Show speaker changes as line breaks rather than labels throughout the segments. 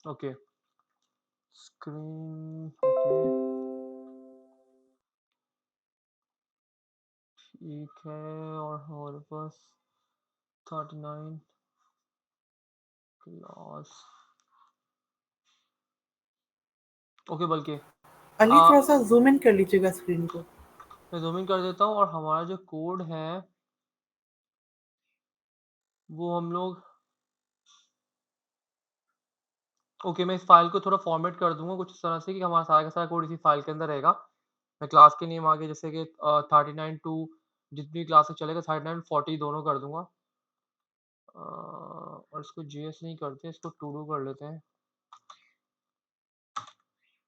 Okay, screen okay, ठीक है। और हमारे पास 39 क्लास, ओके। बल्कि
अली थोड़ा सा जूम इन कर लीजिएगा स्क्रीन को।
मैं जूम इन कर देता हूँ, और हमारा जो कोड है वो हम लोग, ओके, मैं इस फाइल को थोड़ा फॉर्मेट कर दूंगा कुछ इस तरह से कि हमारा सारा का सारा कोड इसी फाइल के अंदर रहेगा। मैं क्लास के नेम आगे जैसे कि 39 टू जितनी क्लासेस चलेगा 39 40 दोनों कर दूंगा। और इसको जीएस नहीं करते, इसको टू डू कर लेते हैं।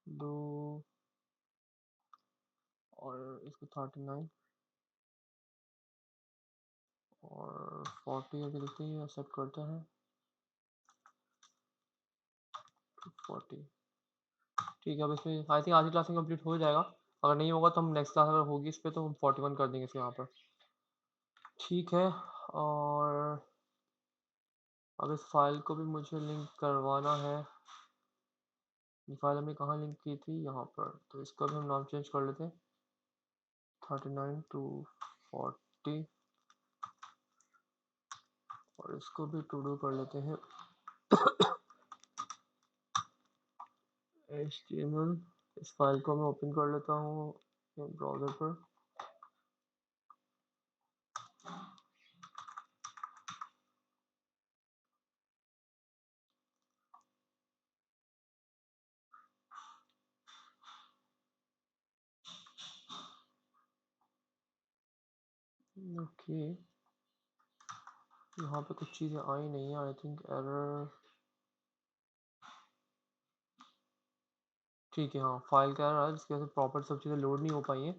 डू, और इसको 39 और 40 अभी देखते हैं एक्सेप्ट करता है। 40, ठीक है। अब इसमें आई थिंक आज की क्लास में कंप्लीट हो जाएगा। अगर नहीं होगा तो हम नेक्स्ट क्लास अगर होगी इस पर तो हम 41 कर देंगे इसके यहाँ पर, ठीक है। और अब इस फाइल को भी मुझे लिंक करवाना है। ये फाइल हमने कहाँ लिंक की थी, यहाँ पर, तो इसका भी हम नाम चेंज कर लेते हैं 39 टू 40, और इसको भी टू डू कर लेते हैं HTML। इस फाइल को मैं ओपन कर लेता हूँ ब्राउज़र पर। ओके, यहाँ पे कुछ चीज़ें आई नहीं है, आई थिंक एरर, ठीक है। हाँ, फाइल का एरर है जिसकी वजह से प्रॉपर सब चीज़ें लोड नहीं हो पाई हैं।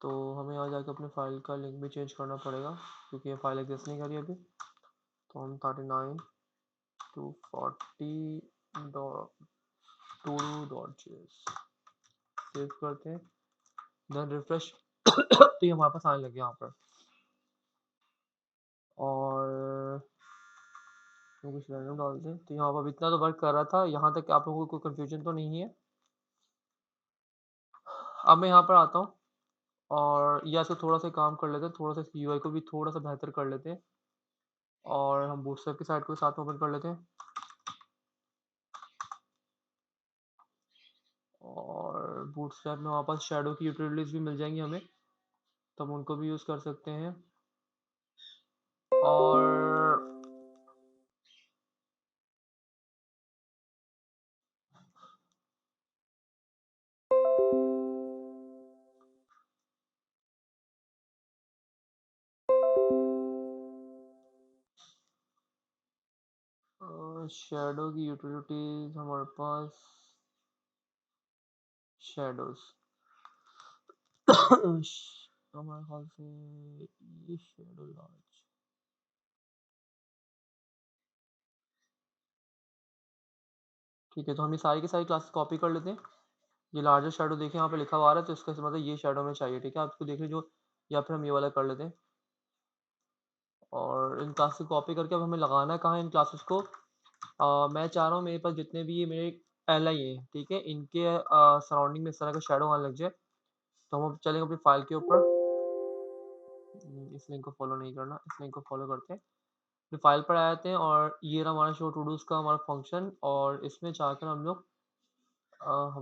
तो हमें यहाँ जाकर अपने फाइल का लिंक भी चेंज करना पड़ेगा क्योंकि ये फाइल एग्जिस्ट नहीं करी अभी। तो हम 39 टू 40 to.js सेव करते हैं, देन रिफ्रेश तो ये हमारे पास आने लगे यहाँ पर। और कुछ रैंडम डालते हैं, तो यहाँ पर इतना तो वर्क कर रहा था, यहाँ तक आप लोगों को कोई कंफ्यूजन तो नहीं है। अब मैं यहाँ पर आता हूँ और या से थोड़ा सा काम कर लेते हैं, थोड़ा सा यूआई को भी थोड़ा सा बेहतर कर लेते हैं, और हम बूटस्ट्रैप की साइड को साथ में ओपन कर लेते हैं। और बूटस्ट्रैप में हमारे पास शैडो की यूटिलिटीज भी मिल जाएंगी हमें, तो हम उनको भी यूज़ कर सकते हैं। और शैडो की यूटिलिटीज हमारे पास, शैडोज हमारे ख्याल से ये शैडो लार्ज, ठीक है। तो हम ये सारी की सारी क्लासेस कॉपी कर लेते हैं। ये लार्जर शैडो देखिए यहाँ पे लिखा हुआ आ रहा है, तो इसका मतलब ये शैडो में चाहिए, ठीक है। आप इसको देख लीजिए, या फिर हम ये वाला कर लेते हैं। और इन क्लासेस को कॉपी करके अब हमें लगाना है कहाँ इन क्लासेस को। मैं चाह रहा हूँ मेरे पास जितने भी ये मेरे एल आई है, ठीक है, इनके सराउंडिंग में इस तरह का शैडो आने लग जाए। तो हम अब चलेंगे अपनी फाइल के ऊपर। इस लिंक को फॉलो नहीं करना, इस लिंक को फॉलो करते हैं, फिर फाइल पर आ जाते हैं, और ये रहा हमारा शो टू डूज का हमारा फंक्शन। और इसमें जाकर हम लोग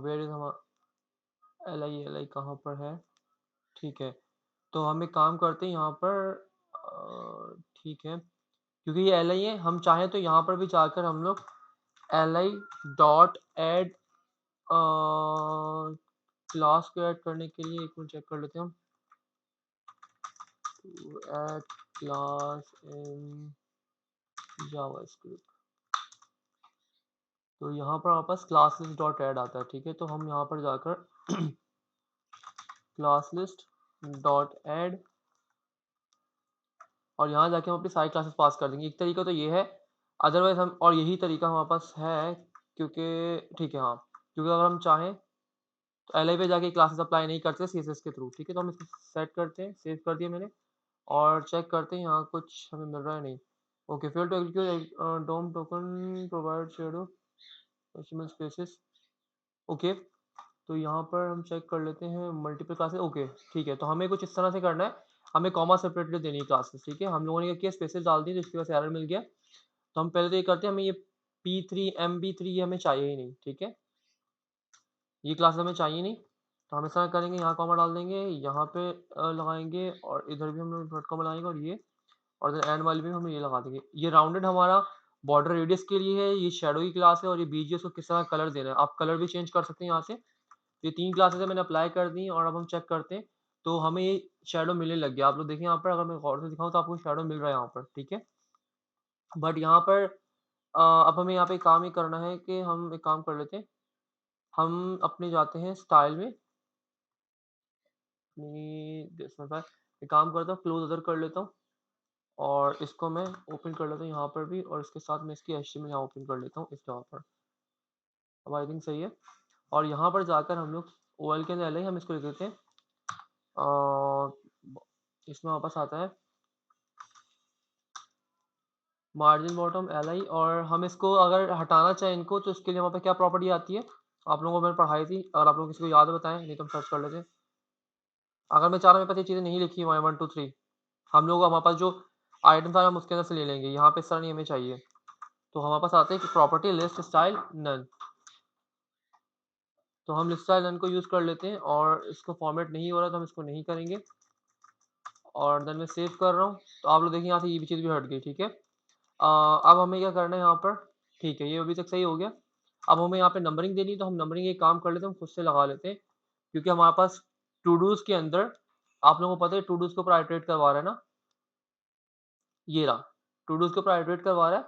वेयर इज हमारा एल आई कहाँ पर है, ठीक है। तो हम एक काम करते हैं यहाँ पर, ठीक है, क्योंकि ये एल आई है, हम चाहें तो यहाँ पर भी जाकर हम लोग L I dot add class को ऐड करने के लिए एक मिनट चेक कर लेते हैं हम, ऐड क्लास इन जावास्क्रिप्ट। तो यहाँ पर हमारे पास क्लास लिस्ट डॉट ऐड आता है, ठीक है। तो हम यहाँ पर जाकर क्लास लिस्ट डॉट ऐड, और यहाँ जाके हम अपनी सारी क्लासेस पास कर देंगे। एक तरीका तो ये है, अदरवाइज हम, और यही तरीका हमारे पास है क्योंकि, ठीक है, हाँ, क्योंकि अगर हम चाहें तो एल आई पे जाके क्लासेस अप्लाई नहीं करते सी एस एस के थ्रू, ठीक है। तो हम इसको सेट करते हैं, सेव कर दिया मैंने, और चेक करते हैं यहाँ कुछ हमें मिल रहा है नहीं। Okay, fail to execute DOM token provide shadow, decimal spaces. Okay, तो यहाँ पर हम चेक कर लेते हैं मल्टीपल क्लासेस। ओके, ठीक है, तो हमें कुछ इस तरह से करना है, हमें कॉमा सेपरेटली देनी है क्लासेस, ठीक है। हम लोगों ने क्या किया, स्पेसेस डाल दी, तो इसकी वजह से एरर मिल गया। तो हम पहले तो ये करते हैं, हमें ये P3 MB3 ये हमें चाहिए ही नहीं, ठीक है, ये क्लास हमें चाहिए नहीं। तो हम ऐसा करेंगे, यहाँ कॉमा डाल देंगे, यहाँ पे लगाएंगे, और इधर भी हम लोग डॉट कॉमा लगाएंगे, और ये, और देन एंड वाले भी हम ये लगा देंगे। ये राउंडेड हमारा बॉर्डर रेडियस के लिए है, ये शैडो की क्लास है, और ये बीजीएस को किस तरह कलर देना है, आप कलर भी चेंज कर सकते हैं यहाँ से। ये 3 क्लासेस है, मैंने अप्लाई कर दी, और अब हम चेक करते हैं। तो हमें ये शैडो मिलने लग गया, आप लोग देखिए यहाँ पर, अगर मैं गौर से दिखाऊँ तो आपको शैडो मिल रहा है यहाँ पर, ठीक है। बट यहाँ पर अब हमें यहाँ पे काम ये करना है कि हम एक काम कर लेते हैं, हम अपने जाते हैं स्टाइल में, अपनी इसमें पर एक काम करता हूँ, क्लोज अदर कर लेता हूँ, और इसको मैं ओपन कर लेता हूँ यहाँ पर भी, और इसके साथ मैं इसकी एचटीएमएल यहाँ ओपन कर लेता हूँ इस जगह पर। अब आई थिंक सही है। और यहाँ पर जाकर हम लोग ओएल के अंदर एल हम इसको लिख देते हैं, इसमें वापस आता है मार्जिन बॉटम एल और हम इसको अगर हटाना चाहें इनको, तो इसके लिए वहाँ पे क्या प्रॉपर्टी आती है, आप लोगों को मैंने पढ़ाई थी, और आप लोग किसी को याद है बताएं, नहीं तो हम सर्च कर लेते हैं। अगर मैं चाह रहा हूँ, मेरे पास ये चीज़ें नहीं लिखी हुई 1 2 3, हम लोग हमारे पास जो आइटम था हम उसके अंदर से ले लेंगे, यहाँ पे इस तरह नहीं हमें चाहिए। तो हमारे पास आते हैं कि प्रॉपर्टी लिस्ट स्टाइल नन, तो हम लिस्ट स्टाइल नन को यूज़ कर लेते हैं, और इसको फॉर्मेट नहीं हो रहा तो हम इसको नहीं करेंगे, और देन मैं सेव कर रहा हूँ। तो आप लोग देखिए यहाँ से ये भी चीज़ भी हट गई, ठीक है। अब हमें क्या करना है यहाँ पर, ठीक है, ये अभी तक सही हो गया। अब हमें यहाँ पे नंबरिंग देनी है, तो हम नंबरिंग एक काम कर लेते हैं, हम खुद से लगा लेते हैं, क्योंकि हमारे पास टू डूज के अंदर, आप लोगों को पता है टू डूज के ऊपर आइटरेट करवा रहा है ना, ये रहा, टू डूज के ऊपर आइटरेट करवा रहा है।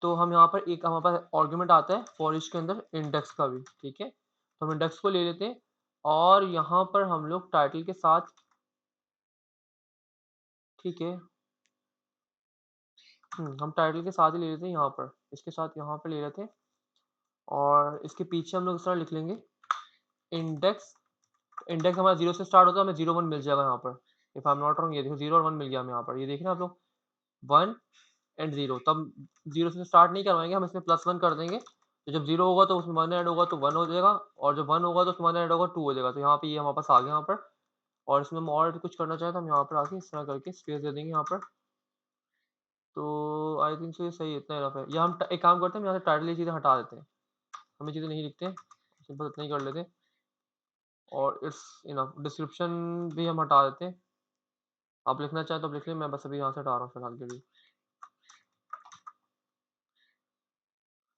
तो हम यहाँ पर एक हमारे पास आर्गुमेंट आता है फॉर ईच के अंदर इंडेक्स का भी, ठीक है। तो हम इंडेक्स को ले लेते हैं, और यहाँ पर हम लोग टाइटल के साथ, ठीक है, हम टाइटल के साथ ही ले लेते हैं, यहाँ पर इसके साथ यहाँ पर ले लेते हैं, और इसके पीछे हम लोग इस तरह लिख लेंगे इंडेक्स। इंडेक्स हमारा 0 से स्टार्ट होता है, हमें 0 1 मिल जाएगा यहाँ पर, if I am not wrong, ये देखो 0 और 1 मिल गया हमें यहाँ पर, ये देखिए ना आप लोग, 1 एंड 0, तब 0 से स्टार्ट नहीं करवाएंगे, हम इसमें +1 कर देंगे। तो जब 0 होगा तो उसमें 1 ऐड होगा तो 1 हो जाएगा, और जब 1 होगा तो उसमें 1 ऐड होगा 2 हो जाएगा। तो यहाँ पे ये हमारे पास आ गया यहाँ पर, और इसमें हम और कुछ करना चाहें तो हम यहाँ पर आके इस तरह करके स्पेस दे देंगे यहाँ पर। तो आई थिंक सो ये सही है, इतना इनफ है। या हम एक काम करते हैं, हम यहाँ से टाइटल ये चीज़ें हटा देते हैं, हमें चीज़ें नहीं लिखते हैं, सिंपल इतना ही कर लेते हैं, और इट्स इनफ। डिस्क्रिप्शन भी हम हटा देते हैं, आप लिखना चाहें तो आप लिख लें, मैं बस अभी यहाँ से हटा रहा हूँ फिलहाल के लिए,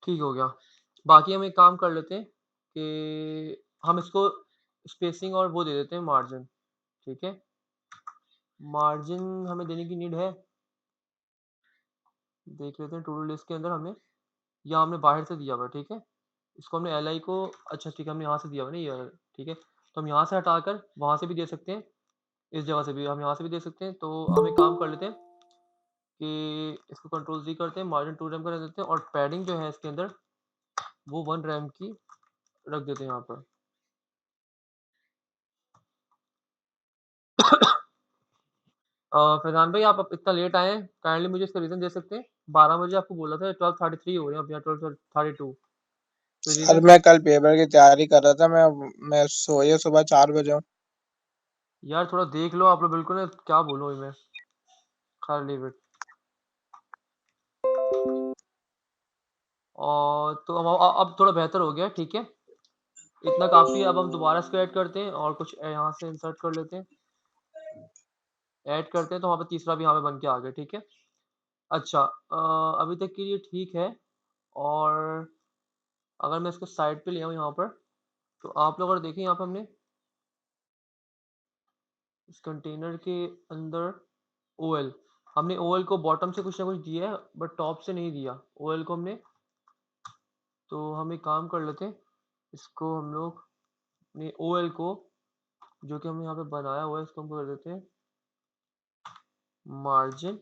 ठीक हो गया। बाकी हम एक काम कर लेते हैं कि हम इसको स्पेसिंग और वो दे देते हैं मार्जिन, ठीक है। मार्जिन हमें देने की नीड है, देख लेते हैं टू डू लिस्ट के अंदर हमें, या हमने बाहर से दिया हुआ है, ठीक है। इसको हमने एल आई को, अच्छा ठीक है, हमने यहाँ से दिया हुआ है ना ये, ठीक है। तो हम यहाँ से हटाकर वहाँ से भी दे सकते हैं, इस जगह से भी हम यहाँ से भी दे सकते हैं। तो हम एक काम कर लेते हैं कि इसको कंट्रोल Z करते हैं, मार्जिन 2 रैम कर देते हैं, और पैडिंग जो है इसके अंदर वो 1 रैम की रख देते हैं यहाँ पर। फैज़ान भाई, आप अब इतना लेट आए हैं, काइंडली मुझे इसका रीज़न दे सकते हैं? 12 बजे आपको बोला था, 12:33 हो रहे हैं, अब यहाँ 12:32, कोई
सर
रीज़न?
मैं कल पेपर की तैयारी कर रहा था, मैं सोए सुबह 4 बजे।
यार थोड़ा देख लो आप लोग, बिल्कुल ना, क्या बोलूँ अभी मैं, खैर लीव इट। और तो अब थोड़ा बेहतर हो गया, ठीक है, इतना काफ़ी है। अब हम दोबारा इसको ऐड करते हैं, और कुछ यहाँ से इंसर्ट कर लेते हैं, ऐड करते हैं, तो वहाँ पे तीसरा भी यहाँ पे बन के आ गया, ठीक है। अच्छा, अभी तक के लिए ठीक है। और अगर मैं इसको साइड पे ले आऊँ यहाँ पर, तो आप लोग अगर देखें यहाँ पे हमने इस कंटेनर के अंदर ओएल, हमने ओएल को बॉटम से कुछ ना कुछ दिया है, बट टॉप से नहीं दिया ओएल को हमने। तो हम एक काम कर लेते हैं, इसको हम लोग अपने ओएल को, जो कि हमने यहाँ पे बनाया हुआ है, इसको हम कर देते हैं मार्जिन,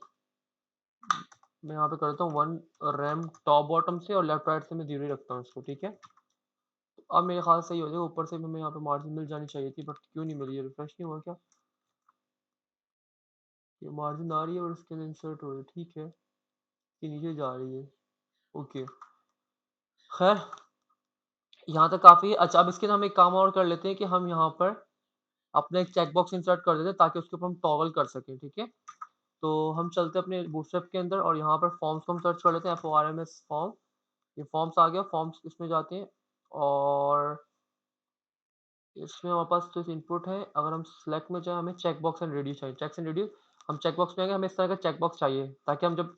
मैं यहाँ पे करता हूँ 1 रैम टॉप बॉटम से, और लेफ्ट राइट से मैं 0 ही रखता हूँ इसको, ठीक है। तो अब मेरे ख्याल से सही हो जाएगा, ऊपर से भी हमें यहाँ पे मार्जिन मिल जानी चाहिए थी, बट क्यों नहीं मिली है, रिफ्रेश नहीं हुआ क्या? ये मार्जिन आ रही है और इसके अंदर इंसर्ट हो रही है, ठीक है, ये नीचे जा रही है, ओके, खैर यहाँ तक काफ़ी अच्छा। अब इसके लिए हम एक काम और कर लेते हैं कि हम यहाँ पर अपना एक चेक बॉक्स इंसर्ट कर देते हैं ताकि उसके ऊपर हम टॉगल कर सकें, ठीक है? तो हम चलते हैं अपने बूटस्ट्रैप के अंदर और यहाँ पर फॉर्म्स को हम सर्च कर लेते हैं, FORMS फॉर्म। ये फॉर्म्स आ गया, फॉर्म्स इसमें जाते हैं और इसमें हमारे पास जो इनपुट है, अगर हम सिलेक्ट में जाएँ, हमें चेक बॉक्स एंड रेडियस चाहिए। चेक्स एंड रेडियस, हम चेक बॉक्स में आएँगे, हमें इस तरह का चेक बॉक्स चाहिए ताकि हम जब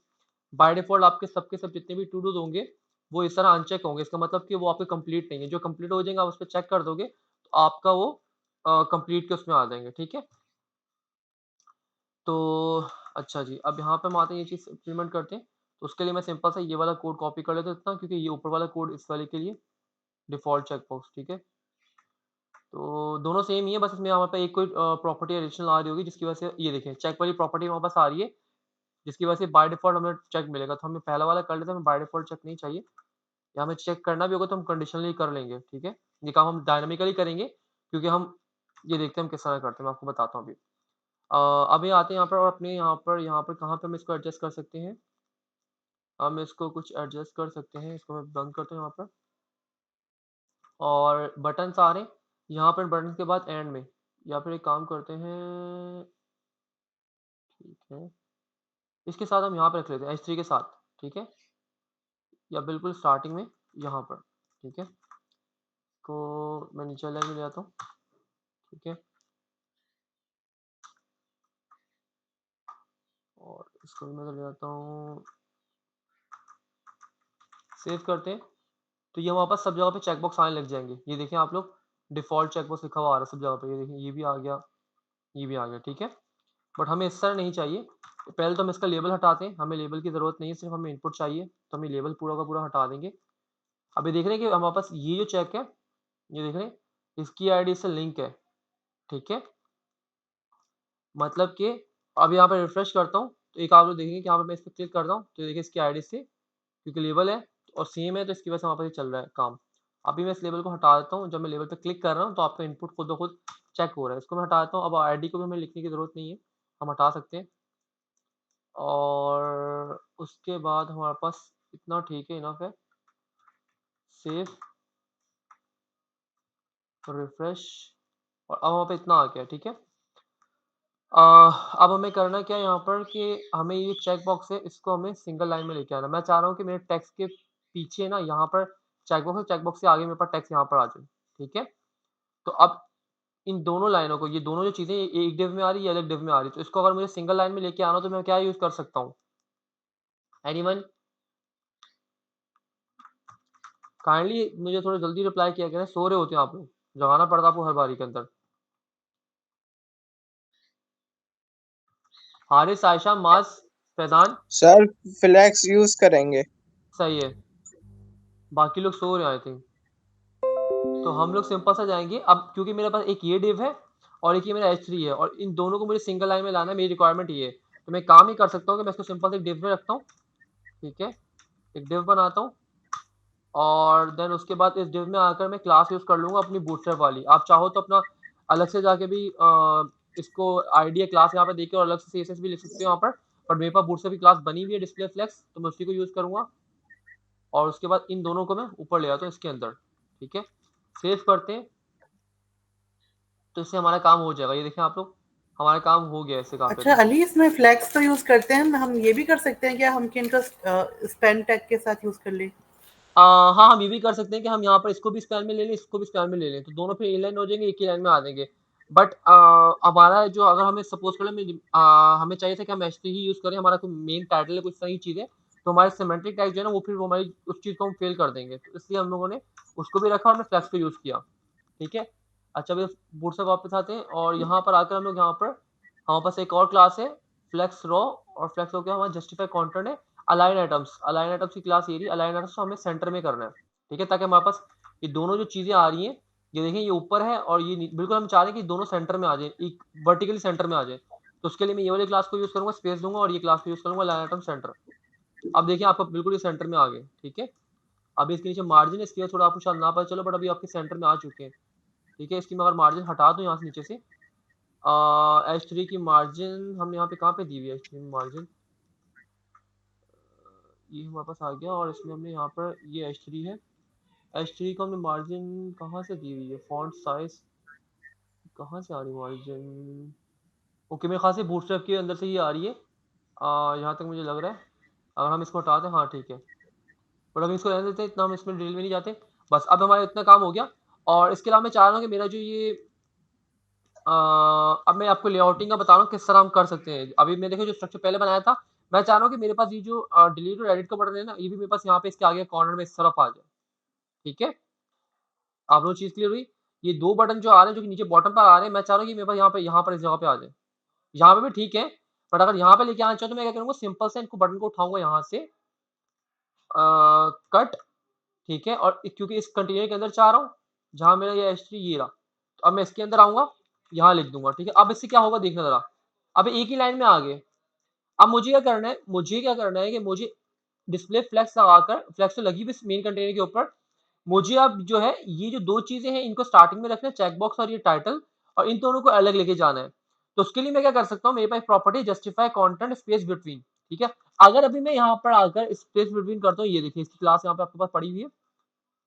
बाय डिफ़ॉल्ट आपके सबके सब जितने भी टू डूज़ होंगे, वो इस तरह अनचेक होंगे। इसका मतलब कि वो आपके कंप्लीट नहीं है। जो कंप्लीट हो जाएँगे, आप उस पे चेक कर दोगे, तो आपका वो कंप्लीट के उसमें आ जाएँगे, ठीक है? तो अच्छा जी, अब यहाँ पे हम आते हैं, ये चीज़ इम्प्लीमेंट करते हैं। तो उसके लिए मैं सिंपल सा ये वाला कोड कॉपी कर लेता हूँ क्योंकि ये ऊपर वाला कोड इस वाले के लिए डिफ़ॉल्ट चेक बॉक्स, ठीक है? तो दोनों सेम ही है, बस इसमें हमारे पास एक कोई प्रॉपर्टी एडिशनल आ रही होगी जिसकी वजह से ये देखें चेक वाली प्रॉपर्टी हमारे पास आ रही है, जिसकी वजह से बाय डिफ़ॉल्ट हमें चेक मिलेगा। तो हमें पहला वाला कर लेते हैं, हमें बाय डिफ़ॉल्ट चेक नहीं चाहिए। या हमें चेक करना भी होगा तो हम कंडीशनली कर लेंगे, ठीक है? ये काम हम डायनामिकली करेंगे क्योंकि हम ये देखते हैं हम किस तरह करते हैं, मैं आपको बताता हूँ अभी। अभी आते हैं यहाँ पर और अपने यहाँ पर कहाँ पे हम इसको एडजस्ट कर सकते हैं? हम इसको कुछ एडजस्ट कर सकते हैं, इसको मैं बंद करता हूँ यहाँ पर और बटन्स आ रहे हैं, यहाँ पर बटन के बाद एंड में या फिर एक काम करते हैं, ठीक है, इसके साथ हम यहाँ पे रख लेते हैं H3 के साथ, ठीक है? या बिल्कुल स्टार्टिंग में यहाँ पर, ठीक है? तो मैं नीचे लाइन में ले आता हूँ, ठीक है? और इसको भी मैं इधर ले आता हूँ, सेव करते हैं। तो ये हमारे पास सब जगह पे चेक बॉक्स आने लग जाएँगे। ये देखें आप लोग, डिफ़ॉल्ट चेक बॉक्स लिखा हुआ आ रहा है सब जगह पे। ये देखिए, ये भी आ गया, ये भी आ गया, ठीक है? बट हमें इस तरह नहीं चाहिए। पहले तो हम इसका लेबल हटाते हैं, हमें लेबल की ज़रूरत नहीं है, सिर्फ़ हमें इनपुट चाहिए, तो हम ये लेबल पूरा का पूरा हटा देंगे। अब ये देख रहे हैं कि हमारे पास ये जो चेक है, ये देख रहे हैं, इसकी आईडी से लिंक है, ठीक है? मतलब कि अब यहाँ पे रिफ्रेश करता हूँ, तो एक आप लोग देखेंगे कि यहाँ पे मैं इस पे क्लिक करता हूँ, तो देखिए इसकी आईडी से क्योंकि लेबल है और सेम है, तो इसकी वजह से वहाँ पे ये चल रहा है काम। अभी मैं इस लेबल को हटा देता हूँ, जब मैं लेबल पे क्लिक कर रहा हूँ, तो आपका इनपुट खुद ब खुद चेक हो रहा है। इसको मैं हटा देता हूँ, अब आईडी को भी हमें लिखने की ज़रूरत नहीं है, हम हटा सकते हैं। और उसके बाद हमारे पास इतना ठीक है, इनफ है। सेव, रिफ्रेश और अब वहाँ पे इतना आ गया, ठीक है? अब हमें करना क्या है यहाँ पर कि हमें ये चेक बॉक्स है, इसको हमें सिंगल लाइन में लेके आना है। मैं चाह रहा हूँ कि मेरे टेक्स्ट के पीछे ना यहाँ पर चेक बॉक्स है, चेक बॉक्स से आगे मेरे पास टेक्स्ट यहाँ पर आ जाए, ठीक है? तो अब इन दोनों लाइनों को, ये दोनों जो चीज़ें एक डिव में आ रही है, ये अलग डिव में आ रही है, तो इसको अगर मुझे सिंगल लाइन में लेके आना हो तो मैं क्या यूज़ कर सकता हूँ? एनीवन? काइंडली मुझे थोड़ा जल्दी रिप्लाई किया करें, सो रहे होते हैं आप लोग, जगाना पड़ता है आपको हर बारी के अंदर। Haris, Ayesha, Maaz, Faizan,
sir flex use करेंगे।
सही है। बाकी लोग सो रहे हैं आई थिंक। तो हम लोग सिंपल सा जाएँगे, अब क्योंकि मेरे पास एक ये डिव है और एक ये मेरा H3 है और इन दोनों को मुझे सिंगल लाइन में लाना है, मेरी रिक्वायरमेंट ये है। तो मैं काम ही कर सकता हूँ कि मैं इसको सिंपल से एक डिव में रखता हूँ, ठीक है? एक डिव बनाता हूँ और देन उसके बाद इस डिव में आकर मैं क्लास यूज़ कर लूँगा अपनी बूटस्ट्रैप वाली। आप चाहो तो अपना अलग से जाके भी इसको आईडी या क्लास यहाँ पे देके और अलग से सीएसएस भी लिख सकते हो यहाँ पर। बट मेरे पास बूटस्ट्रैप की क्लास बनी हुई है डिस्प्ले फ्लेक्स, तो मैं उसी को यूज़ करूँगा और उसके बाद इन दोनों को मैं ऊपर ले आता हूँ इसके अंदर, ठीक है? सेव करते हैं, तो इससे हमारा काम हो जाएगा। ये देखें आप लोग, हमारा काम हो गया इससे काफ़ी हद
अच्छा
तक।
अली, इसमें फ्लैक्स तो यूज करते हैं, हम ये भी कर सकते हैं क्या, हम कि इनका स्पेन टैग के साथ यूज कर ले?
हाँ, हम ये भी कर सकते हैं कि हम यहाँ पर इसको भी स्पैन में ले लें, इसको भी स्पैन में ले लें, तो दोनों फिर इनलाइन हो जाएँगे, एक ही लाइन में आ जाएँगे। बट हमारा जो, अगर हमें सपोज़ करें हमें चाहिए था कि हम एचटी ही यूज़ करें, हमारा कोई मेन टाइटल है, कुछ सही चीज़ है, तो हमारे सिमेंटिक टैग जो है ना, वो फिर वो हमारी उस चीज़ को हम फ़ेल कर देंगे। तो इसलिए हम लोगों ने उसको भी रखा और हमने फ्लेक्स को यूज़ किया, ठीक है? अच्छा, अभी बूट से वापस आते हैं और यहाँ पर आकर हम लोग यहाँ पर हमारे पास एक और क्लास है, फ्लेक्स रॉ, और फ्लेक्स हो गया हमारा जस्टिफाई कंटेंट है। अलाइन आइटम्स की क्लास ये रही, अलाइन आइटम्स को हमें सेंटर में करना है, ठीक है? ताकि हमारे पास ये दोनों जो चीज़ें आ रही हैं, ये देखें ये ऊपर है और ये बिल्कुल हम चाह रहे हैं कि दोनों सेंटर में आ जाए, एक वर्टिकली सेंटर में आ जाए। तो उसके लिए मैं ये वाली क्लास को यूज़ करूँगा, स्पेस दूँगा और ये क्लास को यूज़ करूँगा, अलाइन आइटम सेंटर। अब देखिए आपका बिल्कुल ये सेंटर में आ गए, ठीक है? अभी इसके नीचे मार्जिन है, इसकी वजह थोड़ा आपको शायद ना पता चलो, बट अभी आपके सेंटर में आ चुके हैं, ठीक है? इसकी मैं अगर मार्जिन हटा दूँ यहाँ से नीचे से, H3 की मार्जिन हमने यहाँ पे कहाँ पे दी हुई है H3 की मार्जिन? ये हमारे पास आ गया और इसमें हमने यहाँ पर ये H3 है, H3 को हमने मार्जिन कहाँ से दी हुई है, फॉन्ट साइज कहाँ से आ रही है मार्जिन? ओके, मेरे ख्याल से बूटस्ट्रैप के अंदर से ही आ रही है, यहाँ तक मुझे लग रहा है। अगर हम इसको हटा दें, हाँ ठीक है, बट हम इसको रहने देते हैं, इतना हम इसमें डिटेल में नहीं जाते। बस अब हमारा इतना काम हो गया। और इसके अलावा मैं चाह रहा हूँ कि मेरा जो ये अब मैं आपको लेआउटिंग का बता रहा हूँ किस तरह हम कर सकते हैं। अभी मैं देखो जो स्ट्रक्चर पहले बनाया था, मैं चाह रहा हूँ कि मेरे पास ये जो डिलीट और एडिट का बटन है ना, ये भी मेरे पास यहाँ पे इसके आगे कॉर्नर में इस तरफ आ जाए। ठीक है, आप लोग चीज क्लियर हुई? ये दो बटन जो आ रहे हैं, जो कि नीचे बॉटम पर आ रहे हैं, मैं चाह रहा हूँ कि मेरे पास यहाँ पर इस जगह पे आ जाए। यहाँ पे भी ठीक है, बट अगर यहाँ पे लेके आना चाहो तो मैं क्या करूँगा, सिंपल से इनको बटन को उठाऊंगा यहाँ से, कट, ठीक है, और क्योंकि इस कंटेनर के अंदर चाह रहा हूँ जहां मेरा ये H3 ये रहा, तो अब मैं इसके अंदर आऊंगा, यहाँ लिख दूंगा। ठीक है, अब इससे क्या होगा देखना जरा, अब एक ही लाइन में आ गए। अब मुझे क्या करना है, कि मुझे डिस्प्ले फ्लेक्स लगाकर, फ्लेक्स तो लगी भी मेन कंटेनर के ऊपर, मुझे अब जो है ये जो दो चीजें हैं इनको स्टार्टिंग में रखना है, चेकबॉक्स और ये टाइटल, और इन दोनों को अलग लेके जाना है। तो उसके लिए मैं क्या कर सकता हूँ, मेरे पास property justify content space between. ठीक है, अगर अभी मैं यहाँ पर आकर स्पेस बिटवीन करता हूँ, ये देखिए इसकी क्लास यहाँ पे आपके पास पड़ी हुई है,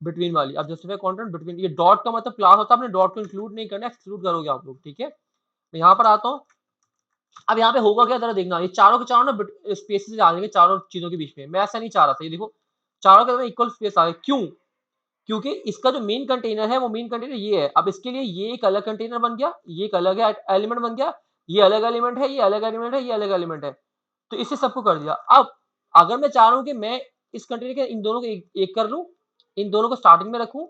बिटवीन वाली। अब जस्टिफाई कंटेंट बिटवीन, ये डॉट का मतलब क्लास होता है, आपने डॉट को इंक्लूड नहीं करना, एक्सक्लूड करोगे आप लोग। ठीक है, मैं यहाँ पर आता हूँ। अब यहाँ पे होगा क्या जरा देखना, ये चारों के चारों ना स्पेसेस आ जाएंगे चारों चीजों के बीच में, मैं ऐसा नहीं चाह रहा था। ये देखो चारों के अंदर इक्वल स्पेस आ गए, क्यों? क्योंकि इसका जो मेन कंटेनर है वो मेन कंटेनर ये है। अब इसके लिए ये एक अलग कंटेनर बन गया, ये एक अलग एलिमेंट बन गया, ये अलग एलिमेंट है, ये अलग एलिमेंट है, ये अलग एलिमेंट है। तो इससे सबको कर दिया। अब अगर मैं चाह रहा हूँ कि मैं इस कंटेनर के इन दोनों को एक कर लूं, इन दोनों को स्टार्टिंग में रखूं,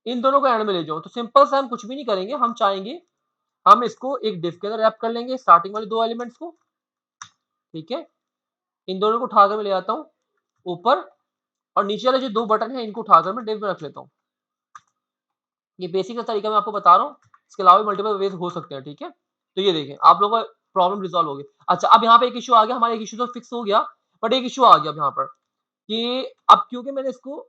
इन दोनों को एंड में ले जाऊं, तो सिंपल सा हम कुछ भी नहीं करेंगे, हम चाहेंगे हम इसको एक डिव के अंदर रैप कर लेंगे, स्टार्टिंग वाले दो एलिमेंट्स को। ठीक है, इन दोनों को उठाकर मैं ले आता हूँ ऊपर, और नीचे वाले जो दो बटन है इनको उठाकर मैं डिव में रख लेता हूँ। ये बेसिक सा तरीका मैं आपको बता रहा हूँ, इसके अलावा मल्टीपल वेज हो सकते हैं। ठीक है, तो ये देखें आप लोगों का प्रॉब्लम रिजॉल्व हो गई। अच्छा, अब यहाँ पे एक इशू आ गया, हमारा एक इशू तो फिक्स हो गया, बट एक इशू आ गया अब यहाँ पर कि अब क्योंकि मैंने इसको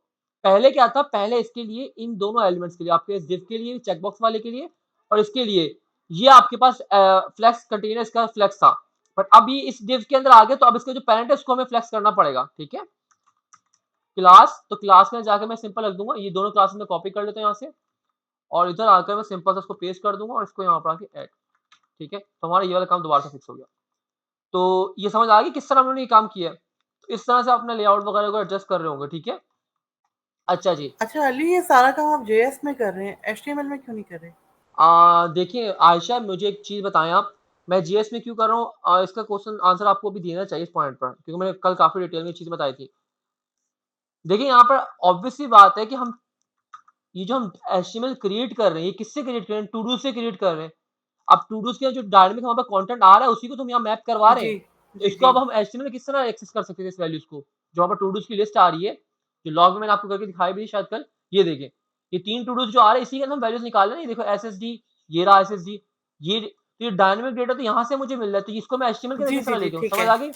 पहले क्या था, पहले इसके लिए इन दोनों एलिमेंट्स के लिए, आपके इस div के लिए, चेकबॉक्स वाले के लिए, और इसके लिए ये आपके पास फ्लेक्स कंटेनर इसका फ्लेक्स था, बट अब ये इस div के अंदर आ गया, तो अब इसका जो पैरेंट है उसको हमें फ्लेक्स करना पड़ेगा। ठीक है, क्लास, तो क्लास में जाकर मैं सिंपल रख दूंगा, ये दोनों क्लास में कॉपी कर लेते हैं यहाँ से, और इधर आकर मैं सिंपल से इसको पेस्ट कर दूंगा और इसको यहाँ पर आके ऐड। ठीक है, तो हमारा ये वाला काम दोबारा से फिक्स हो गया। तो ये समझ आ गई किस तरह हमने ये काम किया है? तो इस तरह से अपना लेआउट वगैरह को एडजस्ट कर रहे होंगे। ठीक है, अच्छा जी।
अच्छा अली, ये सारा काम आप JS में कर रहे हैं, HTML में क्यों नहीं कर रहे?
देखिए आयशा, मुझे एक चीज बताएं आप, मैं जीएस में क्यों कर रहा हूँ, इसका क्वेश्चन आंसर आपको भी देना चाहिए इस पॉइंट पर, क्योंकि मैंने कल काफी डिटेल में चीज बताई थी। देखिए यहाँ पर ऑब्वियस सी बात है कि हम ये जो हम HTML क्रिएट कर रहे हैं, ये किससे क्रिएट कर रहे हैं, टू डू से क्रिएट कर रहे हैं। अब टू डूज के जो डायनेमिक हमारे पास कंटेंट आ रहा है उसी को तो हम यहाँ मैप करवा रहे
जी
हैं। तो
जी
इसको
जी
अब हम HTML में किस तरह एक्सेस कर सकते हैं इस वैल्यूज को, जो हमारे टू डूज की लिस्ट आ रही है, जो लॉग में मैंने आपको करके दिखाई भी शायद कल, ये देखें, ये तीन टू डूज जो आ रहे हैं इसी के अंदर हम वैल्यूज निकाल रहे हैं। ये देखो SSD, ये रहा SSD, ये डायनेमिक डेटा तो यहाँ से मुझे मिल रहा है, तो इसको मैं HTML के अंदर
जी
किस
जी
तरह
जी
लेके आऊँ,
ठीक
समझ
है,
आ गई?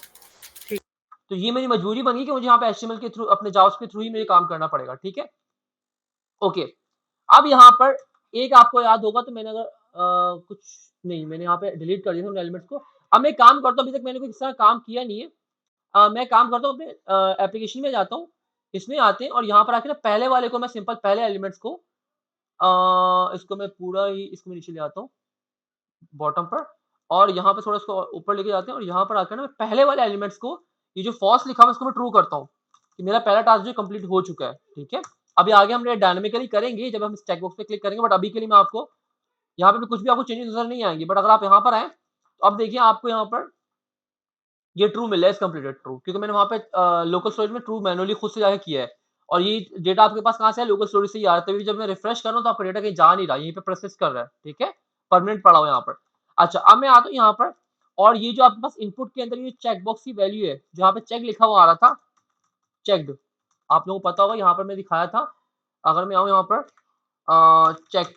ठीक।
तो ये मेरी मजबूरी बन गई कि मुझे यहाँ पे HTML के थ्रू, अपने जावास्क्रिप्ट के थ्रू ही मुझे काम करना पड़ेगा। ठीक है, ओके। अब यहाँ पर एक आपको याद होगा, तो मैंने अगर कुछ नहीं, मैंने यहाँ पे डिलीट कर दिया था उन एलिमेंट्स को। अब मैं काम करता हूँ, अभी तक मैंने कोई इस तरह काम किया नहीं है। मैं काम करता हूँ अपने एप्लीकेशन में जाता हूँ, इसमें आते हैं और यहाँ पर आके ना पहले वाले को मैं सिंपल पहले एलिमेंट्स को इसको मैं पूरा ही इसको मैं नीचे ले आता हूँ बॉटम पर, और यहाँ पे थोड़ा इसको ऊपर लेके जाते हैं, और यहाँ पर आकर ना मैं पहले वाले एलिमेंट्स को, ये जो फॉल्स लिखा हुआ है इसको मैं ट्रू करता हूँ कि मेरा पहला टास्क जो कंप्लीट हो चुका है। ठीक है, अभी आगे हम डायनामिकली करेंगे जब हम इस चेक बॉक्स पे क्लिक करेंगे, बट अभी के लिए मैं आपको यहाँ पे भी कुछ भी आपको चेंजेस नजर नहीं आएंगे। बट अगर आप यहाँ पर आए तो अब देखिए आपको यहाँ पर ये ट्रू मिल रहा है, इस कंप्लीटेड ट्रू, क्योंकि मैंने वहाँ पे लोकल स्टोरेज में ट्रू मैनुअली खुद से जाके किया है, और ये डेटा आपके पास कहाँ से है, लोकल स्टोरेज से ही आ रहा है। तभी जब मैं रिफ्रेश कर रहा हूँ तो आपका डेटा कहीं जा नहीं रहा, यहीं पे प्रोसेस कर रहा है। ठीक है, परमानेंट पड़ा हुआ है यहाँ पर। अच्छा, अब मैं आता हूँ यहाँ पर, और ये जो आपके पास इनपुट के अंदर ये चेकबॉक्स की वैल्यू है, जहाँ पे चेक लिखा हुआ आ रहा था, चेकड, आप लोगों को पता होगा, यहाँ पर मैं दिखाया था। अगर मैं आऊँ यहाँ पर चेक,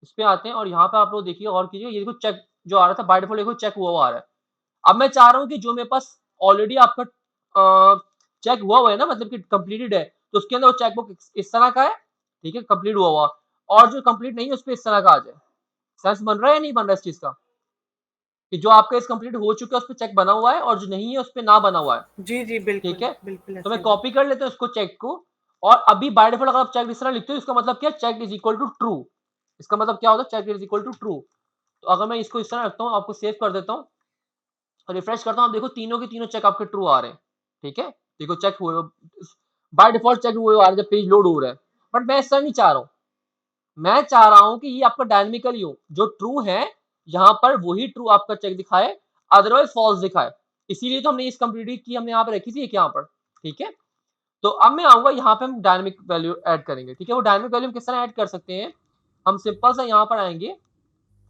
इस पे आते हैं, और यहाँ पे आप लोग देखिए और कीजिए, ये देखो चेक जो आ रहा था बाय डिफॉल्ट देखो चेक हुआ आ रहा है। अब मैं चाह रहा हूँ कि जो मेरे पास ऑलरेडी आपका चेक हुआ है ना, मतलब कि कंप्लीटेड है, तो उसके अंदर वो चेकबुक इस तरह का है। ठीक है, कंप्लीट हुआ, और जो कंप्लीट नहीं है उस पर इस तरह का आ जाए। सेंस बन रहा है या नहीं बन रहा है इस चीज का, कि जो आपका इस कंप्लीट हो चुका है उस पर चेक बना हुआ है, और जो नहीं है उस पर ना बना हुआ है।
जी जी
ठीक
बिल्कुल
है,
बिल्कुल
तो
ऐसे
मैं
ही।
कॉपी कर लेता हूँ उसको चेक को, और अभी बाय डिफॉल्ट अगर आप चेक इस तरह लिखते हो, इसका मतलब क्या, check is equal to true. इसका मतलब क्या होता है, check is equal to true. तो अगर मैं इसको इस तरह रखता हूँ, आपको सेव कर देता हूँ, रिफ्रेश करता हूँ, आप देखो तीनों के तीनों चेक आपके ट्रू आ रहे हैं। ठीक है, देखो चेक हुए, बाय डिफॉल्ट चेक हुए आ रहे हैं जब पेज लोड हो रहा है। बट मैं ऐसा नहीं चाह रहा हूँ, मैं चाह रहा हूं कि ये आपका डायनेमिकली हो, जो ट्रू है यहां पर वही ट्रू आपका चेक दिखाए, अदरवाइज फॉल्स दिखाए। इसीलिए तो हमने इस कंप्लीटी की हमने यहाँ पे रखी थी यहाँ पर। ठीक है, तो अब मैं आऊंगा यहाँ पे, हम डायनेमिक वैल्यू ऐड करेंगे। ठीक है, वो डायनेमिक वैल्यू किस तरह ऐड कर सकते हैं, हम सिंपल सा यहाँ पर आएंगे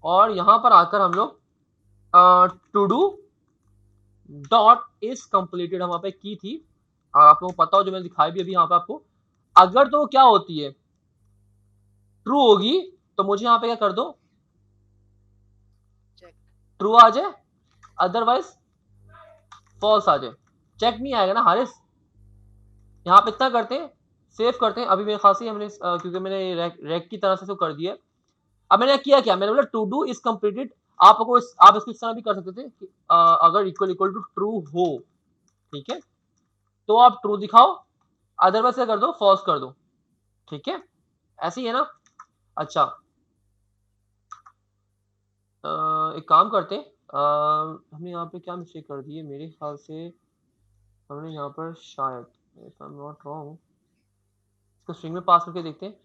और यहाँ पर आकर हम लोग to do dot is completed हम वहां पे की थी, आप लोगों को पता हो, जो मैंने दिखाई भी अभी यहाँ पे आपको। अगर तो क्या होती है, ट्रू होगी, तो मुझे यहाँ पे क्या कर दो, ट्रू आ जाए, अदरवाइज फॉल्स आ जाए। चेक नहीं आएगा ना हारिस। यहाँ पे इतना करते हैं, सेव करते हैं। अभी मेरे ख्याल से हमने क्योंकि मैंने रैक की तरह से कर दिया। अब मैंने किया क्या, मैंने बोला टू डू इज कंप्लीटेड। आप इसको इस तरह भी कर सकते थे कि अगर इक्वल इक्वल टू ट्रू हो, ठीक है, तो आप ट्रू दिखाओ, अदरवाइज क्या कर दो, फॉल्स कर दो। ठीक है, ऐसे ही है ना। अच्छा, एक काम करते हैं, हमने यहाँ पे क्या मिस्टेक कर दी है, मेरे ख्याल से हमने यहाँ पर शायद, if I am not wrong, इसको स्ट्रिंग में पास करके देखते हैं।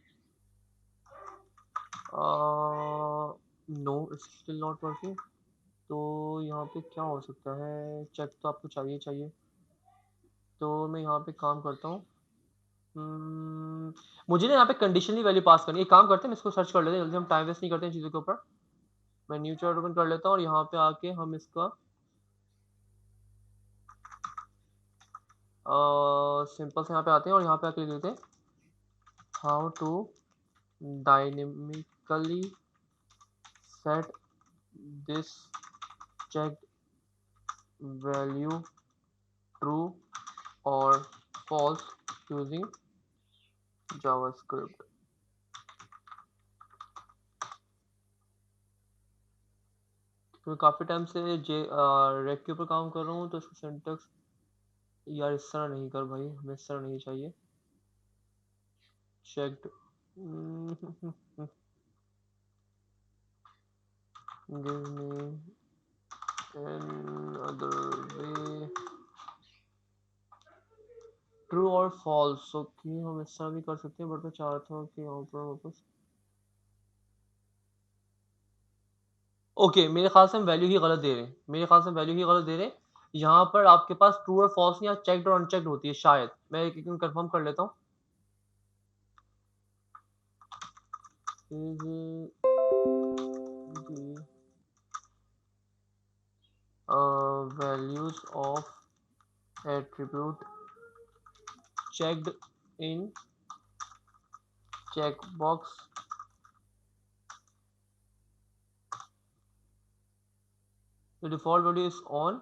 No, it's still not working. तो यहाँ पे क्या हो सकता है, चेक तो आपको चाहिए। तो मैं यहाँ पे काम करता हूँ, मुझे ना यहाँ पे कंडीशनली वैल्यू पास करनी है। एक काम करते हैं, मैं इसको सर्च कर लेते हैं जल्दी, हम टाइम वेस्ट नहीं करते हैं चीज़ों के ऊपर। मैं न्यू चार्ट ओपन कर लेता हूँ और यहाँ पे आके हम इसका सिंपल से यहाँ पे आते हैं और यहाँ पे आके लिख देते हैं how to dynamically set this checked value true or false using JavaScript। मैं काफ़ी टाइम से रेक के ऊपर काम कर रहा हूँ, तो इसको सिंटेक्स यार इस तरह नहीं कर भाई, हमें इस तरह नहीं चाहिए। Checked give me another way, true और फॉल्स। ओके, हम इस तरह भी कर सकते हैं, बट मैं चाहता हूँ कि यहाँ पर वापस ओके मेरे ख्याल से हम वैल्यू ही गलत दे रहे हैं, यहाँ पर आपके पास ट्रू और फॉल्स या चेक्ड और अनचेक्ड होती है शायद। मैं एक एक कंफर्म कर लेता हूँ। Values of attribute checked in checkbox the default value is on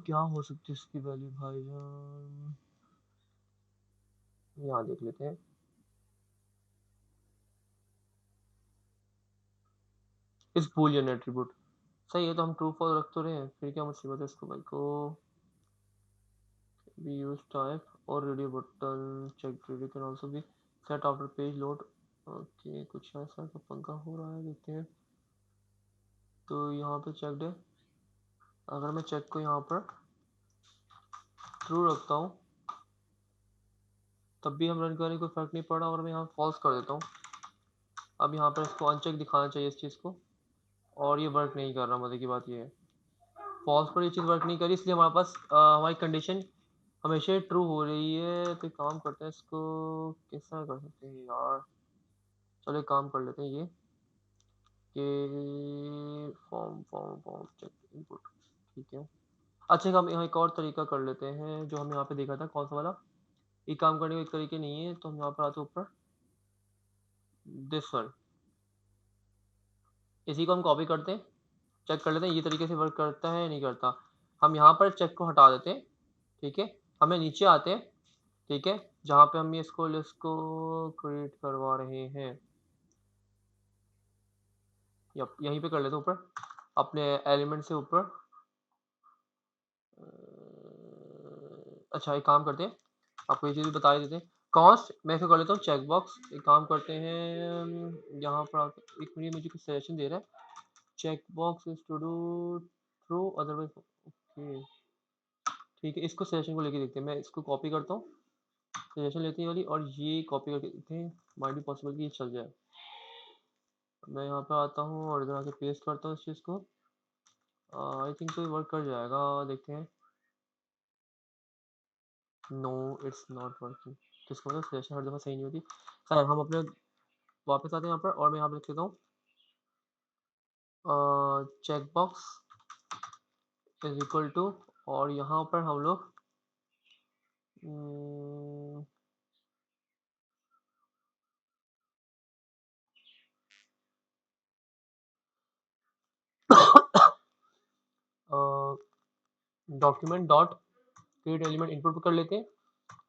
क्या हो सकती है इसकी वैल्यू भाई जान, यहाँ देख लेते हैं। इस बूलियन एट्रीब्यूट सही है, तो हम ट्रू फॉल्स रख तो रहे हैं, फिर क्या मुसीबत है इसको भाई को। we use type और radio button check radio can also be set after page load। Okay, कुछ ऐसा का पंखा हो रहा है, देखते हैं। तो यहाँ पे चेक्ड है, अगर मैं चेक को यहाँ पर ट्रू रखता हूँ तब भी हम रन करने कोई फर्क नहीं पड़ा, और मैं यहाँ फॉल्स कर देता हूँ। अब यहाँ पर इसको अनचेक दिखाना चाहिए इस चीज़ को, और ये वर्क नहीं कर रहा। मजे की बात ये है, फॉल्स पर ये चीज़ वर्क नहीं करी, इसलिए हमारे पास हमारी कंडीशन हमेशा ट्रू हो रही है। तो काम करते हैं, इसको किस तरह कर सकते हैं यार, चलो एक काम कर लेते हैं ये कि फॉर्म चेक इनपुट। ठीक है, अच्छा हम यहाँ एक और तरीका कर लेते हैं, जो हम यहाँ पे देखा था, कौन सा वाला, ये काम करने का एक तरीके नहीं है। तो हम यहाँ पर आते ऊपर, दिस वन, इसी को हम कॉपी करते हैं, चेक कर लेते हैं ये तरीके से वर्क करता है या नहीं करता। हम यहाँ पर चेक को हटा देते हैं। ठीक है, हमें नीचे आते हैं। ठीक है, जहाँ पे हम ये इसको लिस्ट को क्रिएट करवा रहे हैं। यप, यहीं पे कर लेते हैं ऊपर, अपने एलिमेंट से ऊपर। अच्छा, एक काम करते हैं, आपको ये चीज़ भी बता ही देते हैं। कॉस्ट मैं इसको कर लेता हूँ चेक बॉक्स। एक काम करते हैं, यहाँ पर आके एक मिनट, मुझे कुछ सजेशन दे रहा है। Check box is to do true otherwise. Okay, ठीक है, इसको सजेशन को लेके देखते हैं। मैं इसको कॉपी करता हूँ, सजेशन लेते हैं वाली, और ये कॉपी करके देखते हैं, माइट भी पॉसिबल कि ये चल जाए। मैं यहाँ पे आता हूँ और इधर आके पेस्ट करता हूँ इस चीज़ को। आई थिंक तो ये वर्क कर जाएगा, देखते हैं। No, it's not working. तो इसका मतलब सजेशन हर दफ़ा सही नहीं होती। खैर, हम अपने वापस आते हैं यहाँ पर, और मैं यहाँ पर लिख लेता हूँ check box is equal to, और यहाँ पर हम लोग document dot create element input कर लेते हैं,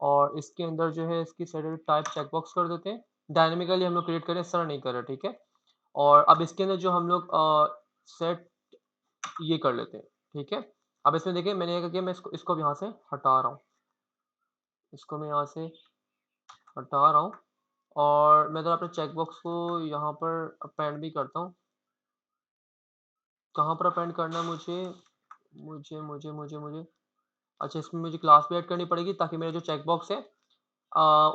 और इसके अंदर जो है इसकी सेट टाइप चेकबॉक्स कर देते हैं। डायनेमिकली हम लोग क्रिएट करें, इस तरह नहीं कर रहे, ठीक है। और अब इसके अंदर जो हम लोग सेट ये कर लेते हैं, ठीक है। अब इसमें देखिए मैंने क्या किया, मैं इसको यहाँ से हटा रहा हूँ, इसको मैं यहाँ से हटा रहा हूँ, और मैं इधर अपने चेकबॉक्स को यहाँ पर अपेंड भी करता हूँ। कहाँ पर अपेंड करना है मुझे, मुझे मुझे मुझे मुझे अच्छा, इसमें मुझे क्लास भी ऐड करनी पड़ेगी, ताकि मेरा जो चेकबॉक्स है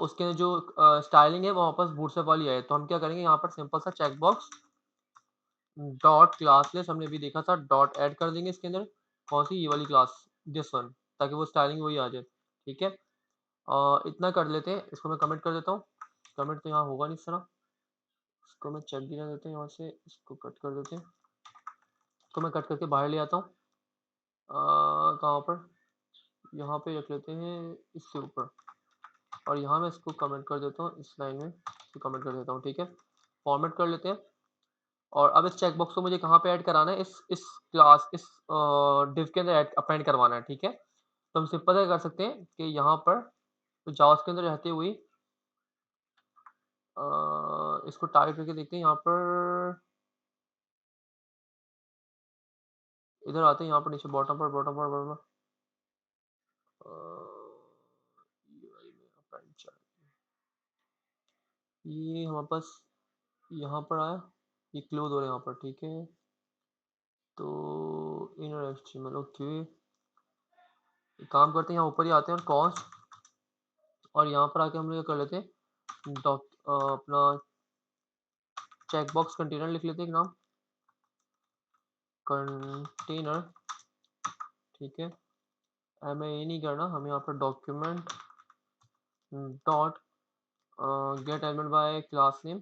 उसके अंदर जो स्टाइलिंग है वो वापस बूटस्ट्रैप वाली है। तो हम क्या करेंगे, यहाँ पर सिंपल सा चेकबॉक्स डॉट क्लासलेस, हमने भी देखा था, डॉट ऐड कर देंगे इसके अंदर। कौन सी, ये वाली क्लास, दिस वन, ताकि वो स्टाइलिंग वही आ जाए, ठीक है। इतना कर लेते हैं, इसको मैं कमेंट कर देता हूँ। कमेंट तो यहाँ होगा नहीं इस तरह, इसको मैं चेक गिरा देते हैं यहाँ से, इसको कट कर देते हैं, इसको मैं कट करके बाहर ले आता हूँ। कहाँ पर, यहाँ पे रख लेते हैं, इससे ऊपर, और यहाँ मैं इसको कमेंट कर देता हूँ, इस लाइन में इसको कमेंट कर देता हूँ, ठीक है। फॉर्मेट कर लेते हैं, और अब इस चेकबॉक्स को मुझे कहाँ पे ऐड कराना है, इस क्लास, इस डिव के अंदर अपेंड करवाना है, ठीक है। तो हम सिंपल क्या कर सकते हैं कि यहाँ पर तो जावास के अंदर रहते हुए इसको टाइप करके देखते हैं। यहाँ पर इधर आते हैं, यहाँ पर नीचे बॉटम पर, बॉटम पर, बॉटम पर UI में append चाहिए। ये हमारे पास यहाँ पर आया, ये क्लोज हो रहा है यहाँ पर, ठीक है। तो इनर एचटीएमएल, ओके, काम करते हैं, यहाँ ऊपर ही आते हैं और कॉस्ट, और यहाँ पर आके हम लोग कर लेते हैं अपना चेकबॉक्स कंटेनर लिख लेते हैं, एक नाम कंटेनर, ठीक है। हमें ये नहीं करना, हमें यहाँ पर document dot gate element by class name,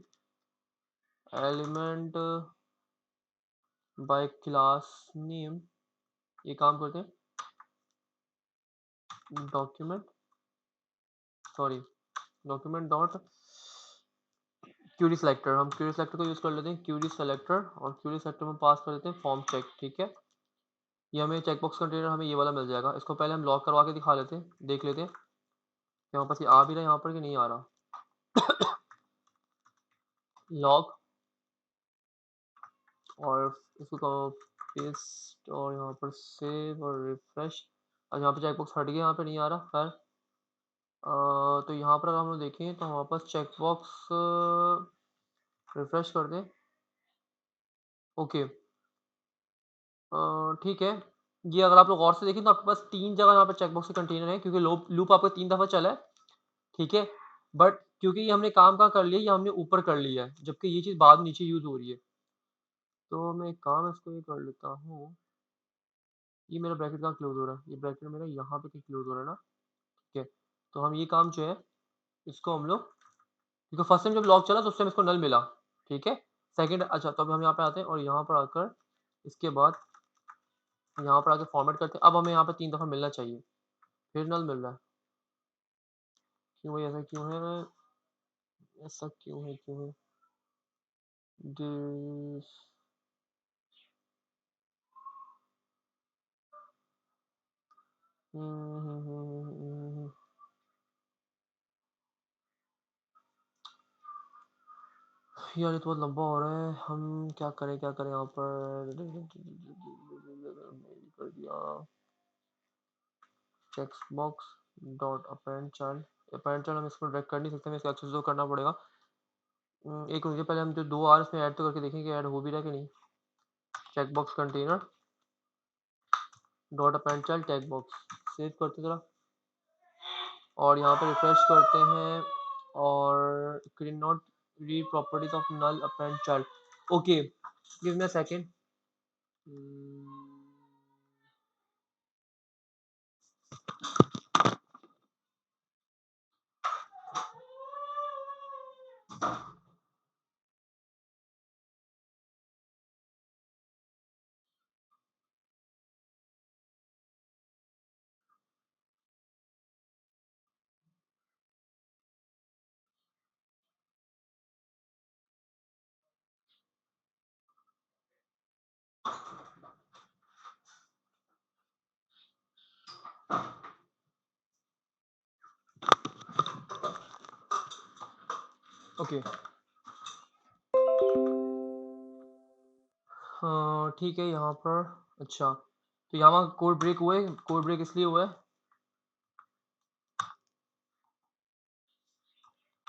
element by class name, ये काम करते हैं। डॉक्यूमेंट डॉट क्यूरी सेलेक्टर, हम क्यूरी सेलेक्टर को यूज़ कर लेते हैं, क्यूरी सेलेक्टर, और क्यूरी सेलेक्टर में पास कर देते हैं फॉर्म चेक, ठीक है। ये हमें चेकबॉक्स कंटेनर हमें ये वाला मिल जाएगा। इसको पहले हम लॉक करवा के दिखा लेते हैं, देख लेते हैं कि यहाँ पर ये आ भी रहा है यहाँ पर कि नहीं आ रहा। लॉक, और इसको पेस्ट, और यहाँ पर सेव और रिफ्रेश। और यहाँ पर चेकबॉक्स हट गया, यहाँ पे नहीं आ रहा। खैर, तो यहाँ पर अगर हम लोग देखें तो हमारे पास चेकबॉक्स रिफ्रेश कर दें, ओके, ठीक है। ये अगर आप लोग गौर से देखें तो आपके पास 3 जगह यहाँ पे चेकबॉक्स के कंटेनर है, क्योंकि लूप आपका 3 दफ़ा चला है, ठीक है। बट क्योंकि ये हमने काम कहाँ कर लिया, ये हमने ऊपर कर लिया है, जबकि ये चीज़ बाद में नीचे यूज़ हो रही है। तो मैं एक काम इसको ये कर लेता हूँ, ये मेरा ब्रैकेट कहाँ क्लोज़ हो रहा है, ये ब्रैकेट मेरा यहाँ पे कहीं क्लोज़ हो रहा है ना, ठीक है। तो हम ये काम जो है, इसको हम लोग, क्योंकि फर्स्ट टाइम जब लॉक चला तो उस टाइम इसको नल मिला, ठीक है। सेकंड, अच्छा, तो अब हम यहाँ पे आते हैं, और यहाँ पर आकर इसके बाद यहाँ पर आके फॉर्मेट करते हैं। अब हमें यहाँ पे 3 दफ़ा मिलना चाहिए, फिर नल मिल रहा है। क्यों भाई, ऐसा क्यों है, ऐसा क्यों है, क्यों है दिस। यार ये तो बहुत लंबा हो रहा है, हम क्या करें यहाँ पर कर दिया check box dot apparent child हम इसको ड्रैग कर नहीं सकते, हमें इसका एक्सेस तो करना पड़ेगा। एक मिनट पहले हम जो 2 आर इसमें ऐड तो करके देखेंगे ऐड हो भी रहा है कि नहीं। Check box container dot apparent child tag box save करते जरा और यहाँ पे रिफ्रेश करते हैं और can not read properties of null apparent child. Okay give me a second. Okay हाँ ठीक है यहाँ पर। अच्छा तो यहाँ कोड ब्रेक हुए, कोड ब्रेक इसलिए हुआ है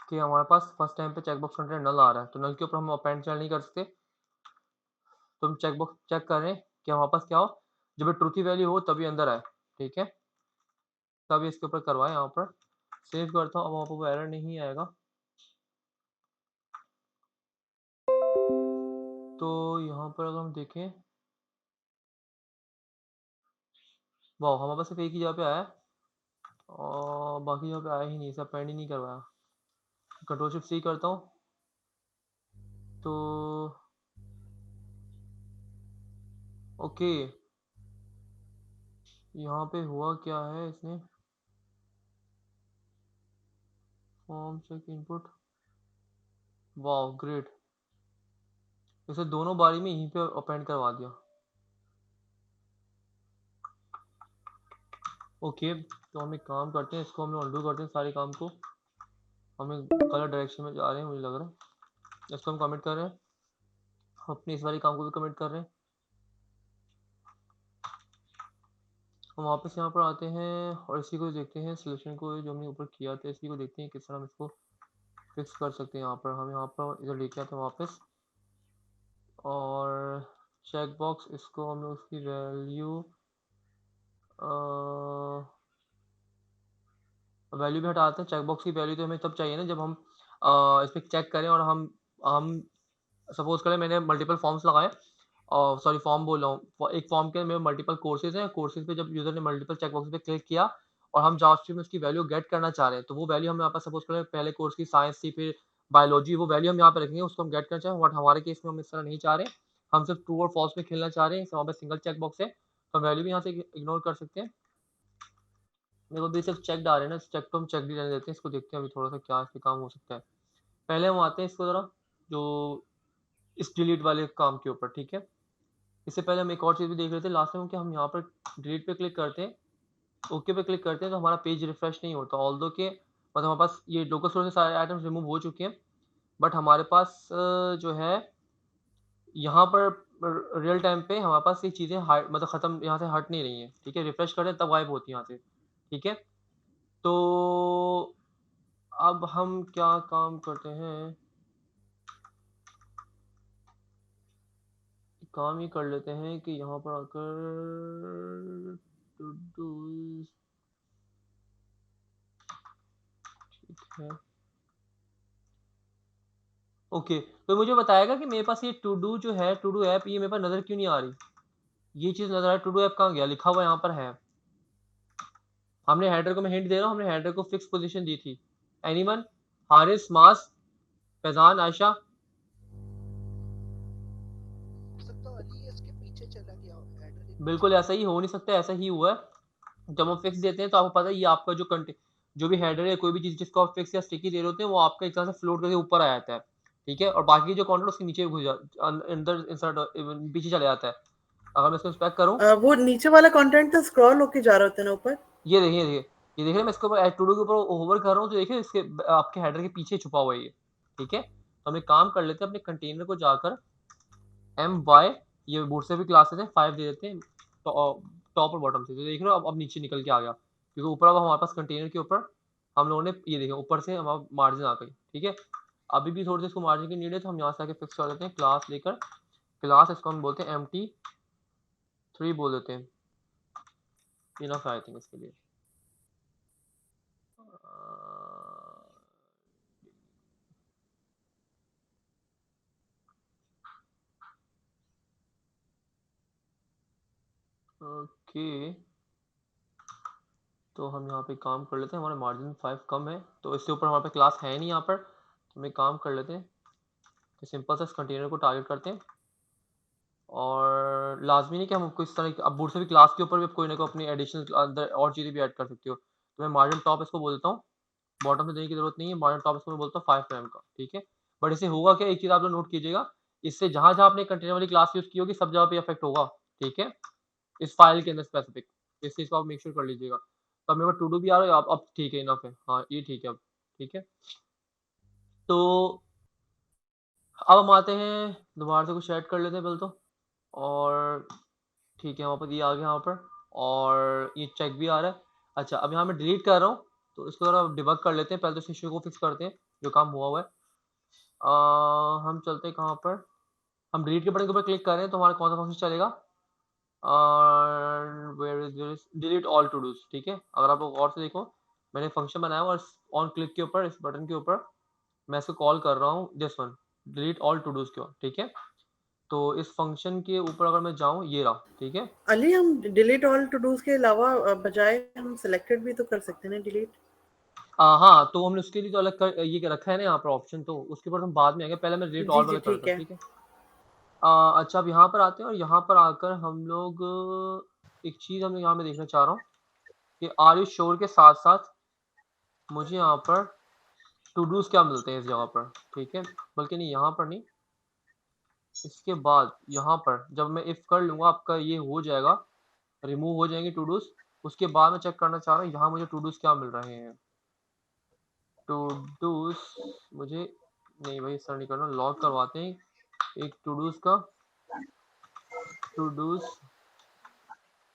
कि हमारे पास फर्स्ट टाइम पे चेकबॉक्स कंटेंट नल आ रहा है, तो नल के ऊपर हम अपेंड चाइल्ड नहीं कर सकते। तो हम चेकबॉक्स चेक कर रहे हैं कि हमारे पास क्या हो, जब ट्रू की वैल्यू हो तभी अंदर आए, ठीक है। तभी इसके ऊपर करवाएं, यहाँ पर सेव करता हूँ, अब वहाँ पर वो एरर नहीं आएगा। तो यहाँ पर अगर हम देखें, वाह हमारे पास सिर्फ एक ही जगह पे आया है और बाकी जगह पे आया ही नहीं, सब पेंड ही नहीं करवाया। कंट्रोल शिफ्ट सी करता हूँ तो ओके यहाँ पे हुआ क्या है, इसने फॉर्म चेक इनपुट, वाह ग्रेट, इसे दोनों बारी में यहीं पे अपेंड करवा दिया। ओके तो हम एक काम करते हैं, इसको हम लोग अंडू करते हैं सारे काम को, हम गलत डायरेक्शन में जा रहे हैं मुझे लग रहा है। इसको हम कमिट कर रहे हैं, अपने इस वाले काम को भी कमिट कर रहे हैं। हम वापस यहाँ पर आते हैं और इसी को देखते हैं, सोल्यूशन को जो हमने ऊपर किया था इसी को देखते हैं किस तरह हम इसको फिक्स कर सकते हैं। यहाँ पर हम यहाँ पर इधर लेके आते हैं वापस और चेक बॉक्स इसको हम लोग उसकी वैल्यू भी हटाते हैं। चेक बॉक्स की वैल्यू तो हमें तब चाहिए ना जब हम इस पर चेक करें और हम सपोज करें मैंने मल्टीपल फॉर्म्स लगाए और सॉरी फॉर्म बोल रहा हूँ, एक फॉर्म के में मल्टीपल कोर्सेज हैं, कोर्सेज पे जब यूजर ने मल्टीपल चेक बॉक्स पे क्लिक किया और हम जावास्क्रिप्ट में उसकी वैल्यू गेट करना चाह रहे हैं, तो वो वैल्यू हम यहाँ पर सपोज करें पहले कोर्स की साइंस थी फिर बायोलॉजी, वो वैल्यू हम यहाँ पे रखेंगे, उसको हम गेट करना चाहें। बट हमारे केस में हम इस तरह नहीं चाह रहे, हम सिर्फ ट्रू और फॉल्स में खेलना चाह रहे हैं, वहाँ पर सिंगल चेक बॉक्स है तो हम वैल्यू भी यहाँ से इग्नोर कर सकते हैं। मेरे को भी सिर्फ चेक आ रहे हैं ना, चेक तो हम चेक भी रहने देते हैं, इसको देखते हैं अभी थोड़ा सा क्या इस पे काम हो सकता है। पहले हम आते हैं इसको ज़रा जो इस डिलीट वाले काम के ऊपर, ठीक है। इससे पहले हम एक और चीज़ भी देख रहे थे लास्ट में कि हम यहाँ पर डिलीट पे क्लिक करते हैं, ओके पे क्लिक करते हैं तो हमारा पेज रिफ्रेश नहीं होता, ऑल्दो के मतलब हमारे पास ये लोकल स्टोर से सारे आइटम्स रिमूव हो चुके हैं, बट हमारे पास जो है यहाँ पर रियल टाइम पे हमारे पास ये चीज़ें मतलब ख़त्म यहाँ से हट नहीं रही हैं, ठीक है। रिफ्रेश करें तब गायब होती है यहाँ से, ठीक है। तो अब हम क्या काम करते हैं, काम ही कर लेते हैं कि यहाँ पर आकर ठीक है ओके। तो मुझे बताएगा कि मेरे पास ये टू डू जो है, टू डू ऐप, ये मेरे पास नज़र क्यों नहीं आ रही, ये चीज़ नज़र आ रही, टू डू ऐप कहाँ गया, लिखा हुआ यहाँ पर है। हमने हेडर को, मैं हिंट दे रहा हूँ, हमने हेडर को फिक्स पोजीशन दी थी। एनीवन, हारिस, मास, फैजान, आयशा, बिल्कुल ऐसा ही हो नहीं सकता, ऐसा ही हुआ है। जब हम फिक्स देते हैं तो आपको पता है ये आपका जो कंटेंट जो भी हेडर है कोई भी चीज़ जिसको आप फिक्स या स्टिकी दे रहे होते हैं वो आपका एक तरह से फ्लोट करके ऊपर आ जाता है, ठीक है। और बाकी जो कंटेंट उसके नीचे घुस जाता अंदर इंसर्ट पीछे चले जाता है। अगर मैं इसको इंस्पेक्ट करूँ
वो नीचे वाला कंटेंट तो स्क्रॉल होके जा रहा होता है ना ऊपर।
ये देखिए ये देखिए मैं इसके ऊपर टू डू के ऊपर होवर कर रहा हूँ तो देखिए इसके आपके हेडर के पीछे छुपा हुआ है ये, ठीक है। तो हम एक काम कर लेते हैं, अपने कंटेनर को जाकर my ये बूटस्ट्रैप की क्लासेस है 5 दे देते हैं टॉप और बॉटम से। तो देख रहे हो अब नीचे निकल के आ गया, क्योंकि ऊपर अब हमारे पास कंटेनर के ऊपर हम लोगों ने ये देखा ऊपर से हमारा मार्जिन आ गई। ठीक है, अभी भी थोड़ी सी इसको मार्जिन की नीड है, तो हम यहाँ से आके फिक्स कर देते हैं क्लास लेकर। क्लास इसको हम बोलते हैं empty3 बोल देते हैं, इनफ आई थिंक इसके लिए। ओके, तो हम यहाँ पे काम कर लेते हैं, हमारा मार्जिन 5 कम है, तो इससे ऊपर हमारे पे क्लास है नहीं यहाँ पर, तो हम एक काम कर लेते हैं कि सिंपल सा इस कंटेनर को टारगेट करते हैं। और लाजमी नहीं कि हम इस तरह अब बूट से भी क्लास के ऊपर भी कोई ना कोई अपनी एडिशनल अंदर और चीज़ें भी ऐड कर सकते हो। तो मैं मार्जिन टॉप इसको बोलता हूँ, बॉटम से देने की जरूरत नहीं है, मार्जिन टॉप इसको मैं बोलता हूँ 5 mm का। ठीक है, बट इससे होगा क्या, एक चीज़ आप लोग नोट कीजिएगा, इससे जहाँ जहाँ आपने कंटेनर वाली क्लास यूज़ की होगी सब जगह पे इफेक्ट होगा। ठीक है, इस फाइल के अंदर स्पेसिफिक, इस चीज़ को आप मेक श्योर कर लीजिएगा। तो अब मेरे पास टू डू भी आ रहा है, अब ठीक है, इनफ है, हाँ ये ठीक है अब। ठीक है, तो अब हम आते हैं दोबारा से कुछ ऐड कर लेते हैं पहले तो, और ठीक है, वहाँ पर ये आ गया यहाँ पर, और ये चेक भी आ रहा है। अच्छा, अब यहाँ मैं डिलीट कर रहा हूँ, तो इसको जरा डिबग कर लेते हैं, पहले तो इस इशू को फिक्स करते हैं जो काम हुआ है। हम चलते हैं कहाँ पर, हम डिलीट के बटन के ऊपर क्लिक कर रहे हैं, तो हमारा कौन सा फंक्शन चलेगा, डिलीट ऑल टू डूज। ठीक है, अगर आप लोग गौर से देखो, मैंने फंक्शन बनाया और ऑन क्लिक के ऊपर इस बटन के ऊपर मैं इसको कॉल कर रहा हूँ, this one, delete all to dos क्यों। ठीक है, तो इस फंक्शन के ऊपर अगर मैं जाऊँ, ये रहा। ठीक है,
अली, हम डिलीट ऑल टू डूज के अलावा बजाय हम सिलेक्टेड भी तो कर सकते हैं ना डिलीट।
हाँ, तो हमने उसके लिए तो अलग कर ये रखा है ना यहाँ पर ऑप्शन, तो उसके ऊपर हम बाद में आएंगे, पहले मैं डिलीट
जी
ऑल
जी
वाला कर
ठीक
देता हूँ।
है।
ठीक है, अच्छा, अब यहाँ पर आते हैं, और यहाँ पर आकर हम लोग एक चीज़ हम यहाँ में देखना चाह रहा हूँ कि आर यू श्योर के साथ साथ मुझे यहाँ पर टू डूज क्या मिलते हैं इस जगह पर। ठीक है, बल्कि नहीं, यहाँ पर नहीं, इसके बाद यहाँ पर जब मैं इफ कर लूँगा, आपका ये हो जाएगा, रिमूव हो जाएंगे टू डूज। उसके बाद मैं चेक करना चाह रहा हूँ यहाँ मुझे टू डूज क्या मिल रहे हैं। टू डूज मुझे नहीं भाई, इस तरह नहीं करना, लॉग करवाते हैं एक टू डूज का, टू डूज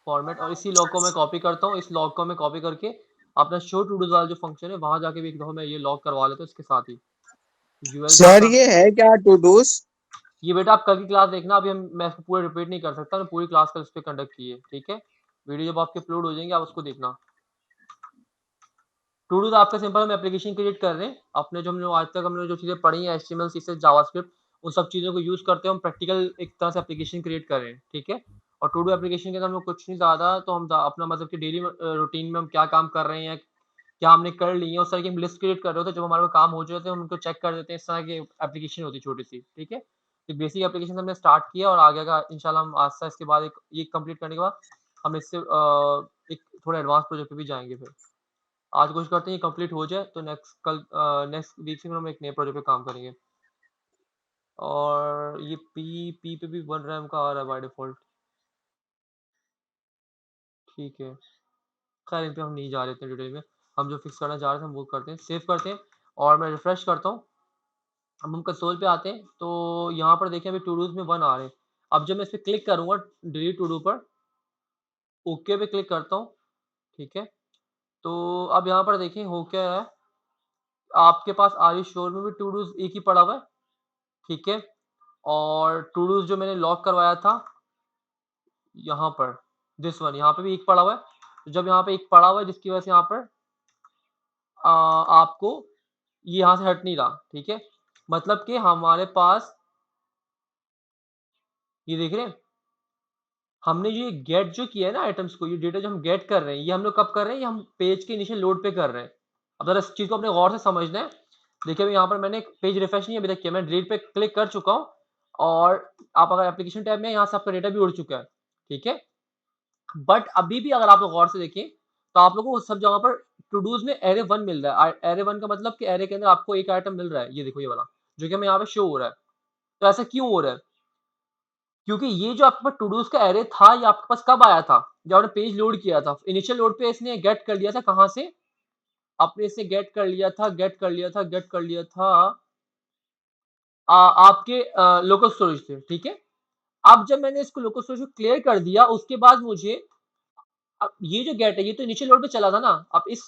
फॉर्मेट, और इसी लॉग को मैं कॉपी करता हूँ। इस लॉग को मैं कॉपी करके अपना शो टू डूज वाला जो फंक्शन है वहां जाके भी एक दफा मैं ये लॉग करवा लेता हूँ इसके साथ ही। यूएल
सर
जाता,
ये है क्या टू डूज?
ये बेटा आप कल की क्लास देखना, अभी मैं इसको पूरा रिपीट नहीं कर सकता, मैं पूरी क्लास कल इस पर कंडक्ट की है। ठीक है, वीडियो जब आपके अपलोड हो जाएंगे आप उसको देखना। टू डू आपका सिंपल हम एप्लीकेशन क्रिएट कर रहे हैं अपने, जो हम लोग आज तक हमने जो चीज़ें पढ़ी हैं, HTML CSS जावास्क्रिप्ट, उन सब चीज़ों को यूज़ करते हैं हम प्रैक्टिकल एक तरह से एप्लीकेशन क्रिएट कर रहे हैं। ठीक है, और टू डू एप्लीकेशन के अंदर हम लोग कुछ नहीं ज़्यादा, तो हम अपना मतलब कि डेली रूटीन में हम क्या काम कर रहे हैं, क्या हमने कर ली है, उस तरह की हम लिस्ट क्रिएट कर रहे होते हैं। जब हमारे पास काम हो जाते हैं हम उनको चेक कर देते हैं, इस तरह की एप्लीकेशन होती है छोटी सी। ठीक है, तो बेसिक एप्लीकेशन हमने स्टार्ट किया, और आगे का इंशाल्लाह हम आस्ता इसके बाद एक ये कंप्लीट करने के बाद हम इससे एक थोड़ा एडवांस प्रोजेक्ट पे भी जाएंगे। फिर आज कोशिश करते हैं ये कंप्लीट हो जाए, तो नेक्स्ट वीक से फिर हम एक नए प्रोजेक्ट पे काम करेंगे। और ये पी पे भी 1 रैम का आ रहा है बाय डिफॉल्ट। ठीक है, खैर इन पे हम नहीं जा रहे इतने डिटेल में, हम जो फिक्स करना चाह रहे थे हम वो करते हैं, सेव करते हैं, और मैं रिफ्रेश करता हूँ। अब हम कंसोल पे आते हैं, तो यहाँ पर देखिए अभी टू डूज में 1 आ रहे हैं। अब जब मैं इस पर क्लिक करूंगा डिलीट टू डू पर, ओके पे क्लिक करता हूँ। ठीक है, तो अब यहाँ पर देखिए हो क्या है, आपके पास आर यू श्योर में भी टू डूज एक ही पड़ा हुआ है। ठीक है, और टू डूज जो मैंने लॉक करवाया था यहाँ पर, दिस वन, यहाँ पे भी एक पड़ा हुआ है। तो जब यहाँ पे एक पड़ा हुआ है जिसकी वजह से यहाँ पर आपको ये यहाँ से हट नहीं रहा। ठीक है, मतलब कि हमारे पास ये देख रहे हैं, हमने जो ये गेट जो किया है ना आइटम्स को, ये डेटा जो हम गेट कर रहे हैं, ये हम लोग कब कर रहे हैं, ये हम पेज के इनिशियल लोड पे कर रहे हैं। अब जरा इस चीज को अपने गौर से समझना है। देखिए अभी यहाँ पर मैंने पेज रिफ्रेश नहीं अभी तक किया, मैं डिलीट पे क्लिक कर चुका हूँ, और आप अगर एप्लीकेशन टैब में यहाँ से आपका डेटा भी उड़ चुका है। ठीक है, बट अभी भी अगर आप लोग गौर से देखें, तो आप लोगों को सब जगह पर टू डूज में एरे 1 मिल रहा है। एरे 1 का मतलब कि एरे के अंदर आपको एक आइटम मिल रहा है, ये देखो ये वाला, जो कि हमें यहाँ पे शो हो रहा है। तो ऐसा क्यों हो रहा है, क्योंकि ये जो आपके पास टू डूज का एरे था, ये आपके पास कब आया था, जब आपने पेज लोड किया था। इनिशियल लोड पे इसने गेट कर लिया था, कहां से, आपने इसे गेट कर लिया था, आपके लोकल स्टोरेज से, ठीक है। अब जब मैंने इसको लोकल स्टोरेज को क्लियर कर दिया, उसके बाद मुझे अब ये जो गेट है ये तो इनिशियल लोड पे चला था ना, अब इस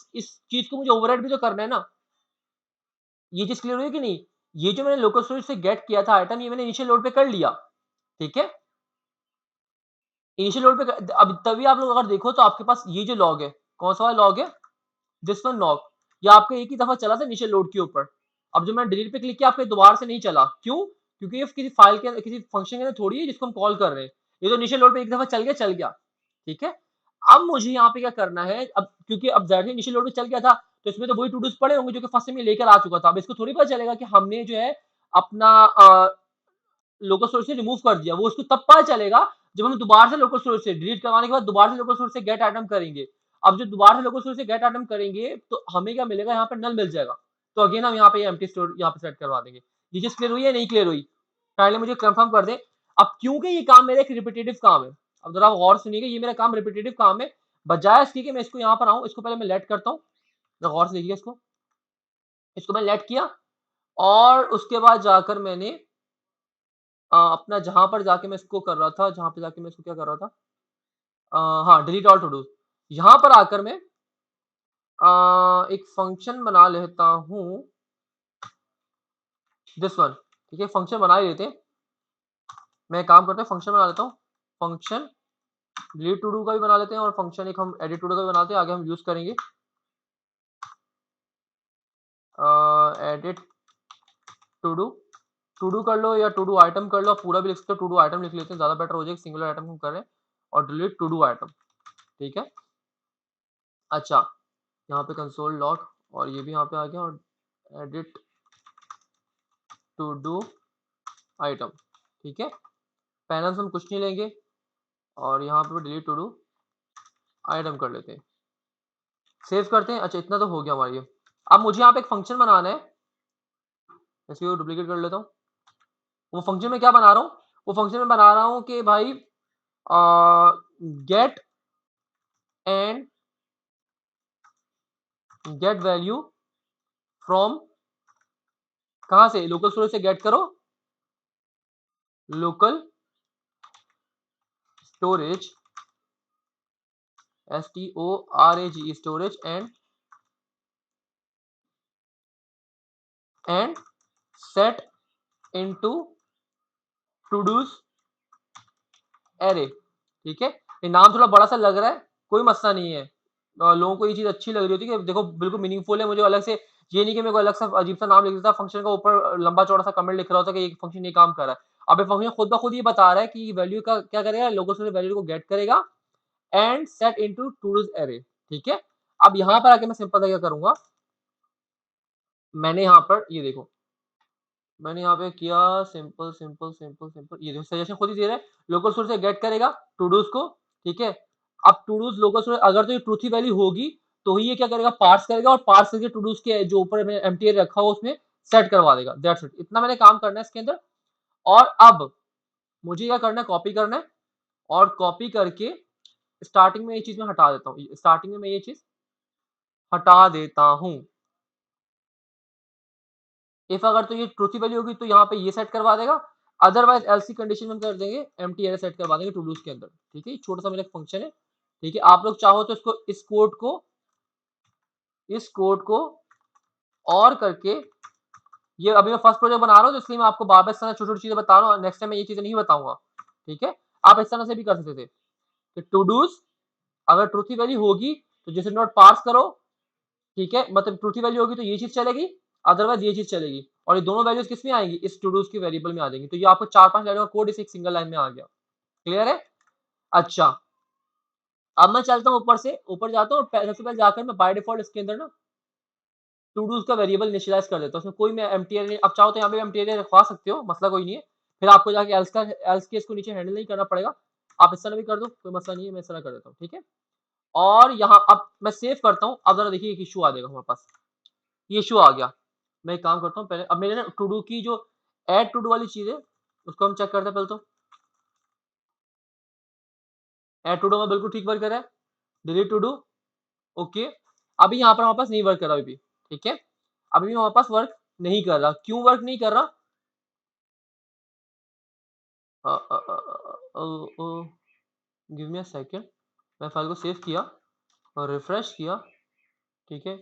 चीज को मुझे ओवरराइड भी तो करना है ना। ये चीज क्लियर हुई कि नहीं? ये जो मैंने लोकल स्टोरेज से गेट किया था आइटम, ये मैंने इनिशियल लोड पे कर लिया, ठीक है। इनिशियल लोड पे अब तभी आप लोग अगर देखो तो आपके पास ये जो लॉग है, कौन सा वाला लॉग है, दिस वन लॉग, ये आपका एक ही दफा चला था इनिशियल लोड के ऊपर। अब जब मैंने डिलीट पे क्लिक किया, आपके दोबारा से नहीं चला, क्यों? क्योंकि ये किसी फाइल के किसी फंक्शन के अंदर थोड़ी है जिसको हम कॉल कर रहे हैं। ये तो इनिशियल लोड पे एक दफा चल गया, ठीक है। अब मुझे यहाँ पे क्या करना है, अब क्योंकि अब जाहिर है इनिशियल लोड पे चल गया था, तो इसमें तो वही टू डूज पड़े होंगे जो कि फर्स्ट टाइम लेकर आ चुका था। अब इसको थोड़ी पता चलेगा कि हमने जो है अपना लोकल स्टोरेज से रिमूव कर दिया। वो उसको तब पता चलेगा जब हम दोबारा से लोकल स्टोरेज से डिलीट करवाने के बाद दोबारा से लोकल स्टोरेज से गेट आइटम करेंगे। अब जो दोबारा से लोकल स्टोरेज से गेट आइटम करेंगे तो हमें क्या मिलेगा, यहाँ पे नल मिल जाएगा। तो अगेन हम यहाँ पे एम्प्टी स्टोर यहाँ पे सेट करवा देंगे। ये चीज क्लियर हुई है नहीं क्लियर हुई? पहले मुझे कंफर्म कर दें। अब क्योंकि ये काम मेरा एक रिपीटेटिव काम है, अब जरा आप गौर सुनिएगा, ये मेरा काम रिपीटेटिव काम है। बजाय इसके कि मैं इसको यहाँ पर आऊँ, इसको पहले मैं लेट करता हूँ, गौर से देखिए इसको। इसको मैं लेट किया और उसके बाद जाकर मैंने अपना जहाँ पर जाके मैं इसको कर रहा था, जहाँ पे जाके मैं इसको क्या कर रहा था, हाँ, डिलीट ऑल टू डू। यहाँ पर आकर मैं एक फंक्शन बना लेता हूँ, दिस वन, ठीक है। फंक्शन बना ही लेते हैं। मैं काम करता हूँ, फंक्शन बना लेता हूँ। फंक्शन डिलीट टू डू का भी बना लेते हैं और फंक्शन एक हम एडिट टू डू का भी बनाते हैं, आगे हम यूज करेंगे। एडिट टू डू कर लो या टू डू आइटम कर लो, पूरा भी लिख सकते हो, टू डू आइटम लिख लेते हैं, ज्यादा बेटर हो जाएगा, सिंगुलर आइटम हम कर रहे हैं। और डिलीट टू डू आइटम, ठीक है। अच्छा, यहाँ पे कंसोल लॉग और ये भी यहाँ पे आ गया, और एडिट टू डू आइटम, ठीक है। पैनल हम कुछ नहीं लेंगे और यहाँ पे डिलीट टू डू आइटम कर लेते हैं, सेव करते हैं। अच्छा, इतना तो हो गया हमारा ये। अब मुझे यहाँ पे एक फंक्शन बनाना है, इसको डुप्लीकेट कर लेता हूँ। वो फंक्शन में क्या बना रहा हूँ, वो फंक्शन में बना रहा हूँ कि भाई get and get value from, कहाँ से, लोकल स्टोरेज से गेट करो, local storage STORAGE storage and set into to dos array, ठीक है। ये नाम थोड़ा बड़ा सा लग रहा है, कोई मसला नहीं है। लोगों को ये चीज अच्छी लग रही होती है कि देखो बिल्कुल मीनिंगफुल है, मुझे अलग से ये नहीं कि मेरे को अलग सा अजीब सा नाम लिख देता, फंक्शन का ऊपर लंबा चौड़ा सा कमेंट लिख रहा होता कि ये फंक्शन ये काम कर रहा है। अब ये फंक्शन खुद ब खुद ये बता रहा है कि वैल्यू का क्या करेगा, लोकल स्टोरेज वैल्यू को गेट करेगा and set into to dos array, ठीक है। अब यहाँ पर आके मैं सिंपल क्या करूंगा, मैंने यहाँ पर ये देखो, मैंने यहाँ पे किया सिंपल सिंपल सिंपल सिंपल, ये देखो सजेशन खुद ही दे रहा है, लोकल सोर्स से गेट करेगा टू डूज को, ठीक है। अब टू डूज लोकल सोर्स अगर तो ये ट्रूथ ही वैल्यू होगी तो ही ये क्या करेगा, पार्स करेगा और पार्स करके टू डूज के जो ऊपर में एमटीआर रखा हो उसमें सेट करवा देगा। दैट्स इट, इतना मैंने काम करना है इसके अंदर। और अब मुझे क्या करना है, कॉपी करना है और कॉपी करके स्टार्टिंग में ये चीज मैं हटा देता हूँ, स्टार्टिंग में मैं ये चीज हटा देता हूँ। इफ अगर तो ये ट्रूथ वैल्यू होगी तो यहाँ पे ये सेट करवा देगा, अदरवाइज एल्सी कंडीशन में हम कर देंगे एम्प्टी एरर सेट करवा देंगे टू डूज के अंदर, ठीक है। छोटा सा मेरा फंक्शन है, ठीक है। आप लोग चाहो तो इसको इस कोड को और करके, ये अभी मैं फर्स्ट प्रोजेक्ट बना रहा हूँ तो इसलिए मैं आपको बार बार इस तरह छोटी छोटी चीजें बता रहा हूँ, नेक्स्ट टाइम मैं ये चीजें नहीं बताऊंगा, ठीक है। आप इस तरह से भी कर सकते थे कि टू डूज अगर ट्रूथ वैल्यू होगी तो जैसे नोट पार्स करो, ठीक है, मतलब ट्रूथ वैल्यू होगी तो ये चीज चलेगी, अदरवाइज ये चीज चलेगी। और ये दोनों वैल्यूज किस में आएंगी, इस टू डूज की वेरिएबल में आ जाएंगी। तो ये आपको 4-5 लाइन का कोड इस एक सिंगल लाइन में आ गया, क्लियर है। अच्छा, अब मैं चलता हूँ ऊपर से, ऊपर जाता हूँ, सबसे पहले जाकर मैं बाय डिफॉल्ट इसके अंदर ना टू डूज का वेरिएबल इनिशियलाइज कर देता हूँ, उसमें कोई मैं एमटीआर, अब चाहो तो यहाँ पे एमटीआर रखवा सकते हो, मसला कोई नहीं है। फिर आपको जाके एल्स केस को नीचे हैंडल नहीं करना पड़ेगा, आप इस तरह भी कर दो, कोई मसला नहीं है, मैं इस तरह कर देता हूँ, ठीक है। और यहाँ अब मैं सेव करता हूँ, अब जरा देखिए एक इशू आ जाएगा हमारे पास, ये इशू आ गया। मैं एक काम करता हूँ, पहले अब मेरे ना टू डू की जो ऐड टू डू वाली चीज है उसको हम चेक करते हैं पहले। तो ऐड टू डू में बिल्कुल ठीक वर्क कर रहा है, डिलीट टू डू, ओके। अभी यहाँ पर हमारे पास नहीं वर्क कर रहा अभी भी, ठीक है। अभी भी हमारे पास वर्क नहीं कर रहा, क्यों वर्क नहीं कर रहा, गिव मी अ सेकंड। मैं फाइल को सेव किया और रिफ्रेश किया, ठीक है।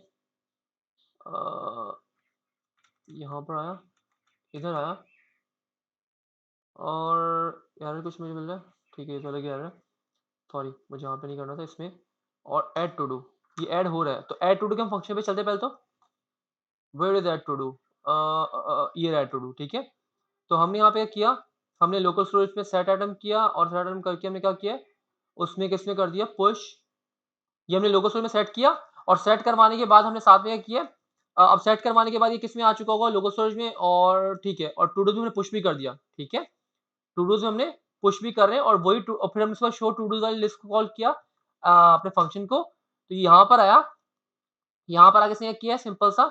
यहाँ पर आया, इधर आया और एरर कुछ मुझे मिल रहा है, ठीक है, ये चला गया एरर। सॉरी, मुझे यहाँ पे नहीं करना था, इसमें। और ऐड टू डू, ये ऐड हो रहा है, तो ऐड टू डू के हम फंक्शन पे चलते हैं पहले तो। Where is add to do? ये ऐड टू डू, ठीक है। तो हमने यहाँ पे क्या किया, हमने लोकल स्टोरेज में सेट आइटम किया और सेट आइटम करके हमने क्या किया, उसमें किसमें कर दिया, पुश। ये हमने लोकल स्टोरेज में सेट किया और सेट करवाने के बाद हमने साथ में क्या किया, अब सेट करवाने के बाद ये किसमें आ चुका होगा, लोकल स्टोरेज में, और ठीक है, और टू डू में हमने पुश भी कर दिया, ठीक है। टू डूज में हमने पुश भी कर रहे हैं और वही और फिर हमने उसका शो टू डूज वाली लिस्ट को कॉल किया अपने फंक्शन को। तो यहाँ पर आया, यहाँ पर आगे से किया है सिंपल सा,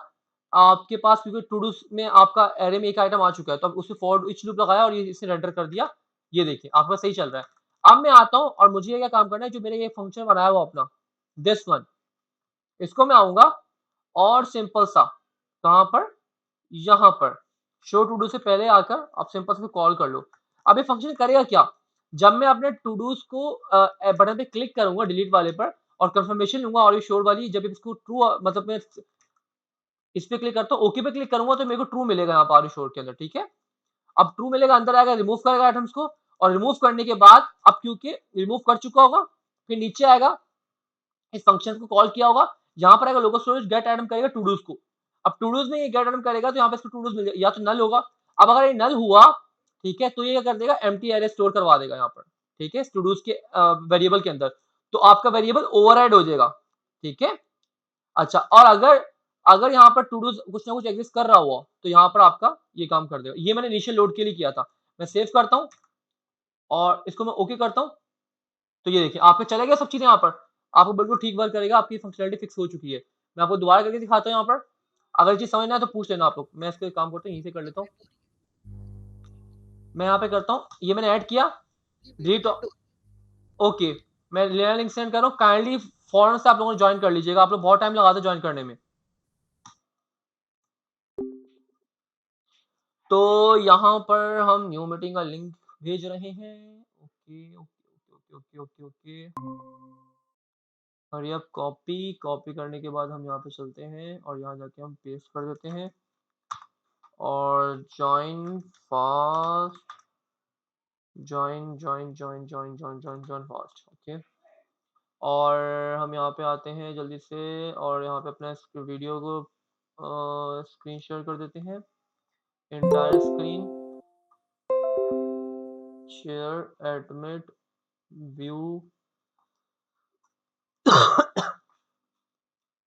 आपके पास क्योंकि टू डूज में आपका एरे में एक आइटम आ चुका है, तो अब उसमें फॉर ईच लूप लगाया और ये इसने रेंडर कर दिया। ये देखिए आपका सही चल रहा है। अब मैं आता हूँ और मुझे क्या काम करना है, जो मैंने ये फंक्शन बनाया हुआ अपना दिस वन, इसको मैं आऊंगा और सिंपल सा कहां पर, यहाँ पर शो टू डू से पहले आकर आप सिंपल से कॉल कर लो। अब ये फंक्शन करेगा क्या, जब मैं अपने टू डूज को बटन पे क्लिक करूंगा डिलीट वाले पर और कंफर्मेशन लूंगा और ये शोर वाली, जब इसको ट्रू मतलब मैं इस पे क्लिक करता हूँ, ओके पे क्लिक करूंगा तो मेरे को ट्रू मिलेगा यहाँ पर शोर के अंदर, ठीक है। अब ट्रू मिलेगा, अंदर आएगा, रिमूव करेगा आइटम्स को और रिमूव करने के बाद अब क्योंकि रिमूव कर चुका होगा, फिर नीचे आएगा, इस फंक्शन को कॉल किया होगा, यहाँ पर आएगा लोकल स्टोरेज गेट आइटम करेगा टू डूज को। अब टू डूज में ये गेट आइटम करेगा तो यहाँ पे इसको टू डूज मिल जाएगा, या तो नल होगा। अब अगर ये नल हुआ, ठीक है, तो ये क्या कर देगा, एम्प्टी एरे स्टोर करवा देगा यहाँ पर, ठीक है, टू डूज के वेरिएबल के अंदर। तो आपका वेरिएबल ओवरराइड हो जाएगा, ठीक है। अच्छा, और अगर अगर यहाँ पर टू डूज कुछ ना कुछ एग्जिस्ट कर रहा हुआ तो यहाँ पर आपका ये काम कर देगा। ये मैंने इनिशियल लोड के लिए किया था। मैं सेव करता हूँ और इसको मैं ओके करता हूँ, तो ये देखिए आपके चले गए सब चीजें, यहाँ पर आपको बिल्कुल ठीक वर्क करेगा, आपकी फंक्शनलिटी फिक्स हो चुकी है। मैं आपको दोबारा करके दिखाता हूँ यहाँ पर, अगर चीज समझ ना आए तो पूछ लेना आप लोग। मैं इसके काम करता हूँ, यहीं से कर लेता हूँ। मैं यहाँ पे करता हूँ, ये मैंने ऐड किया, डिलीट, ओके। मैं लेयर लिंक सेंड कर रहा हूँ, काइंडली फौरन से आप लोगों ने ज्वाइन कर लीजिएगा, आप लोग बहुत टाइम लगाते ज्वाइन करने में। तो यहाँ पर हम न्यू मीटिंग का लिंक भेज रहे हैं, okay okay okay okay okay okay. और ये अब कॉपी कॉपी करने के बाद हम यहाँ पे चलते हैं और यहाँ जाके हम पेस्ट कर देते हैं और join fast, join fast, okay. और हम यहाँ पे आते हैं जल्दी से और यहाँ पे अपना वीडियो को स्क्रीन शेयर कर देते हैं, entire screen share, admit, view,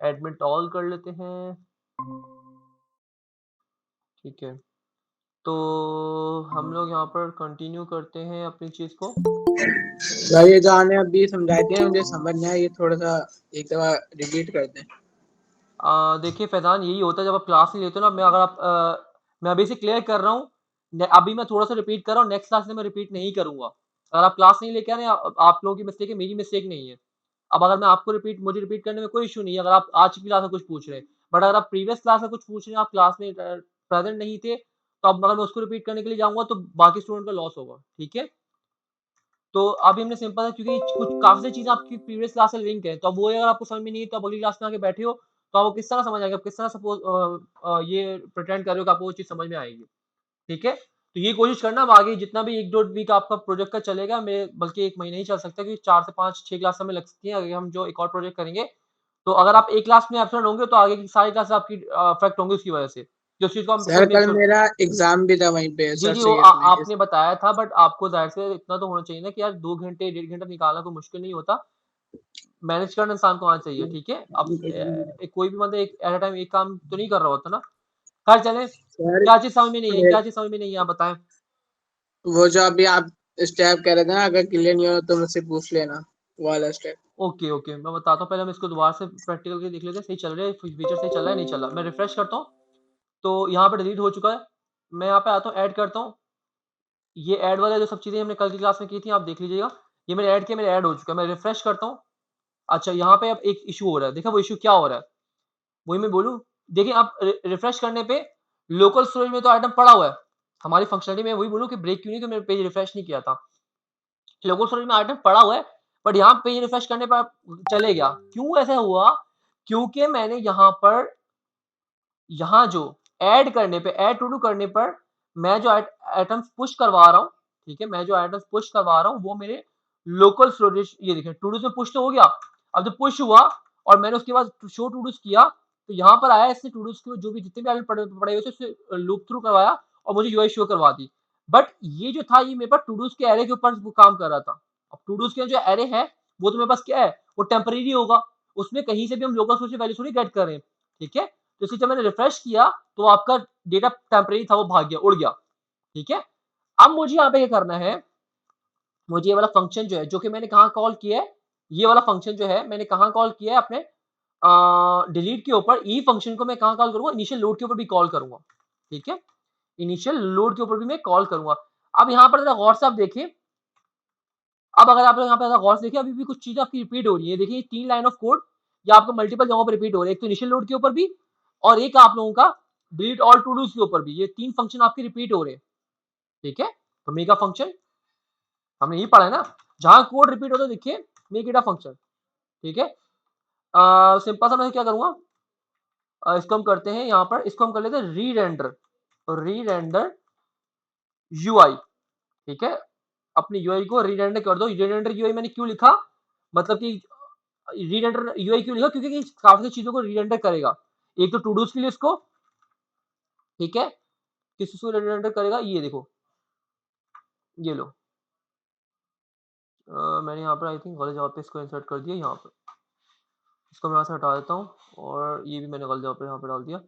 admit all कर लेते हैं, ठीक है। तो हम लोग यहाँ पर कंटिन्यू करते हैं अपनी चीज को।
भाई ये जो आपने अभी समझाए थे मुझे समझ नहीं आया, ये थोड़ा सा एक दफा रिपीट कर दें।
देखिए फैजान, यही होता है जब आप क्लास नहीं लेते हो ना। मैं अगर आप मैं अभी से क्लियर कर रहा हूँ, अभी मैं थोड़ा सा रिपीट कर रहा हूँ, नेक्स्ट क्लास में मैं रिपीट नहीं करूंगा। अगर आप क्लास नहीं लेके आ रहे हैं, आप लोगों की मिस्टेक है, मेरी मिस्टेक नहीं है। अब अगर मैं आपको मुझे रिपीट करने में कोई इशू नहीं है, अगर आप आज की क्लास में कुछ पूछ रहे हैं। बट अगर आप प्रीवियस क्लास में कुछ पूछ रहे हैं, आप क्लास में प्रेजेंट नहीं थे, तो अब अगर मैं उसको रिपीट करने के लिए जाऊंगा तो बाकी स्टूडेंट का लॉस होगा, ठीक है। तो अभी हमने सिंपल है, क्योंकि कुछ काफी सारी चीजें आपकी प्रीवियस क्लास से लिंक है, तो अब वो अगर आपको समझ में नहीं है तो आप अगली क्लास में आके बैठे हो तो आपको किस तरह समझ आएगा, किस तरह सपोज ये प्रिटेंड कर रहे हो कि आपको वो चीज समझ में आएगी, ठीक है। तो ये कोशिश करना, अब आगे जितना भी 1-2 वीक आपका प्रोजेक्ट का चलेगा, मेरे बल्कि 1 महीना ही चल सकता है, क्योंकि 4 से 5-6 क्लास हमें लग सकती है अगर हम जो एक और प्रोजेक्ट करेंगे। तो अगर आप एक क्लास में एब्सेंट होंगे तो आगे की सारी क्लास आपकी अफेक्ट होंगी उसकी वजह से, जो चीज को हम
सर
फिर मेक
कल
श्योर।
मेरा एग्जाम भी था वहीं पे
जी,
सर
जी,
से
वो
ये सुनिए
आपने बताया था, बट आपको ज़ाहिर से इतना तो होना चाहिए ना कि यार 2 घंटे, 1.5 घंटा निकालना कोई मुश्किल नहीं होता। मैनेज करना इंसान को आना चाहिए, ठीक है? अब कोई भी बंदा एक एट अ टाइम एक काम तो नहीं कर रहा होता ना। खैर चलें,
सर।
क्या चीज़ समझ में नहीं है, क्या चीज़ समझ में नहीं है, आप बताएँ?
वो जो अभी आप स्टेप कह रहे थे ना, अगर क्लियर नहीं हो तो मुझसे पूछ लेना, वो वाला स्टेप।
ओके, ओके, मैं बताता हूँ। पहले हम इसको दोबारा से प्रैक्टिकल करके देख लेते हैं, सही चल रहा है, फीचर सही चल रहा है, नहीं चल रहा। मैं रिफ्रेश करता हूँ, तो यहाँ पे डिलीट हो चुका है। मैं यहाँ पे आता हूँ, ऐड करता हूँ। ये ऐड वाला जो सब चीज़ें हमने कल की क्लास में की थी, आप देख लीजिएगा। ये मैंने ऐड किया, मेरा ऐड हो चुका है। मैं रिफ्रेश करता हूँ। अच्छा, यहाँ पे अब एक इश्यू हो रहा है। देखिए वो इश्यू क्या हो रहा है? वही मैं बोलूँ, देखिए आप रिफ्रेश करने पे लोकल स्टोरेज में तो आइटम पड़ा हुआ है, हमारी फंक्शनलिटी में वही बोलूँ कि ब्रेक क्यों नहीं, कि मैंने पेज रिफ्रेश नहीं किया था। लोकल स्टोरेज में आइटम पड़ा हुआ है, बट यहाँ पेज रिफ्रेश करने पर चले गया। क्यों ऐसा हुआ? क्योंकि मैंने यहाँ जो ऐड करने पे, ऐड टू डू करने पर मैं जो आइटम्स पुश करवा रहा हूँ, ठीक है? मैं जो आइटम्स पुश करवा रहा हूँ वो मेरे लोकल स्टोरेज, ये देखिए टू डूज़ में पुश तो हो गया। अब जब पुश हुआ और मैंने उसके बाद शो टू डूज़ किया, तो यहाँ पर आया, इसने टू डूज़ के जो भी जितने भी आइटम पड़े हुए थे उसे लूप थ्रू करवाया और मुझे यूआई शो करवा दी। बट ये जो था, ये मेरे पास टू डूज़ के एरे के ऊपर वो काम कर रहा था। अब टू डूज़ के जो एरे है वो तो मेरे पास क्या है, वो टेम्परेरी होगा। उसमें कहीं से भी हम लोकल स्टोरेज की वैल्यू थोड़ी गेट कर रहे हैं, ठीक है? तो इसलिए जब मैंने रिफ्रेश किया तो आपका डेटा टेम्परेरी था, वो भाग गया, उड़ गया, ठीक है? अब मुझे यहाँ पे क्या करना है, मुझे ये वाला फंक्शन जो है, जो कि मैंने कहाँ कॉल किया है, ये वाला फंक्शन जो है मैंने कहाँ कॉल किया है, अपने डिलीट के ऊपर। ई फंक्शन को मैं कहाँ कॉल करूँगा, इनिशियल लोड के ऊपर भी कॉल करूँगा, ठीक है? इनिशियल लोड के ऊपर भी मैं कॉल करूँगा। अब यहाँ पर ज़रा गौर से आप देखिए, अब अगर आप यहाँ पे ज़रा गौर से देखिए, अभी भी कुछ चीज़ें आपकी रिपीट हो रही है। देखिए 3 लाइन ऑफ कोड ये आपको मल्टीपल जगहों पे रिपीट हो रहे हैं। एक तो इनिशियल लोड के ऊपर भी, और एक आप लोगों का डिलीट ऑल टू डूज़ के ऊपर भी। ये 3 फंक्शन आपके रिपीट हो रहे हैं, ठीक है? तो मेगा फंक्शन हमने यही पढ़ा है ना, जहाँ कोड रिपीट होता है देखिए मेक इट अ फंक्शन, ठीक है? सिंपल सा मैं क्या करूँगा, इसको हम करते हैं यहाँ पर, इसको हम कर लेते हैं री-रेंडर यूआई, ठीक है? अपनी यूआई को री-रेंडर कर दो। री-रेंडर यूआई मैंने क्यों लिखा? मतलब कि री-रेंडर यूआई क्यों लिखा? क्योंकि काफ़ी सारी चीज़ों को री-रेंडर करेगा। एक तो टू डूज़ के लिए इसको, ठीक है? किस-किस को री-रेंडर करेगा, ये देखो, ये लो। मैंने यहाँ पर आई थिंक गलत जगह पे इसको इंसर्ट कर दिया, यहाँ पर। इसको मैं यहाँ से हटा देता हूँ, और ये भी मैंने गलत जगह पे यहाँ पे डाल दिया।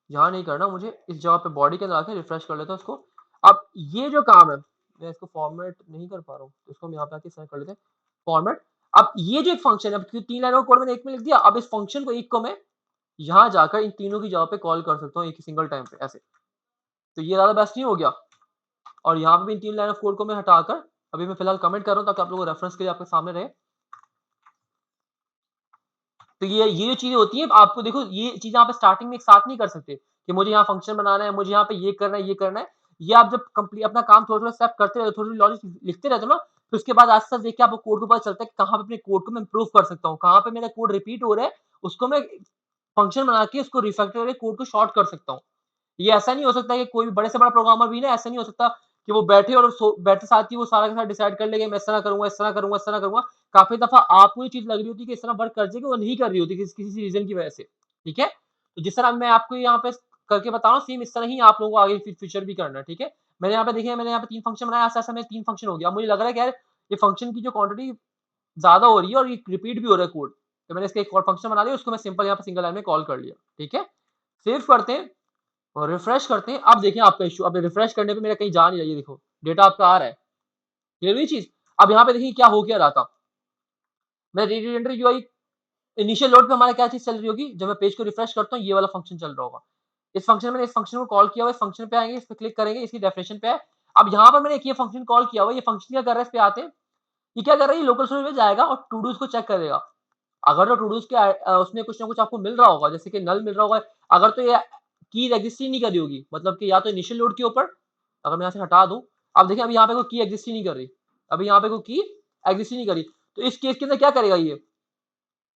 यहाँ नहीं करना मुझे, इस जगह पे बॉडी के अंदर आके रिफ्रेश कर लेता हूँ इसको। अब ये जो काम है, मैं इसको फॉर्मेट नहीं कर पा रहा हूँ, तो इसको हम यहाँ पे आके सेलेक्ट कर लेते हैं, फॉर्मेट। अब ये जो एक फंक्शन है, अब 3 लाइनों का कोड मैंने एक में लिख दिया, अब इस फंक्शन को, एक को मैं यहाँ जाकर इन तीनों की जगह पे कॉल कर सकता हूँ एक ही सिंगल टाइम पे, ऐसे। तो ये ज़्यादा बेस्ट नहीं हो गया? और यहाँ पे भी इन 3 लाइन ऑफ कोड को मैं हटाकर, अभी मैं फिलहाल कमेंट कर रहा हूँ ताकि आप लोगों को रेफरेंस के लिए आपके सामने रहे। तो ये जो चीज़ें होती हैं, आपको देखो ये चीज़ें आप स्टार्टिंग में एक साथ नहीं कर सकते कि मुझे यहाँ फंक्शन बनाना है, मुझे यहाँ पे ये करना है, ये करना है। ये आप जब कंप्लीट अपना काम थोड़ा-थोड़ा स्टेप करते रहते हो, थोड़ी-थोड़ी लॉजिक लिखते रहते हो ना, फिर उसके बाद आस्ते-आस्ते देख के आपको कोड को पता चलता है कि कहाँ पे अपने कोड को मैं इम्प्रूव कर सकता हूँ, कहाँ पे मेरा कोड रिपीट हो रहा है, उसको मैं फंक्शन बना के उसको रिफैक्टर करके कोड को शॉर्ट कर सकता हूँ। ये ऐसा नहीं हो सकता कि कोई भी बड़े से बड़ा प्रोग्रामर भी ना, ऐसा नहीं हो सकता कि वो बैठे और बैठे साथ ही वो सारा का सारा डिसाइड कर लेगा, मैं इस तरह करूँगा, इस तरह करूँगा, इस तरह करूँगा। काफ़ी दफ़ा आपको ये चीज़ लग रही होती है कि इस तरह वर्क कर जाएगी, वो नहीं कर रही होती किसी रीज़न की वजह से, ठीक है? तो जिस तरह मैं आपको यहाँ पे करके बता रहा हूँ, सेम इस तरह ही आप लोगों को आगे फ्यूचर भी करना है, ठीक है? मैंने यहाँ पे देखिए, मैंने यहाँ पे 3 फंक्शन बनाया, ऐसा-ऐसा मेरे 3 फंक्शन हो गया। अब मुझे लग रहा है कि यार ये फंक्शन की जो क्वांटिटी ज़्यादा हो रही है और ये रिपीट भी हो रहा है कोड। तो मैंने इसका एक और फंक्शन बना दिया, उसको मैं सिंपल यहाँ पे सिंगल लाइन में कॉल कर लिया, ठीक है? सेव करते हैं और रिफ्रेश करते हैं। अब देखिए आपका इश्यू, अब रिफ्रेश करने पे मेरा कहीं जा नहीं रहा है, ये देखो डेटा आपका आ रहा है। क्लियर हुई चीज़? अब यहाँ पे देखिए क्या हो क्या रहा था। मैं री-रेंडर यूआई, इनिशियल लोड पे हमारा क्या चीज़ चल रही होगी, जब मैं पेज को रिफ्रेश करता हूँ ये वाला फंक्शन चल रहा होगा। इस फंक्शन में मैंने इस फंक्शन को कॉल किया हुआ है, इस फंक्शन पे आएँगे, इस पे क्लिक करेंगे, इसकी डेफिनिशन पे है। अब यहाँ पर मैंने एक ये फंक्शन कॉल किया हुआ है, ये फंक्शन क्या कर रहा है, इस पे आते हैं। ये क्या कर रहा है, ये लोकल स्टोरेज में जाएगा और टू डूज़ को चेक करेगा। अगर तो टू डूज़ के उसमें कुछ ना कुछ आपको मिल रहा होगा, जैसे कि नल मिल रहा होगा, अगर तो ये कीज़ एग्ज़िस्ट ही नहीं कर रही होगी, मतलब कि या तो इनिशियल लोड के ऊपर, अगर मैं यहाँ से हटा दूँ, अब देखिए अभी यहाँ पे कोई की एग्ज़िस्ट ही नहीं कर रही। अभी यहाँ पे कोई की एग्ज़िस्ट ही नहीं कर रही। तो इस केस के अंदर क्या करेगा ये?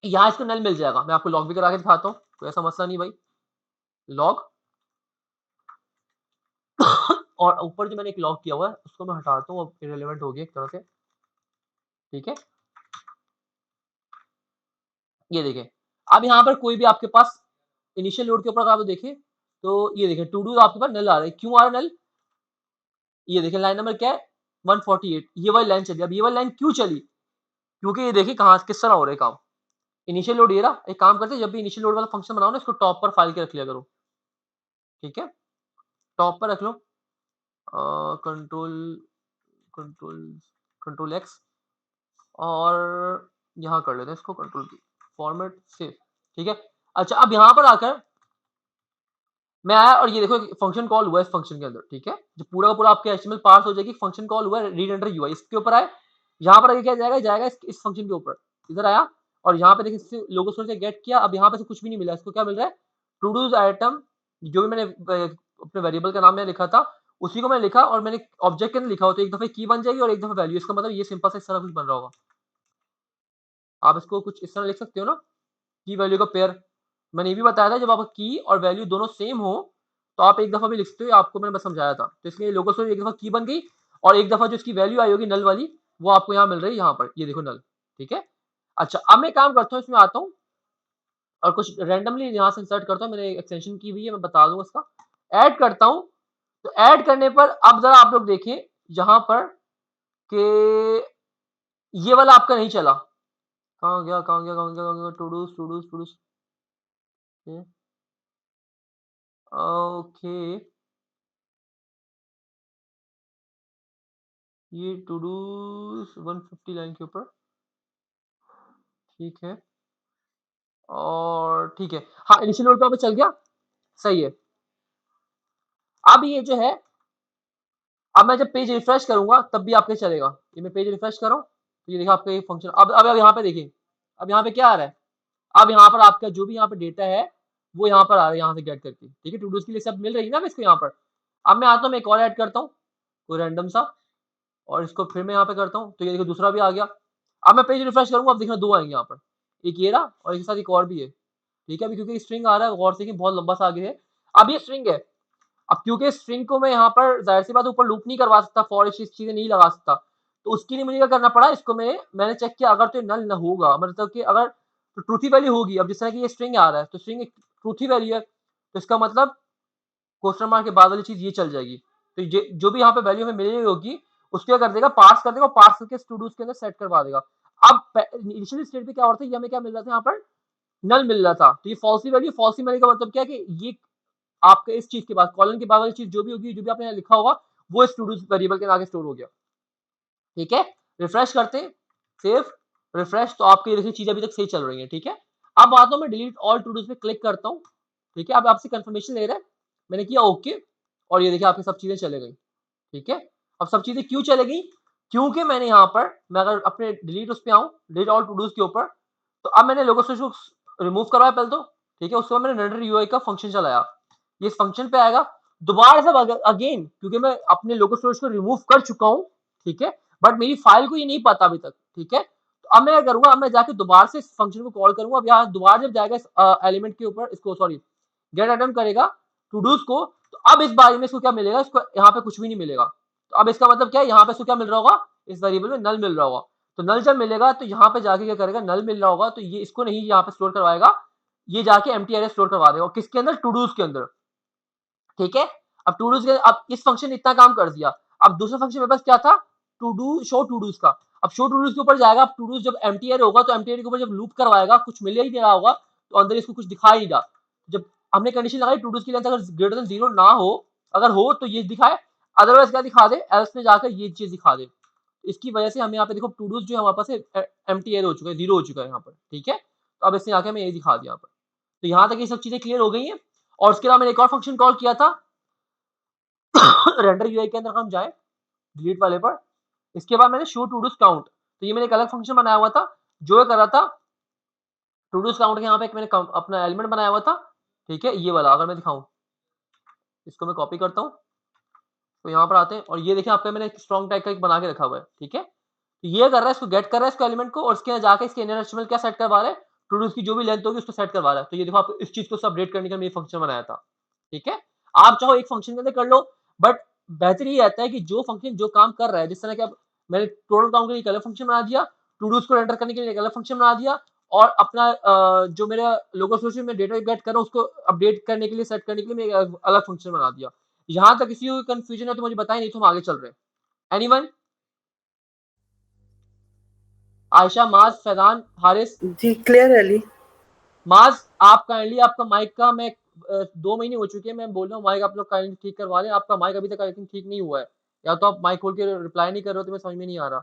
यहाँ इसको नल मिल जाएगा। मैं आपको लॉग भी करा के दिखाता हूँ, कोई ऐसा मसला नहीं भाई। लॉग और ऊपर जो मैंने एक लॉग किया हुआ है, उसको मैं हटाता हूँ, अब इर्रेलेवेंट हो गया एक तरह से, ठीक है? ये देखिए, अब यहाँ पर कोई भी आपके पास इनिशियल लोड के ऊपर अगर आप देखें, तो ये देखिए टू डू आपके पास नल आ रहा है। क्यों आ रहा है नल? ये देखिए लाइन नंबर क्या है? 148, ये वाली लाइन चली। अब ये वाली लाइन क्यों चली? क्योंकि ये देखिए कहाँ किस तरह हो रहा है काम। इनिशियल लोड ये रहा, एक काम करते हैं, जब भी इनिशियल लोड वाला फंक्शन बनाओ ना, इसको टॉप पर फाइल के रख लिया करो, ठीक है? टॉप पर रख लो, कंट्रोल कंट्रोल कंट्रोल एक्स, और यहाँ कर लेते हैं इसको कंट्रोल की, फॉर्मेट सेव, ठीक है? अच्छा, अब यहाँ पर आकर मैं आया और ये देखो फंक्शन कॉल हुआ है इस फंक्शन के अंदर, ठीक है? जो पूरा का पूरा आपके एचटीएमएल पार्स हो जाएगी, फंक्शन कॉल हुआ है रीड यूआई, इसके ऊपर आए, यहाँ पर आगे क्या जाएगा, जाएगा इस फंक्शन के ऊपर, इधर आया और यहाँ पे देखिए इससे लोगो स्टोर से गेट किया। अब यहाँ पे से कुछ भी नहीं मिला, इसको क्या मिल रहा है, टू डूज आइटम, जो भी मैंने अपने वेरिएबल का नाम मैंने लिखा था, उसी को मैंने लिखा और मैंने ऑब्जेक्ट के अंदर लिखा हो, तो एक दफा की बन जाएगी और एक दफा वैल्यू। इसका मतलब ये सिंपल सा इस तरह कुछ बन रहा होगा। आप इसको कुछ इस तरह लिख सकते हो ना, की वैल्यू का पेयर। मैंने ये भी बताया था जब आपका की और वैल्यू दोनों सेम हो तो आप एक दफा भी लिख सकते हो, आपको मैंने बस समझाया था। तो इसलिए लोगों से एक दफा की बन गई और एक दफा जो इसकी वैल्यू आई होगी नल वाली, वो आपको यहाँ मिल रही है, यहाँ पर ये देखो नल। ठीक है, अच्छा अब मैं काम करता हूँ, इसमें आता हूँ और कुछ रैंडमली यहाँ से इंसर्ट करता हूँ। मैंने एक्सटेंशन की हुई है, मैं बता दूंगा इसका। ऐड करता हूँ, तो ऐड करने पर अब जरा आप लोग देखें यहाँ पर कि ये वाला आपका नहीं चला। कहाँ गया, कहाँ गया, कहाँ गया, कहाँ गया? टूडूस टूडूस टूडूस। ओके, ये टूडूस 150 लाइन के ऊपर, ठीक है। और ठीक है, हाँ इनिशियल नोड पे अब चल गया, सही है। अब ये जो है, अब मैं जब पेज रिफ्रेश करूंगा तब भी आपके चलेगा। ये मैं पेज रिफ्रेश कर रहा हूँ, तो ये देखा आपका ये फंक्शन। अब यहाँ पे देखिए, अब यहाँ पे क्या आ रहा है, अब यहाँ पर आपका जो भी यहाँ पे डेटा है वो यहाँ पर आ रहा है, यहाँ से गेट करके। ठीक है, टूडूस की लिस्ट अब मिल रही है ना इसको यहाँ पर। अब मैं आता हूँ, मैं एक और ऐड करता हूँ कोई रैंडम सा, और इसको फिर मैं यहाँ पे करता हूँ, तो ये देखो दूसरा भी आ गया। अब मैं पेज रिफ्रेश करूंगा, अब देखना दो आएंगे यहाँ पर, एक ये रहा और एक साथ एक और भी है। ठीक है, अभी क्योंकि स्ट्रिंग आ रहा है, गौर से देखिए बहुत लंबा सा आगे है। अब ये स्ट्रिंग है, अब क्योंकि स्ट्रिंग को मैं यहाँ पर जाहिर सी बात ऊपर लूप नहीं करवा सकता, फॉर ईच चीजें नहीं लगा सकता, तो उसके लिए मुझे क्या करना पड़ा, इसको मैंने चेक किया, अगर तो नल न होगा, मतलब कि अगर तो ट्रूथी वैल्यू होगी। अब जिस तरह की ये स्ट्रिंग आ रहा है, तो स्ट्रिंग एक ट्रूथी वैल्यू है, तो इसका मतलब क्वेश्चन मार्क के बाद वाली चीज ये चल जाएगी। तो जो भी यहाँ पे वैल्यू हमें मिली होगी उसको क्या कर देगा, पार्स कर देगा, पार्स करके स्टूडियोज के अंदर सेट करवा देगा। अब इनिशियल स्टेट पे क्या हो रहा था, ये हमें क्या मिल रहा था, यहाँ पर नल मिल रहा था, तो ये फॉल्सी वैल्यू, फॉल्सी मिलने का मतलब क्या है कि ये आपके इस चीज के बाद कॉलन के बाद वाली चीज जो भी होगी, जो भी आपने यहाँ लिखा होगा, वो स्टूडियोज वेरिएबल के आगे स्टोर हो गया। ठीक है, रिफ्रेश करते हैं, सेव, रिफ्रेश, तो आपकी देखिए चीज अभी तक सही चल रही है। ठीक है, अब आता हूँ मैं डिलीट ऑल टू डूज पे क्लिक करता हूँ। ठीक है, अब आपसे कंफर्मेशन ले रहा है, मैंने किया ओके, और ये देखिए आपकी सब चीजें चले गई। ठीक है, अब सब चीजें क्यों चले गई, क्योंकि मैंने यहाँ पर, मैं अगर अपने डिलीट उस पे आऊँ, डिलीट ऑल टू डूज के ऊपर, तो अब मैंने लोगो स्विच को रिमूव करवाया पहले तो। ठीक है, उसके बाद मैंने रेंडर यूआई का फंक्शन चलाया, ये इस फंक्शन पे आएगा दोबारा से अगेन, क्योंकि मैं अपने लोगो स्टोरेज को रिमूव कर चुका हूँ। ठीक है, बट मेरी फाइल को ये नहीं पता अभी तक। ठीक है, तो अब मैं क्या करूंगा, अब मैं जाके दोबारा से इस फंक्शन को कॉल करूंगा। अब यहाँ दोबारा जब जाएगा इस एलिमेंट के ऊपर, इसको सॉरी गेट आइटम करेगा टू डूज को, तो अब इस बारे में इसको क्या मिलेगा, इसको यहाँ पे कुछ भी नहीं मिलेगा। तो अब इसका मतलब क्या है, यहाँ पे इसको क्या मिल रहा होगा, इस वेरिएबल में नल मिल रहा होगा। तो नल जब मिलेगा तो यहाँ पे जाके क्या करेगा, नल मिल रहा होगा तो ये इसको नहीं यहाँ पे स्टोर करवाएगा, ये जाके एम्प्टी अरे स्टोर करवा देगा, किसके अंदर, टू डूज के अंदर। ठीक है, अब टू डूज के, अब इस फंक्शन ने इतना काम कर दिया। अब दूसरा फंक्शन मेरे पास क्या था, to do show to dos का। अब शो टू डूज के ऊपर जाएगा, अब टू डूज जब एम्प्टी अरे होगा तो एम्प्टी अरे के ऊपर जब लूप करवाएगा, कुछ मिल ही नहीं रहा होगा, तो अंदर इसको कुछ दिखाई नहीं रहा। जब हमने कंडीशन लगाई टू डूज की लेंथ अगर ग्रेटर देन 0 ना हो, अगर हो तो ये दिखाए, अदरवाइज क्या दिखा दे, एल्स में जाकर ये चीज दिखा दे। इसकी वजह से हम यहाँ पे देखो टू डूज जो है हमारे पास एम्प्टी अरे हो चुका है, 0 हो चुका है यहाँ पर। ठीक है, तो अब इसने आके हमें ये दिखा दिया यहाँ पर। तो यहाँ तक ये सब चीजें क्लियर हो गई हैं। और उसके अलावा मैंने एक और फंक्शन कॉल किया था रेंडर यूआई के अंदर हम जाए डिलीट वाले पर, इसके बाद मैंने शो टू डूज काउंट, तो ये मैंने एक अलग फंक्शन बनाया हुआ था जो कर रहा था टू डूज काउंट के यहाँ पे एक मैंने अपना एलिमेंट बनाया हुआ था। ठीक है, ये वाला अगर मैं दिखाऊं, इसको मैं कॉपी करता हूँ, तो यहाँ पर आते हैं और ये देखिए आपका मैंने एक स्ट्रॉन्ग टैग का एक बना के रखा हुआ है। ठीक है, तो ये कर रहा है, इसको गेट कर रहा है इसको एलिमेंट को, और इसके अंदर जाके इसके इनर एचटीएमएल क्या सेट करवा रहा है, टू डूज की जो भी लेंथ होगी उसको सेट करवा रहा है। तो ये देखो आप इस चीज को अपडेट करने का मैं फंक्शन बनाया था। ठीक है, आप चाहो एक फंक्शन के अंदर कर लो, बट बेहतर ये रहता है कि जो फंक्शन जो काम कर रहा है, जिस तरह के अब मैंने टोटल काउंट के लिए एक अलग फंक्शन बना दिया, टू डूज को रेंडर करने के लिए एक अलग फंक्शन बना दिया, और अपना जो मेरा लोगो सोर्स में डेटा गेट कर रहा हूँ उसको अपडेट करने के लिए, सेट करने के लिए मैं एक अलग फंक्शन बना दिया। यहाँ तक किसी को कंफ्यूजन है तो मुझे बताएं, नहीं तो हम आगे चल रहे हैं। एनीवन, आयशा, माज, फैजान, हारिस।
जी क्लियर है अली।
माज, आप काइंडली आपका माइक का, मैं 2 महीने हो चुके हैं मैं बोल रहा हूँ, माइक आप लोग काइंडली ठीक करवा लें, आपका माइक अभी तक आई थिंक ठीक नहीं हुआ है, या तो आप माइक खोल के रिप्लाई नहीं कर रहे हो तो मैं समझ में नहीं आ रहा।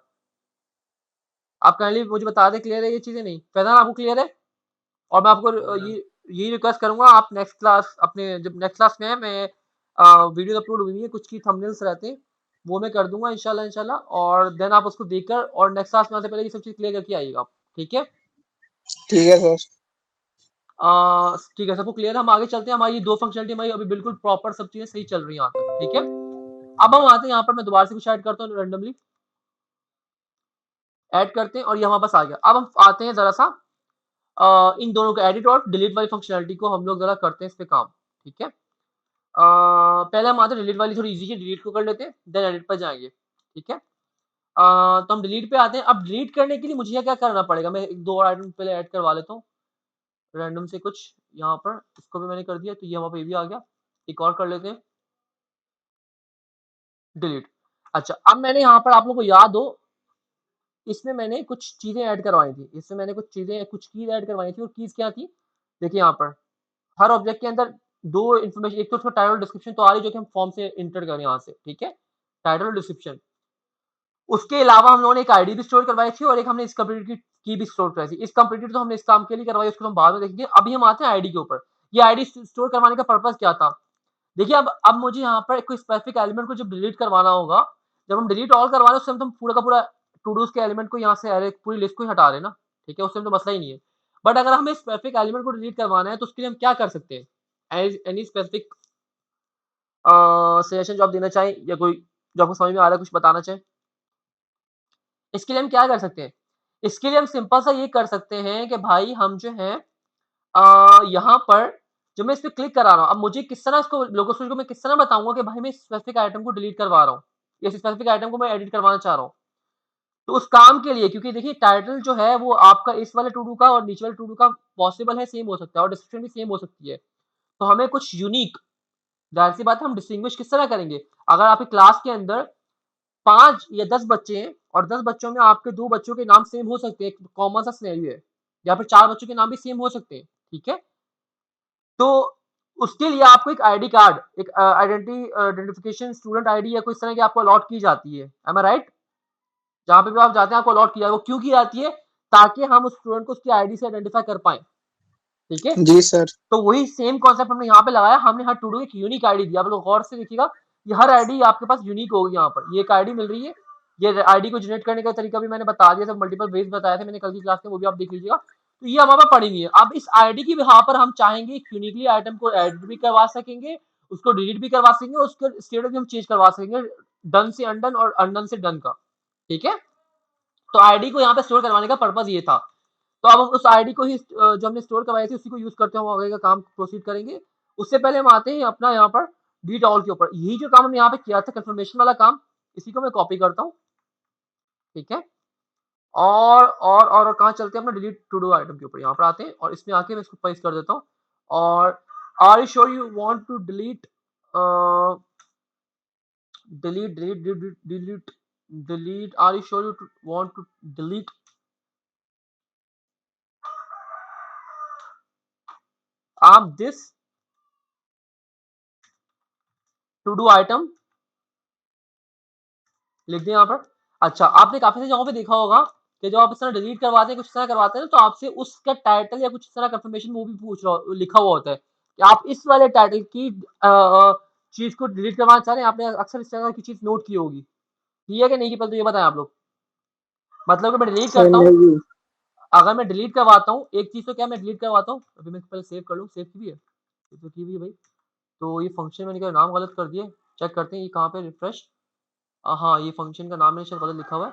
आप काइंडली मुझे बता दें क्लियर है ये चीजें, नहीं फैजान आपको क्लियर है? और मैं आपको ये रिक्वेस्ट करूंगा, आप नेक्स्ट क्लास अपने जब नेक्स्ट क्लास में है, मैं वीडियो अपलोड हुई है, कुछ की थंबनेल्स रहते हैं वो मैं कर दूंगा इंशाल्लाह इंशाल्लाह, और देन आप उसको देखकर और नेक्स्ट क्लास में आने से पहले ये सब चीज क्लियर करके आइएगा आप। ठीक है,
ठीक है सर।
ठीक है, सबको क्लियर है? हम आगे चलते हैं, हमारी 2 फंक्शनलिटी हमारी अभी बिल्कुल प्रॉपर सब चीजें सही चल रही हैं यहाँ तक। ठीक है, अब हम आते हैं यहाँ पर, मैं दोबारा से कुछ ऐड करता हूँ रेंडमली, ऐड करते हैं और ये हमारे पास आ गया। अब हम आते हैं जरा सा इन दोनों को एडिट और डिलीट वाली फंक्शनलिटी को हम लोग जरा करते हैं इस पे काम, ठीक है। पहले हम आते हैं डिलीट वाली, थोड़ी इजी है, डिलीट को कर लेते हैं, देन एडिट पर जाएंगे, ठीक है। तो हम डिलीट पे आते हैं। अब डिलीट करने के लिए मुझे क्या करना पड़ेगा, मैं एक दो और आइटम पहले ऐड करवा लेता हूँ रैंडम से कुछ यहाँ पर, इसको भी मैंने कर दिया, तो ये वहाँ पे ये भी आ गया। एक और कर लेते हैं डिलीट। अच्छा, अब मैंने यहाँ पर, आप लोग को याद हो, इसमें मैंने कुछ चीजें ऐड करवाई थी, इसमें मैंने कुछ कीज ऐड करवाई थी, और कीज क्या थी, देखिए यहाँ पर हर ऑब्जेक्ट के अंदर दो इन्फॉर्मेशन, एक तो उसका टाइटल डिस्क्रिप्शन तो आ रही, जो कि हम फॉर्म से इंटर करें यहाँ से, ठीक है, टाइटल और डिस्क्रिप्शन। उसके अलावा हम लोगों ने एक आईडी भी स्टोर करवाई थी, और एक हमने इस कंप्लीटेड की भी स्टोर करवाई थी। इस कंप्लीटेड तो हमने इस काम के लिए करवाई, उसको हम बाद में देखेंगे। अभी हम आते हैं आईडी के ऊपर। ये आईडी स्टोर करवाने का पर्पस क्या था, देखिए अब मुझे यहाँ पर कोई स्पेसिफिक एलिमेंट को जब डिलीट करवाना होगा, जब हम डिलीट ऑल करवा रहे हैं उस टाइम तो हम पूरा का पूरा टू डूज के एलिमेंट को यहाँ से अरे पूरी लिस्ट को ही हटा रहे हैं ना, ठीक है, उस टाइम तो मसला ही नहीं है। बट अगर हमें स्पेसिफिक एलिमेंट को डिलीट करवाना है तो उसके लिए हम क्या कर सकते हैं, एनी स्पेसिफिक सजेशन जो आप देना चाहें, या कोई जो आपको समझ में आ रहा है कुछ बताना चाहें, इसके लिए हम क्या कर सकते हैं। इसके लिए हम सिंपल सा ये कर सकते हैं कि भाई हम जो है यहाँ पर जो मैं इस पे क्लिक करा रहा हूँ, अब मुझे किस तरह इसको लोगो स्विच को मैं किस तरह बताऊंगा कि भाई मैं स्पेसिफिक आइटम को डिलीट करवा रहा हूँ, या स्पेसिफिक आइटम को मैं एडिट करवाना चाह रहा हूँ। तो उस काम के लिए, क्योंकि देखिए टाइटल जो है वो आपका इस वाले टू डू का और नीचे वाले टू डू का पॉसिबल है, सेम हो सकता है, और डिस्क्रिप्शन भी सेम हो सकती है। तो हमें कुछ यूनिक, जाहिर सी बात है, हम डिस्टिंग्विश किस तरह करेंगे। अगर आपकी क्लास के अंदर 5 या 10 बच्चे हैं, और 10 बच्चों में आपके 2 बच्चों के नाम सेम हो सकते हैं, एक कॉमन सा सिनेरियो है, या फिर 4 बच्चों के नाम भी सेम हो सकते हैं, ठीक है। तो उसके लिए आपको एक आईडी कार्ड, एक आइडेंटिफिकेशन स्टूडेंट आईडी या कोई इस तरह की आपको अलॉट की जाती है, एम आई राइट। जहां पे भी आप जाते हैं आपको अलॉट किया, वो क्यों की जाती है, ताकि हम उस स्टूडेंट को उसकी आईडी से आइडेंटिफाई कर पाए, ठीक है।
जी सर।
तो वही सेम कॉन्सेप्ट हमने यहाँ पे लगाया, हमने हर टू डू एक यूनिक आईडी दिया। आप लोग गौर से देखिएगा, ये हर आईडी आपके पास यूनिक होगी। यहाँ पर ये एक आईडी मिल रही है, ये आईडी को जनरेट करने का तरीका भी मैंने बता दिया था, मल्टीपल वेज बताया था मैंने कल की क्लास में, वो भी आप देख लीजिएगा। तो ये हमारे पास पड़ी हुई है। अब इस आईडी की यहाँ पर हम चाहेंगे यूनिकली आइटम को एडिट भी करवा सकेंगे, उसको डिलीट भी करवा सकेंगे, उसका स्टेटस भी हम चेंज करवा सकेंगे, डन से अनडन और अनडन से डन का, ठीक है। तो आईडी को यहाँ पे स्टोर करवाने का पर्पज ये था। तो अब हम उस आईडी को ही जो हमने स्टोर करवाई थी उसी को यूज करते हुए आगे का काम प्रोसीड करेंगे। उससे पहले हम आते हैं अपना यहाँ पर डिलीट ऑल के ऊपर। यही जो काम हमने यहाँ पे किया था कंफर्मेशन वाला काम, इसी को मैं कॉपी करता हूँ, ठीक है। और कहाँ चलते हैं अपना डिलीट टू डू आइटम के ऊपर, यहाँ पर आते हैं और इसमें आके मैं इसको पेस्ट कर देता हूँ। और are you sure you want to delete delete delete delete delete delete are you sure you want to delete आप दिस टू डू आइटम, लिख दिया यहाँ पर। अच्छा, आपने काफी सारी जगहों पे देखा होगा कि जब आप इस तरह डिलीट करवाते हैं, कुछ इस तरह करवाते हैं, तो आपसे उसका टाइटल या कुछ इस तरह कंफर्मेशन वो भी पूछ रहा लिखा हुआ होता है कि आप इस वाले टाइटल की चीज को डिलीट करवाना चाह रहे हैं। आपने अक्सर इस तरह की चीज नोट की होगी, की है कि नहीं की, पहले तो ये बताएं आप लोग। मतलब कि मैं डिलीट
सर
करता हूँ,
नहीं।
अगर मैं डिलीट करवाता हूँ एक चीज, तो क्या मैं डिलीट करवाता हूँ, अभी मैं पहले सेव कर लूँ, सेव की भी है, तो की भी है भाई। तो ये फंक्शन मैंने क्या नाम गलत कर दिया, चेक करते हैं ये कहाँ पे, रिफ्रेश। हाँ, ये फंक्शन का नाम मैंने शायद गलत लिखा हुआ है।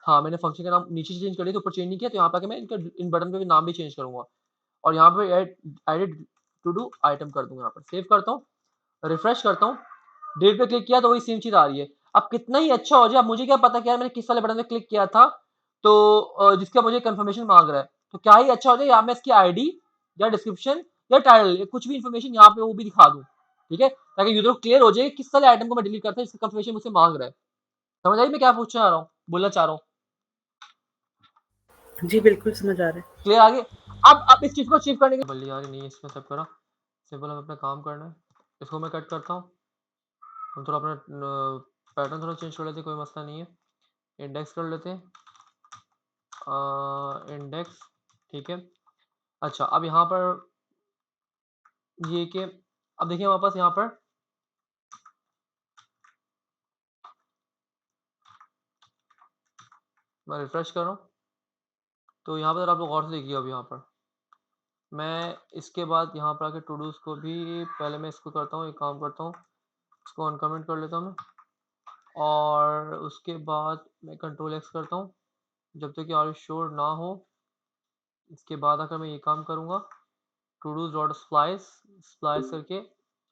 हाँ, मैंने फंक्शन का नाम नीचे से चेंज कर दिया, तो ऊपर चेंज नहीं किया, तो यहाँ पे आके मैं इनका इन बटन पे भी नाम भी चेंज करूँगा, और यहाँ पे एडिट टू डू आइटम कर दूँगा। यहाँ पर सेव करता हूँ, रिफ्रेश करता हूँ, डेट पे क्लिक किया तो वही सेम चीज़ आ रही है। अब कितना ही अच्छा हो जाए, अब मुझे क्या पता कि यार मैंने किस वाले बटन पे क्लिक किया था, तो जिसका मुझे कंफर्मेशन माँग रहा है। तो क्या ही अच्छा हो जाए, या मैं इसकी आईडी या डिस्क्रिप्शन या टाइटल कुछ भी इन्फॉर्मेशन यहाँ पे वो भी दिखा दूँ, ठीक है? ताकि यूज़र को क्लियर हो जाए किस वाले आइटम को मैं डिलीट करता हूँ, जिसका कंफर्मेशन मुझसे माँग रहा है। समझ आई मैं क्या पूछना चाह रहा हूँ, बोलना चाह रहा हूँ?
जी, बिल्कुल समझ आ रहा है।
क्लियर आगे। अब इस चीज को अचीव करने के बल्ली यार नहीं, इसमें सब करा सिंपल, हमें अपना काम करना है। इसको मैं कट करता हूँ, हम थोड़ा अपना पैटर्न थोड़ा चेंज कर लेते हैं, कोई मसला नहीं है। इंडेक्स कर लेते हैं, इंडेक्स, ठीक है। अच्छा, अब यहाँ पर ये कि अब देखिए हमारे पास यहाँ पर मैं रिफ्रेश कर रहा हूँ, तो यहाँ पर आप लोग गौर से देखिए। अब यहाँ पर मैं इसके बाद यहाँ पर आके टू डूज को भी पहले मैं इसको करता हूँ, एक काम करता हूँ, इसको अनकमेंट कर लेता हूँ मैं, और उसके बाद मैं कंट्रोल एक्स करता हूँ जब तक कि आर श्योर ना हो। इसके बाद अगर मैं ये काम करूँगा, to dos dot splice splice करके,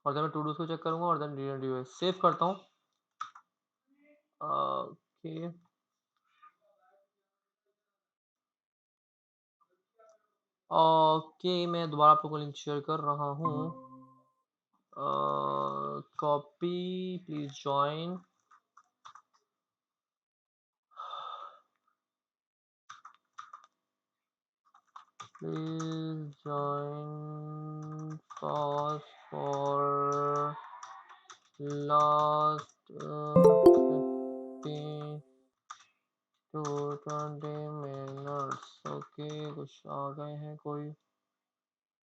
और देन मैं टू डूज को चेक करूँगा और देन रीड सेव करता हूँ। ओके ओके, मैं दोबारा आप लोगों को लिंक शेयर कर रहा हूँ। Copy, please join. Please join fast for last 15 to 20 minutes। Okay, कुछ आ गए हैं कोई?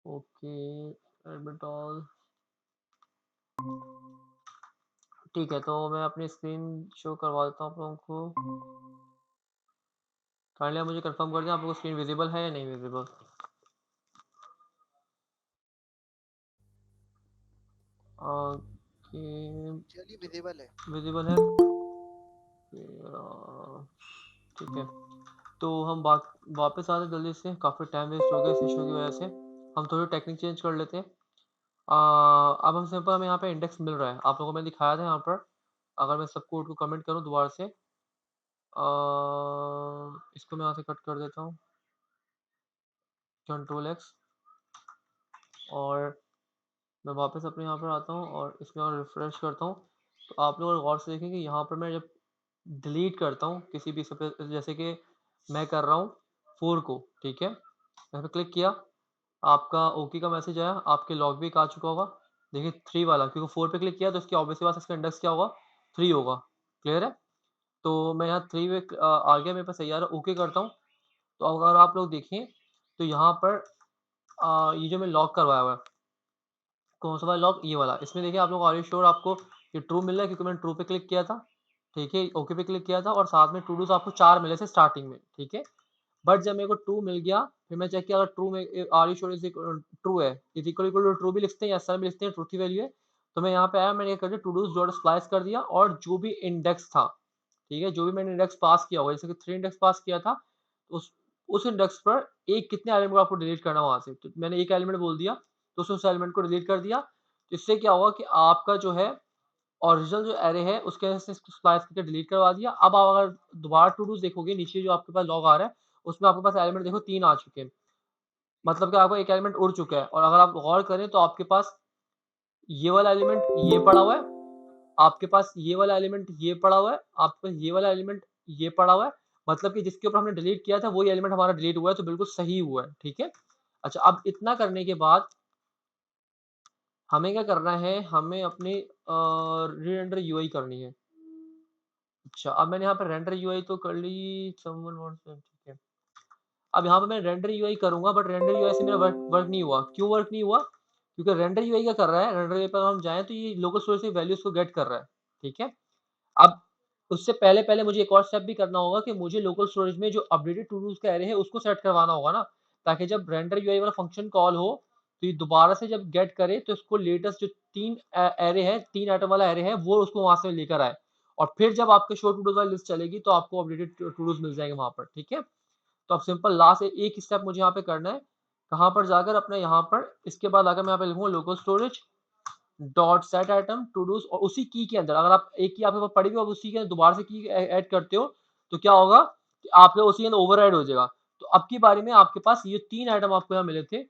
Okay, admit all. ठीक है, तो मैं अपनी स्क्रीन शो करवा देता हूँ आप लोगों को। काइंडली आप मुझे कंफर्म कर दें आप लोगों को स्क्रीन विजिबल है या नहीं विजिबल। ओके,
चलिए विजिबल है।
विजिबल है। ठीक है, तो हम वापस आते जल्दी से, काफ़ी टाइम वेस्ट हो गया इस इशू की वजह से। हम थोड़ी टेक्निक चेंज कर लेते हैं। अब हम सिंपल, हमें यहाँ पे इंडेक्स मिल रहा है, आप लोगों को मैंने दिखाया था यहाँ पर। अगर मैं सब कोड को कमेंट करूँ दोबारा से, इसको मैं यहाँ से कट कर देता हूँ, कंट्रोल एक्स, और मैं वापस अपने यहाँ पर आता हूँ और इसमें और रिफ्रेश करता हूँ। तो आप लोग गौर से देखेंगे यहाँ पर मैं जब डिलीट करता हूँ किसी भी जैसे कि मैं कर रहा हूँ 4 को, ठीक है, मैंने क्लिक किया, आपका ओके का मैसेज आया, आपके लॉग भी आ चुका होगा। देखिए 3 वाला, क्योंकि 4 पे क्लिक किया तो इसकी ऑब्वियसली बात इसका इंडेक्स क्या होगा, 3 होगा। क्लियर है? तो मैं यहाँ 3 पे आ गया, मेरे पास सही आ रहा है, ओके करता हूँ। तो अगर आप लोग देखें तो यहाँ पर ये जो मैं लॉक करवाया हुआ है, कौन सा वाला लॉक, ये वाला, इसमें देखिए आप लोग आर यू श्योर आपको ये ट्रू मिल रहा है, क्योंकि मैंने ट्रू पे क्लिक किया था, ठीक है, ओके पे क्लिक किया था, और साथ में टू डूज आपको 4 मिले थे स्टार्टिंग में, ठीक है। बट जब मेरे को ट्रू मिल गया, फिर मैं चेक किया, अगर ट्रू में आर यू श्योर ट्रू है, is equal equal to true भी लिखते हैं या सर भी लिखते हैं, ट्रू की वैल्यू है। तो मैं यहाँ पे आया, मैंने क्या कर दिया, टू डूज डॉट स्प्लाइस कर दिया, और जो भी इंडेक्स था, ठीक है, जो भी मैंने इंडेक्स पास किया होगा, जैसे कि 3 इंडेक्स पास किया था, उस इंडेक्स पर एक कितने एलिमेंट को आपको डिलीट करना वहां से, तो मैंने एक एलिमेंट बोल दिया, तो उस एलिमेंट को डिलीट कर दिया। तो इससे क्या होगा कि आपका जो है ओरिजिनल जो एरे है उसके अंदर से स्प्लाइस करके डिलीट करवा दिया। अब आप अगर दोबारा टू डूज देखोगे, नीचे जो आपके पास लॉग आ रहा है उसमें आपके पास एलिमेंट देखो 3 आ चुके हैं, मतलब कि आपका एक एलिमेंट उड़ चुका है। और अगर आप गौर करें तो आपके पास ये वाला एलिमेंट ये पड़ा हुआ है, आपके पास ये वाला एलिमेंट ये पड़ा हुआ है, आपके पास ये वाला एलिमेंट ये पड़ा हुआ है, मतलब कि जिसके ऊपर हमने डिलीट किया था वही एलिमेंट हमारा डिलीट हुआ है, तो बिल्कुल सही हुआ है, ठीक है। अच्छा, अब इतना करने के बाद हमें क्या करना है, हमें अपनी रीरेंडर यूआई करनी है। अच्छा, अब मैंने यहाँ पे रेंडर यूआई तो कर ली, समवन वांट्स टू, ठीक है। अब यहाँ पे मैं रेंडर यूआई करूंगा, बट रेंडर यूआई से मेरा वर्क नहीं हुआ। क्यों वर्क नहीं हुआ? क्योंकि रेंडर यूआई क्या कर रहा है, रेंडर यूआई पर हम जाएं तो ये लोकल स्टोरेज से वैल्यूज को गेट कर रहा है, ठीक है। अब उससे पहले पहले मुझे एक और स्टेप भी करना होगा कि मुझे लोकल स्टोरेज में जो अपडेटेड टू डूज का एरे है उसको सेट करवाना होगा ना, ताकि जब रेंडर यूआई वाला फंक्शन कॉल हो तो ये दोबारा से जब गेट करे तो इसको लेटेस्ट जो 3 एरे है, 3 आइटम वाला एरे है, वो उसको वहां से लेकर आए, और फिर जब आपके शो टू डूज वाली लिस्ट चलेगी तो आपको अपडेटेड टू डूज मिल जाएंगे वहां पर, ठीक है। तो अब सिंपल लास्ट एक स्टेप मुझे यहाँ पे करना है, कहाँ पर जाकर अपने यहाँ पर, इसके बाद आकर मैं यहाँ पे लिखूंगा local storage dot set item to dos, और उसी की के अंदर अगर आप एक की आपके पास पड़ी हुई, उसी के अंदर दोबारा से की ऐड करते हो तो क्या होगा कि आपके उसी के अंदर ओवरराइड हो जाएगा। तो अब की बारी में आपके पास ये 3 आइटम आपको यहाँ मिले थे,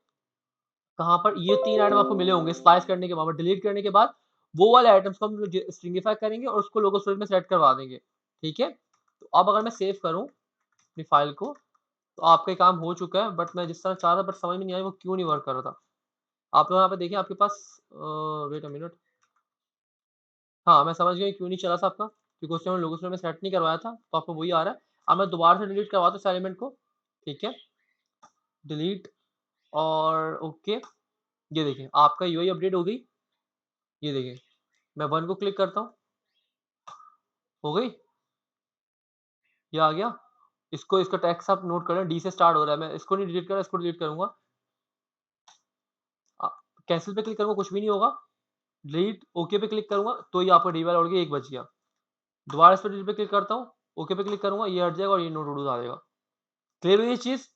कहाँ पर ये 3 आइटम आपको मिले होंगे स्प्लाइस करने के बाद, डिलीट करने के बाद वो वाले आइटम्स को हम स्ट्रिंगिफाई करेंगे और उसको लोकल स्टोरेज में सेट करवा देंगे, ठीक है। तो अब अगर मैं सेव करूँ अपनी फाइल को, तो आपका काम हो चुका है, बट मैं जिस तरह चाह रहा था बट समझ में नहीं आया वो क्यों नहीं वर्क कर रहा था। आप लोग यहाँ पे देखिए आपके पास, वेट अ मिनट, हाँ, मैं समझ गया क्यों नहीं चला था आपका, क्योंकि उस टाइम लोगों से मैं सेट नहीं करवाया था, तो आपको वही आ रहा है। अब मैं दोबारा से डिलीट करवाता हूँ इस एलिमेंट को, ठीक है, डिलीट, और ओके, ये देखिए आपका यूआई अपडेट हो गई, ये देखिए मैं 1 को क्लिक करता हूँ, हो गई, ये आ गया। इसको, इसका टेक्स्ट आप नोट करें, डी से स्टार्ट हो रहा है, मैं इसको नहीं डिलीट कर रहा, इसको डिलीट करूंगा, कैंसिल पे क्लिक करूंगा, कुछ भी नहीं होगा, डिलीट ओके पे क्लिक करूँगा तो ये आपका डिलीट वाला उड़ गया, 1 बज गया। दोबारा इस पे डिलीट पे क्लिक करता हूँ, ओके पे क्लिक करूँगा, ये हट जाएगा और ये नो टू डूज़ आ जाएगा। क्लियर हुई ये चीज़?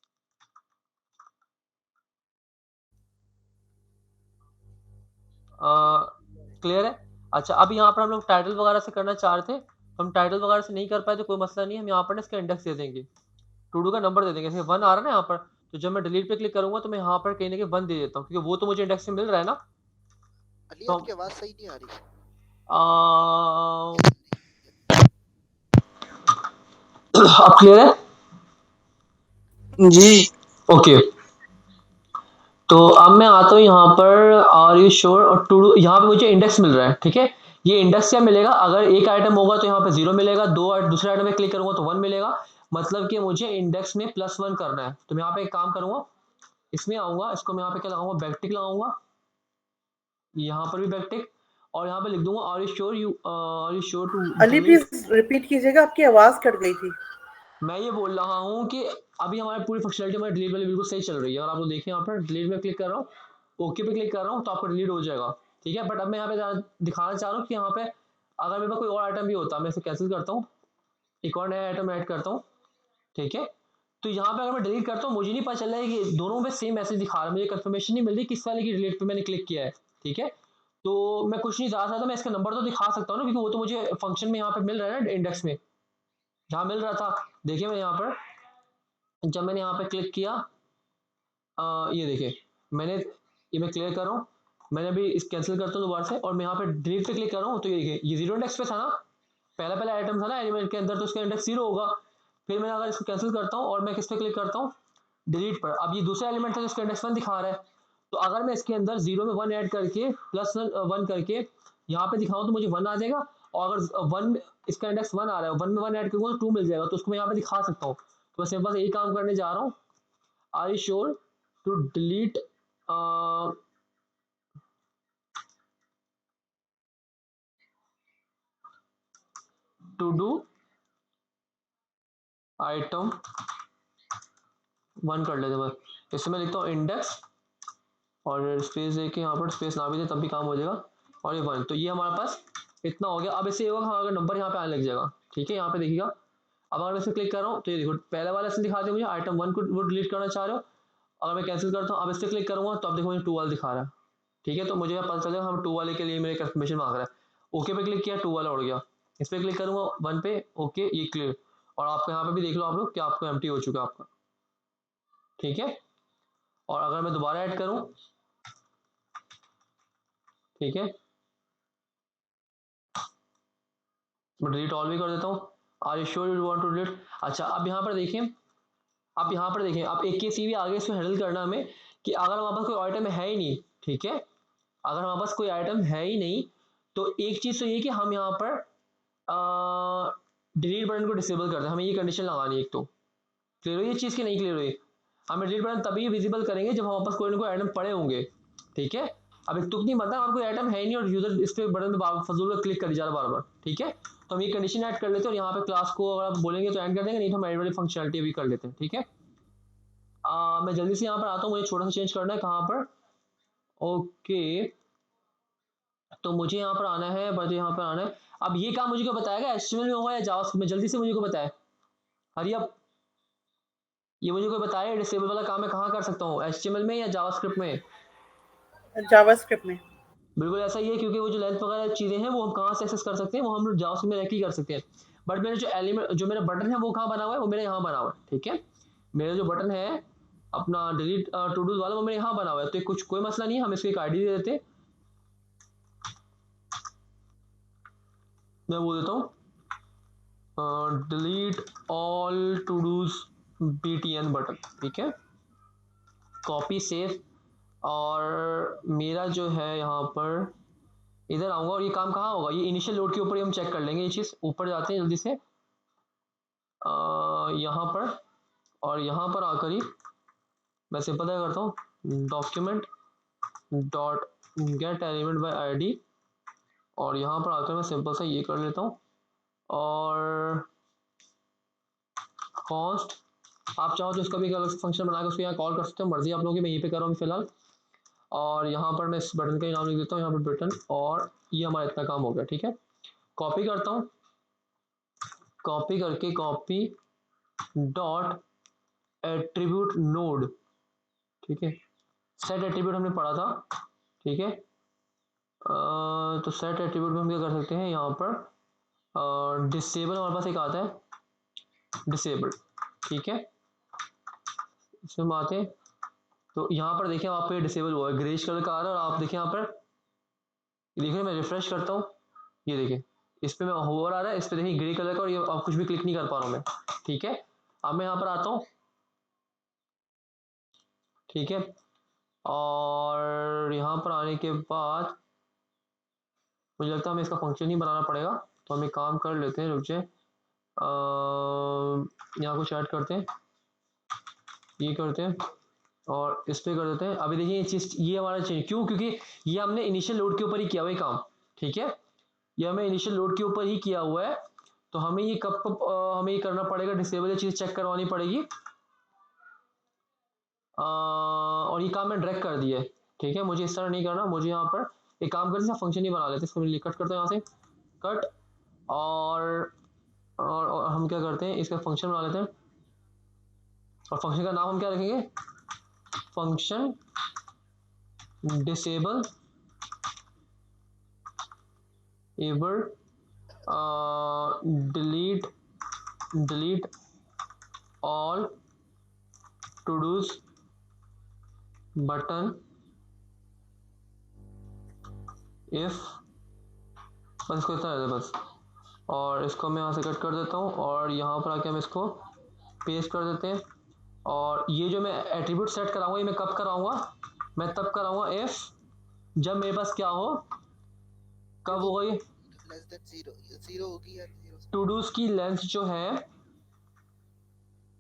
क्लियर है? अच्छा, अब यहाँ पर हम लोग टाइटल वगैरह से करना चाह रहे थे, हम टाइटल वगैरह से नहीं कर पाए तो कोई मसला नहीं है, हम यहाँ पर ना इसका इंडेक्स दे देंगे। टू डू का नंबर दे देंगे, जैसे 1 आ रहा है ना यहाँ पर, तो जब मैं डिलीट पे क्लिक करूँगा तो मैं यहाँ पर कहीं न कहीं 1 दे देता हूँ, क्योंकि वो तो मुझे इंडेक्स में मिल रहा है ना।
अली
तो
आपकी आवाज सही नहीं आ रही।
अब क्लियर है?
जी
ओके। तो अब मैं आता हूँ यहाँ पर आर यू श्योर और टू डू, यहाँ पे मुझे इंडेक्स मिल रहा है, ठीक है। ये इंडेक्स क्या मिलेगा, अगर एक आइटम होगा तो यहाँ पे 0 मिलेगा, दूसरे आइटम में क्लिक करूंगा तो 1 मिलेगा, मतलब कि मुझे इंडेक्स में +1 करना है। तो मैं यहाँ पे एक काम करूंगा, इसमें आऊंगा, इसको मैं यहाँ पे क्या लगाऊंगा, बैकटिक लगाऊंगा, यहाँ पर भी बैकटिक, और यहाँ पे लिख दूंगा are you sure to
really
delete.
Please repeat कीजिएगा, आपकी आवाज कट गई थी।
मैं ये बोल रहा हूँ कि अभी हमारी पूरी फंक्शनलिटी हमारी डिलीट वाली बिल्कुल सही चल रही है, और आप लोग देखें यहाँ पर डिलीट में क्लिक कर रहा हूँ, ओके पे क्लिक कर रहा हूँ तो आपका डिलीट हो जाएगा, ठीक है। बट अब मैं यहाँ पे दिखाना चाह रहा हूँ कि यहाँ पे अगर मेरे पास कोई और आइटम भी होता, मैं इसे कैंसिल करता हूँ, एक और नया आइटम ऐड करता हूँ, ठीक है। तो यहाँ पे अगर मैं डिलीट करता हूँ, मुझे नहीं पता चल रहा है कि दोनों में सेम मैसेज दिखा रहा है, मुझे कंफर्मेशन नहीं मिल रही किस वाले की डिलीट पे मैंने क्लिक किया है, ठीक है। तो मैं कुछ नहीं ज़्यादा था, मैं इसका नंबर तो दिखा सकता हूँ ना, क्योंकि वो तो मुझे फंक्शन में यहाँ पे मिल रहा है ना, इंडेक्स में जहाँ मिल रहा था। देखिए मैं यहाँ पर, जब मैंने यहाँ पे क्लिक किया, ये देखिए, मैंने ये मैं क्लियर कर रहा हूँ, मैंने अभी इस कैंसिल करता हूँ दोबारा से, और मैं यहाँ पे डिलीट पे क्लिक कर रहा हूँ, तो ये देखिए ये 0 इंडेक्स पे था ना, पहला आइटम था ना एलिमेंट के अंदर, तो उसका इंडेक्स 0 होगा। फिर मैं अगर इसको कैंसिल करता हूँ और मैं किस पे क्लिक करता हूँ, डिलीट पर, अब ये दूसरा एलिमेंट था जिसका इंडेक्स 1 दिखा रहा है, तो अगर मैं इसके अंदर 0 में 1 ऐड करके +1 करके यहाँ पे दिखाऊँ तो मुझे 1 आ जाएगा, और अगर 1 इसका इंडेक्स 1 आ रहा है, 1 में 1 ऐड करूँगा तो 2 मिल जाएगा, तो उसको मैं यहाँ पे दिखा सकता हूँ। तो मैं सिंपल यही काम करने जा रहा हूँ, are you sure to delete to do item 1 कर लेते हैं बस। इससे मैं लिखता हूँ इंडेक्स, और स्पेस दे के, यहाँ पर स्पेस ना भी दे तब भी काम हो जाएगा, और ये 1, तो ये हमारे पास इतना हो गया। अब इससे ये होगा हमारा नंबर यहाँ पे आने लग जाएगा, ठीक है। यहाँ पे देखिएगा, अब अगर मैं इसे क्लिक कर रहा हूँ तो ये देखो पहले वाला इसने दिखा दिया मुझे, आइटम 1 को वो डिलीट करना चाह रहे हो। अगर मैं कैंसिल करता हूँ, अब इस पर क्लिक करूँगा तो अब देखो मुझे 2 वाला दिखा रहा है, ठीक है। तो मुझे पता चलेगा हम 2 वाले के लिए मेरे कंफर्मेशन मांग रहा है, ओके पे क्लिक किया, 2 वाला उड़ गया। इस पर क्लिक करूँगा 1 पे, ओके ये क्लियर, और आपको यहाँ पे भी देख लो आप लोग कि आपको एम्प्टी हो चुका है आपका, ठीक है। और अगर मैं दोबारा ऐड करूँ, ठीक है, मैं डिलीट ऑल भी कर देता हूँ, are you sure you want to delete. अच्छा, अब यहाँ पर देखिए, आप यहाँ पर देखें, आप एक केस ये भी आगे इसमें हैंडल करना हमें, कि अगर हमारे पास कोई आइटम है ही नहीं, ठीक है, अगर हमारे पास कोई आइटम है ही नहीं, तो एक चीज़ तो ये कि हम यहाँ पर डिलीट बटन को डिसेबल कर दें, हमें ये कंडीशन लगानी है एक तो। क्लियर हुई ये चीज़ की नहीं क्लियर हुई? हमें डिलीट बटन तभी विजिबल करेंगे जब हमारे पास कोई ना कोई आइटम पड़े होंगे, ठीक है। अब एक तुक नहीं बनता, हमारे कोई आइटम है ही नहीं और यूजर इस पे बटन पे फजूल क्लिक कर जा रहा बार बार, ठीक है। तो हम ये कंडीशन ऐड कर लेते हैं, और यहाँ पे क्लास को अगर आप बोलेंगे तो ऐड कर देंगे, नहीं तो हम ऐड वाली फंक्शनलिटी भी कर लेते हैं, ठीक है। मैं जल्दी से यहाँ पर आता हूँ, मुझे छोटा सा चेंज करना है कहाँ पर, ओके। तो मुझे यहाँ पर आना है, मुझे यहाँ पर आना है। अब ये काम मुझे क्यों बताएगा, एचटीएमएल में होगा या जावास्क्रिप्ट में, जल्दी से मुझे को बताए, हरी अब ये मुझे कोई बताए, डिसेबल वाला काम मैं कहाँ कर सकता हूँ, एचटीएमएल में या जावास्क्रिप्ट में?
जावास्क्रिप्ट में।
बिल्कुल ऐसा ही है, क्योंकि वो जो लेंथ वगैरह चीज़ें हैं वो हम कहाँ से एक्सेस कर सकते हैं, वो हम जावास्क्रिप्ट में रह के ही कर सकते हैं। बट मेरे जो एलिमेंट, जो मेरा बटन है वो कहाँ बना हुआ है, वो मेरे यहाँ बना हुआ है, ठीक है। मेरा जो बटन है अपना डिलीट टू डू वाला, वो मेरे यहाँ बना हुआ है, तो कुछ कोई मसला नहीं है, हम इसको एक आईडी दे देते हैं। मैं बोल देता हूँ delete all to dos btn button, ठीक है, कॉपी सेव, और मेरा जो है यहाँ पर इधर आऊँगा, और ये काम कहाँ होगा, ये इनिशियल लोड के ऊपर ही हम चेक कर लेंगे ये चीज़। ऊपर जाते हैं जल्दी से, यहाँ पर, और यहाँ पर आकर ही मैं सिंपल क्या करता हूँ, document dot gate element by ID, और यहाँ पर आकर मैं सिंपल सा ये कर लेता हूँ, और कॉन्स्ट, आप चाहो तो इसका भी एक अलग फंक्शन बना के उसको यहाँ कॉल कर सकते हो, मर्जी आप लोगों की, मैं यहीं पे कर रहा हूँ फिलहाल। और यहाँ पर मैं इस बटन का ही नाम लिख देता हूँ, यहाँ पर बटन, और ये हमारा इतना काम हो गया। ठीक है, कॉपी करता हूँ, कॉपी करके कॉपी डॉट एट्रीब्यूट नोड। ठीक है, सेट एट्रीब्यूट हमने पढ़ा था। ठीक है, तो सेट एट्रीब्यूट में हम क्या कर सकते हैं, यहाँ पर डिसेबल हमारे पास एक आता है, डिसेबल। ठीक है, इसमें हम आते हैं, तो यहाँ पर देखें आप पे डिसेबल हुआ है, ग्रेश कलर का आ रहा है, और आप देखें यहाँ पर, देखिए मैं रिफ्रेश करता हूँ, ये देखें इस पे मैं होवर आ रहा है, इस पे देखिए ग्रे कलर का, और ये आप कुछ भी क्लिक नहीं कर पा रहा हूँ मैं। ठीक है, अब मैं यहाँ पर आता हूँ। ठीक है, और यहाँ पर आने के बाद मुझे लगता है हमें इसका फंक्शन ही बनाना पड़ेगा, तो हम एक काम कर लेते हैं, रुक जाए, यहाँ कुछ ऐड करते हैं, ये करते हैं, और इस पे कर देते हैं। अभी देखिए ये चीज़, ये हमारा चेंज क्यों, क्योंकि ये हमने इनिशियल लोड के ऊपर ही किया हुआ है काम। ठीक है, ये हमें इनिशियल लोड के ऊपर ही किया हुआ है, तो हमें ये कब हमें ये करना पड़ेगा, डिसेबल ये चीज़ चेक करवानी पड़ेगी, और ये काम मैं ड्रैग कर दिया है। ठीक है, मुझे इस तरह नहीं करना, मुझे यहाँ पर एक काम करते हैं, फंक्शन ही बना लेते हैं, इसको मैं कट करते हैं यहाँ से, कट, और हम क्या करते हैं, इसका फंक्शन बना लेते हैं, और फंक्शन का नाम हम क्या रखेंगे, function disable able delete all to dos button if, बस इसको इतना रहता है बस, और इसको मैं यहाँ से कट कर देता हूँ, और यहाँ पर आके हम इसको पेस्ट कर देते हैं। और ये जो मैं एट्रीब्यूट सेट कराऊंगा, ये मैं कब कराऊंगा, मैं तब कराऊंगा इफ, जब मेरे पास क्या हो, कब होगा ये,
लेस देन 0 होगी या 0 से
टू डूज की लेंथ जो है,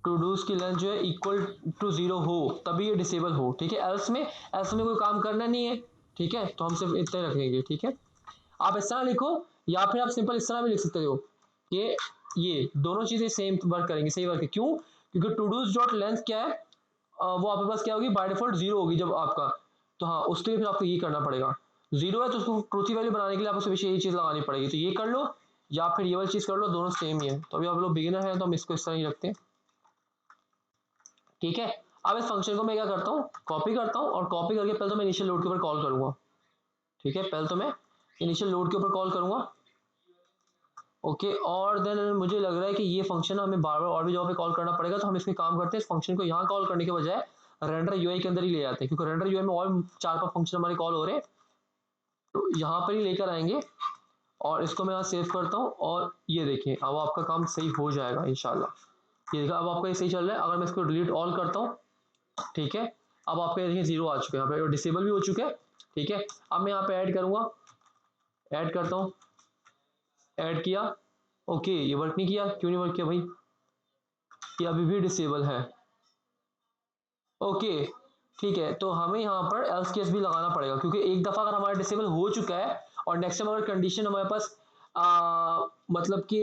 टू डूज की लेंथ जो है इक्वल टू 0 हो, तभी ये डिसेबल हो। ठीक है, एल्स में कोई काम करना नहीं है। ठीक है, तो हम सिर्फ इतना ही रखेंगे। ठीक है, आप इस तरह लिखो, या फिर आप सिंपल इस तरह भी लिख सकते हो कि ये दोनों चीजें सेम वर्क करेंगे, सही वर्क है। क्यों, क्योंकि टू डूज डॉट लेंथ क्या है, वो आपके पास क्या होगी, बाय डिफॉल्ट 0 होगी जब आपका, तो हाँ उसके लिए फिर आपको ये करना पड़ेगा, 0 है तो उसको ट्रूथी वैल्यू बनाने के लिए आपको सिर्फ यही चीज़ लगानी पड़ेगी, तो ये कर लो या फिर ये वाली चीज़ कर लो, दोनों सेम ही है। तो अभी आप लोग बिगिनर हैं तो हम इसको इस तरह ही रखते हैं। ठीक है, अब इस फंक्शन को मैं क्या करता हूँ, कॉपी करता हूँ, और कॉपी करके पहले तो मैं इनिशियल लोड के ऊपर कॉल करूंगा। ठीक है, पहले तो मैं इनिशियल लोड के ऊपर कॉल करूंगा। ओके, और देन मुझे लग रहा है कि ये फंक्शन हमें बार बार और भी जगह पे कॉल करना पड़ेगा, तो हम इसमें काम करते हैं, इस फंक्शन को यहाँ कॉल करने के बजाय रेंडर यूआई के अंदर ही ले जाते हैं, क्योंकि रेंडर यूआई में और 4-5 फंक्शन हमारे कॉल हो रहे हैं, तो यहाँ पर ही लेकर आएंगे, और इसको मैं यहाँ सेव करता हूँ, और ये देखिए अब आपका काम सही हो जाएगा इंशाल्लाह। ये देखा, अब आपका ये सही चल रहा है। अगर मैं इसको डिलीट ऑल करता हूँ, ठीक है, अब आपके देखिए 0 आ चुके हैं, यहाँ पे डिसेबल भी हो चुके हैं। ठीक है, अब मैं यहाँ पे ऐड करूँगा, ऐड करता हूँ, ऐड किया, ओके ये वर्क नहीं किया, क्यों नहीं वर्क किया भाई, ये अभी भी डिसेबल है। ओके ठीक है, तो हमें यहाँ पर एल्स केस भी लगाना पड़ेगा, क्योंकि एक दफ़ा अगर हमारा डिसेबल हो चुका है और नेक्स्ट टाइम अगर कंडीशन हमारे पास मतलब कि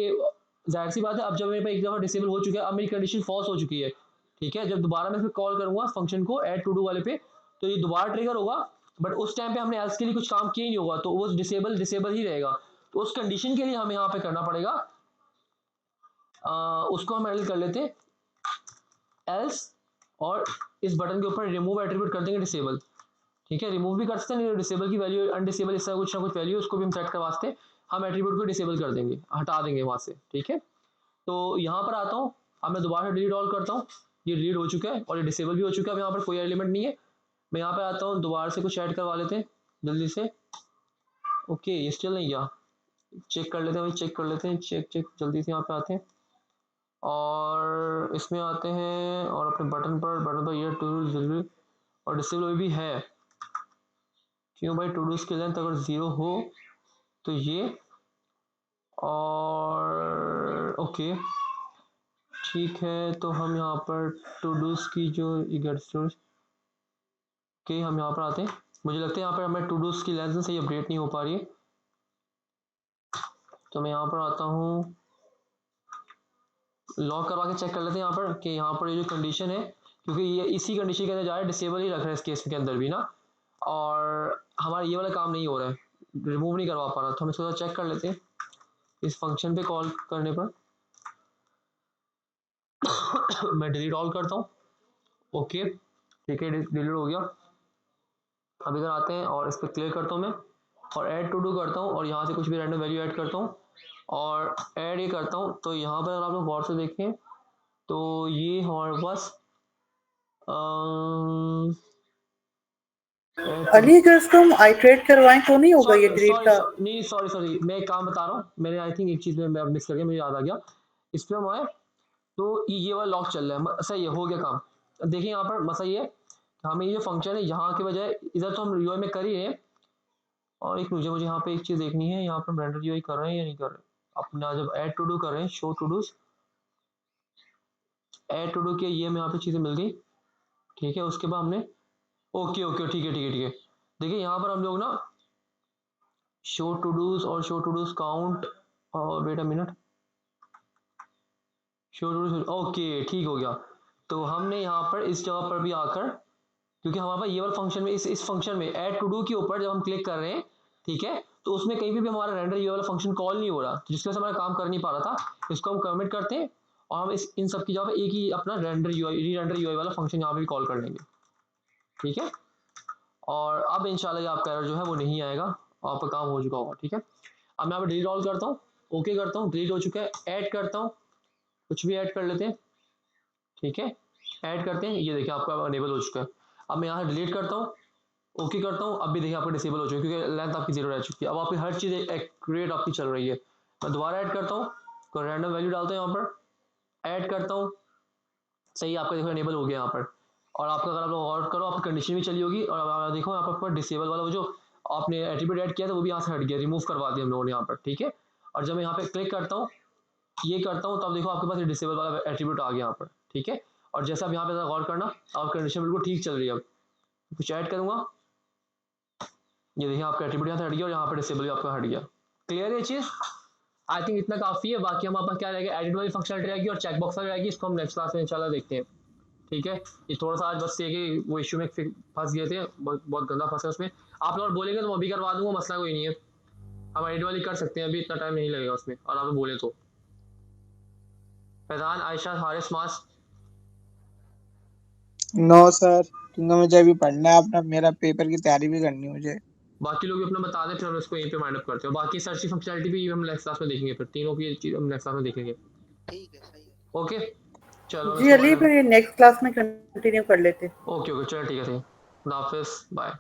जाहिर सी बात है, अब जब मेरे पास एक दफ़ा डिसेबल हो चुका है, अब मेरी कंडीशन फॉल्स हो चुकी है। ठीक है, जब दोबारा मैं इसमें कॉल करूँगा फंक्शन को ऐड टू डू वाले पे, तो ये दोबारा ट्रिगर होगा, बट उस टाइम पे हमने एल्स के लिए कुछ काम किया ही नहीं होगा, तो वो डिसेबल ही रहेगा। तो उस कंडीशन के लिए हमें यहाँ पे करना पड़ेगा, उसको हम हैंडल कर लेते हैं एल्स, और इस बटन के ऊपर रिमूव एट्रीब्यूट कर देंगे डिसेबल। ठीक है, रिमूव भी कर सकते हैं, डिसेबल की वैल्यू अनडिसेबल इस तरह कुछ ना कुछ वैल्यू उसको भी हम सेट करवा सकते हैं, हम एट्रीब्यूट को डिसेबल कर देंगे, हटा देंगे वहां से। ठीक है, तो यहाँ पर आता हूँ, अब मैं दोबारा डिलीट ऑल करता हूँ, ये डिलीट हो चुका है और ये डिसेबल भी हो चुका है, अब यहाँ पर कोई एलिमेंट नहीं है। मैं यहाँ पर आता हूँ, दोबारा से कुछ ऐड करवा लेते हैं जल्दी से। ओके, ये स्टिल नहीं गया, चेक कर लेते हैं भाई, चेक कर लेते हैं, चेक जल्दी से यहाँ पे आते हैं, और इसमें आते हैं, और अपने बटन पर ये टू जरूरी और डिसेबल भी है। क्यों भाई, टू डूज की लेंथ अगर 0 हो तो ये, और ओके ठीक है, तो हम यहाँ पर टू डूज की जो ओके हम यहाँ पर आते हैं, मुझे लगता है यहाँ पर हमें टू डूज की लेंथ सही अपडेट नहीं हो पा रही है, तो मैं यहाँ पर आता हूँ, लॉक करवा के चेक कर लेते हैं यहाँ पर कि यहाँ पर ये जो कंडीशन है, क्योंकि ये इसी कंडीशन के अंदर जा रहा है, डिसेबल ही रख रहा है इस केस के अंदर भी ना, और हमारा ये वाला काम नहीं हो रहा है, रिमूव नहीं करवा पा रहा, तो हम इसको चेक कर लेते हैं इस फंक्शन पे कॉल करने पर। मैं डिलीट ऑल करता हूँ, ओके ठीक है, डिलीट हो गया। अब इधर आते हैं और इस पर क्लियर करता हूँ मैं, और ऐड टू डू करता हूँ, और यहाँ से कुछ भी रैंडम वैल्यू ऐड करता हूँ और ऐड ये करता हूँ। तो यहाँ पर अगर आप लोग गौर से देखें तो ये हमारे पास
अली अगर इसको हम आइट्रेट करवाएं तो नहीं होगा ये डिलीट का?
नहीं सॉरी, मैं एक काम बता रहा हूँ, मैंने आई थिंक एक चीज़ में मैं मिस कर गया, मुझे याद आ गया। इस पर हम आए तो ये वाला लॉक चल रहा है, सही है, हो गया काम। अब देखिए यहाँ पर मसला ये है कि हमें ये जो फंक्शन है यहाँ के बजाय इधर तो हम यूआई में कर ही रहे हैं, और एक मुझे यहाँ पे एक चीज़ देखनी है, यहाँ पर हम रेंडर यूआई कर रहे हैं या नहीं कर रहे। अपना जब ऐड टू डू कर रहे हैं, show to dos, add to do के ये हमें यहाँ पे चीज़ें मिल गई, ठीक है। उसके बाद हमने ओके ठीक है। देखिए यहाँ पर हम लोग ना शो टू डूज और शो टू डूज काउंट, और wait a minute, show to dos, okay ठीक हो गया। तो हमने यहाँ पर इस जगह पर भी आकर, क्योंकि हमारे पास ये वाला फंक्शन में इस फंक्शन में ऐड टू डू के ऊपर जब हम क्लिक कर रहे हैं, ठीक है, तो उसमें कहीं भी हमारा रेंडर ये वाला फंक्शन कॉल नहीं हो रहा, जिसकी वजह से हमारा काम कर नहीं पा रहा था। इसको हम कमिट करते हैं और हम इन सब की जगह पे एक ही अपना रेंडर यूआई वाला फंक्शन यहाँ पे भी कॉल कर लेंगे, ठीक है। और अब इंशाल्लाह ये आपका एरर जो है वो नहीं आएगा, आपका काम हो चुका होगा, ठीक है। अब मैं यहाँ पे डिलीट ऑल करता हूँ, ओके करता हूँ, डिलीट हो चुका है। ऐड करता हूँ, कुछ भी ऐड कर लेते हैं, ठीक है, ऐड करते हैं, ये देखिए आपका अनेबल हो चुका है। अब मैं यहाँ डिलीट करता हूँ, ओके करता हूँ, अब भी देखिए आपका डिसेबल हो चुका है क्योंकि लेंथ आपकी 0 रह चुकी है। अब आपकी हर चीज़ एक्यूरेट आपकी चल रही है। मैं दोबारा ऐड करता हूँ, तो रैंडम वैल्यू डालता हूँ, यहाँ पर ऐड करता हूँ, सही आपका देखो इनेबल हो गया यहाँ पर। और आपका अगर आप लोग गौर करो आपकी कंडीशन भी चली होगी, और अब देखो यहाँ पर डिसेबल वाला वो जो आपने एट्रीब्यूट ऐड किया था वो भी यहाँ से हट गया, रिमूव करवा दिया हम लोगों ने यहाँ पर, ठीक है। और जब मैं यहाँ पे क्लिक करता हूँ, ये करता हूँ, तब देखो आपके पास डिसेबल वाला एट्रीब्यूट आ गया यहाँ पर, ठीक है। और जैसे आप यहाँ पे गौर करना, आपकी कंडीशन बिल्कुल ठीक चल रही है। अब कुछ ऐड करूँगा, ये देखिए आपका एट्रीब्यूट यहाँ से हट गया और यहाँ पर डिसेबल भी आपका हट गया। क्लियर है ये चीज़? आई थिंक इतना काफ़ी है। बाकी हमारे पास क्या रहेगा, एडिट वाली फंक्शनलिटी रहेगी और चेक बॉक्स वाली रहेगी, इसको हम नेक्स्ट क्लास में इंशाल्लाह देखते हैं, ठीक है। ये थोड़ा सा आज बस ये कि वो इशू में फंस गए थे, बहुत गंदा फंसे उसमें। आप लोग बोलेंगे तो मैं अभी करवा दूंगा, मसला कोई नहीं है, हम एडिट वाली कर सकते हैं, अभी इतना टाइम नहीं लगेगा उसमें, और आप लोग बोले तो। फैजान, आयशा, हारिस, मास,
नो सर, क्योंकि मुझे अभी पढ़ना है, अपना मेरा पेपर की तैयारी भी करनी है मुझे।
बाकी लोग भी अपना बता दें, फिर हम इसको यहीं पे वाइंड अप करते हैं। बाकी सर्च की फंक्शनलिटी भी हम नेक्स्ट क्लास में देखेंगे, फिर तीनों की चीज हम नेक्स्ट क्लास में देखेंगे,
ठीक है, सही है।
ओके चलो
जी अली, फिर ये नेक्स्ट क्लास में कंटिन्यू कर लेते हैं।
ओके चलो ठीक है, खुदा हाफिज़, बाय।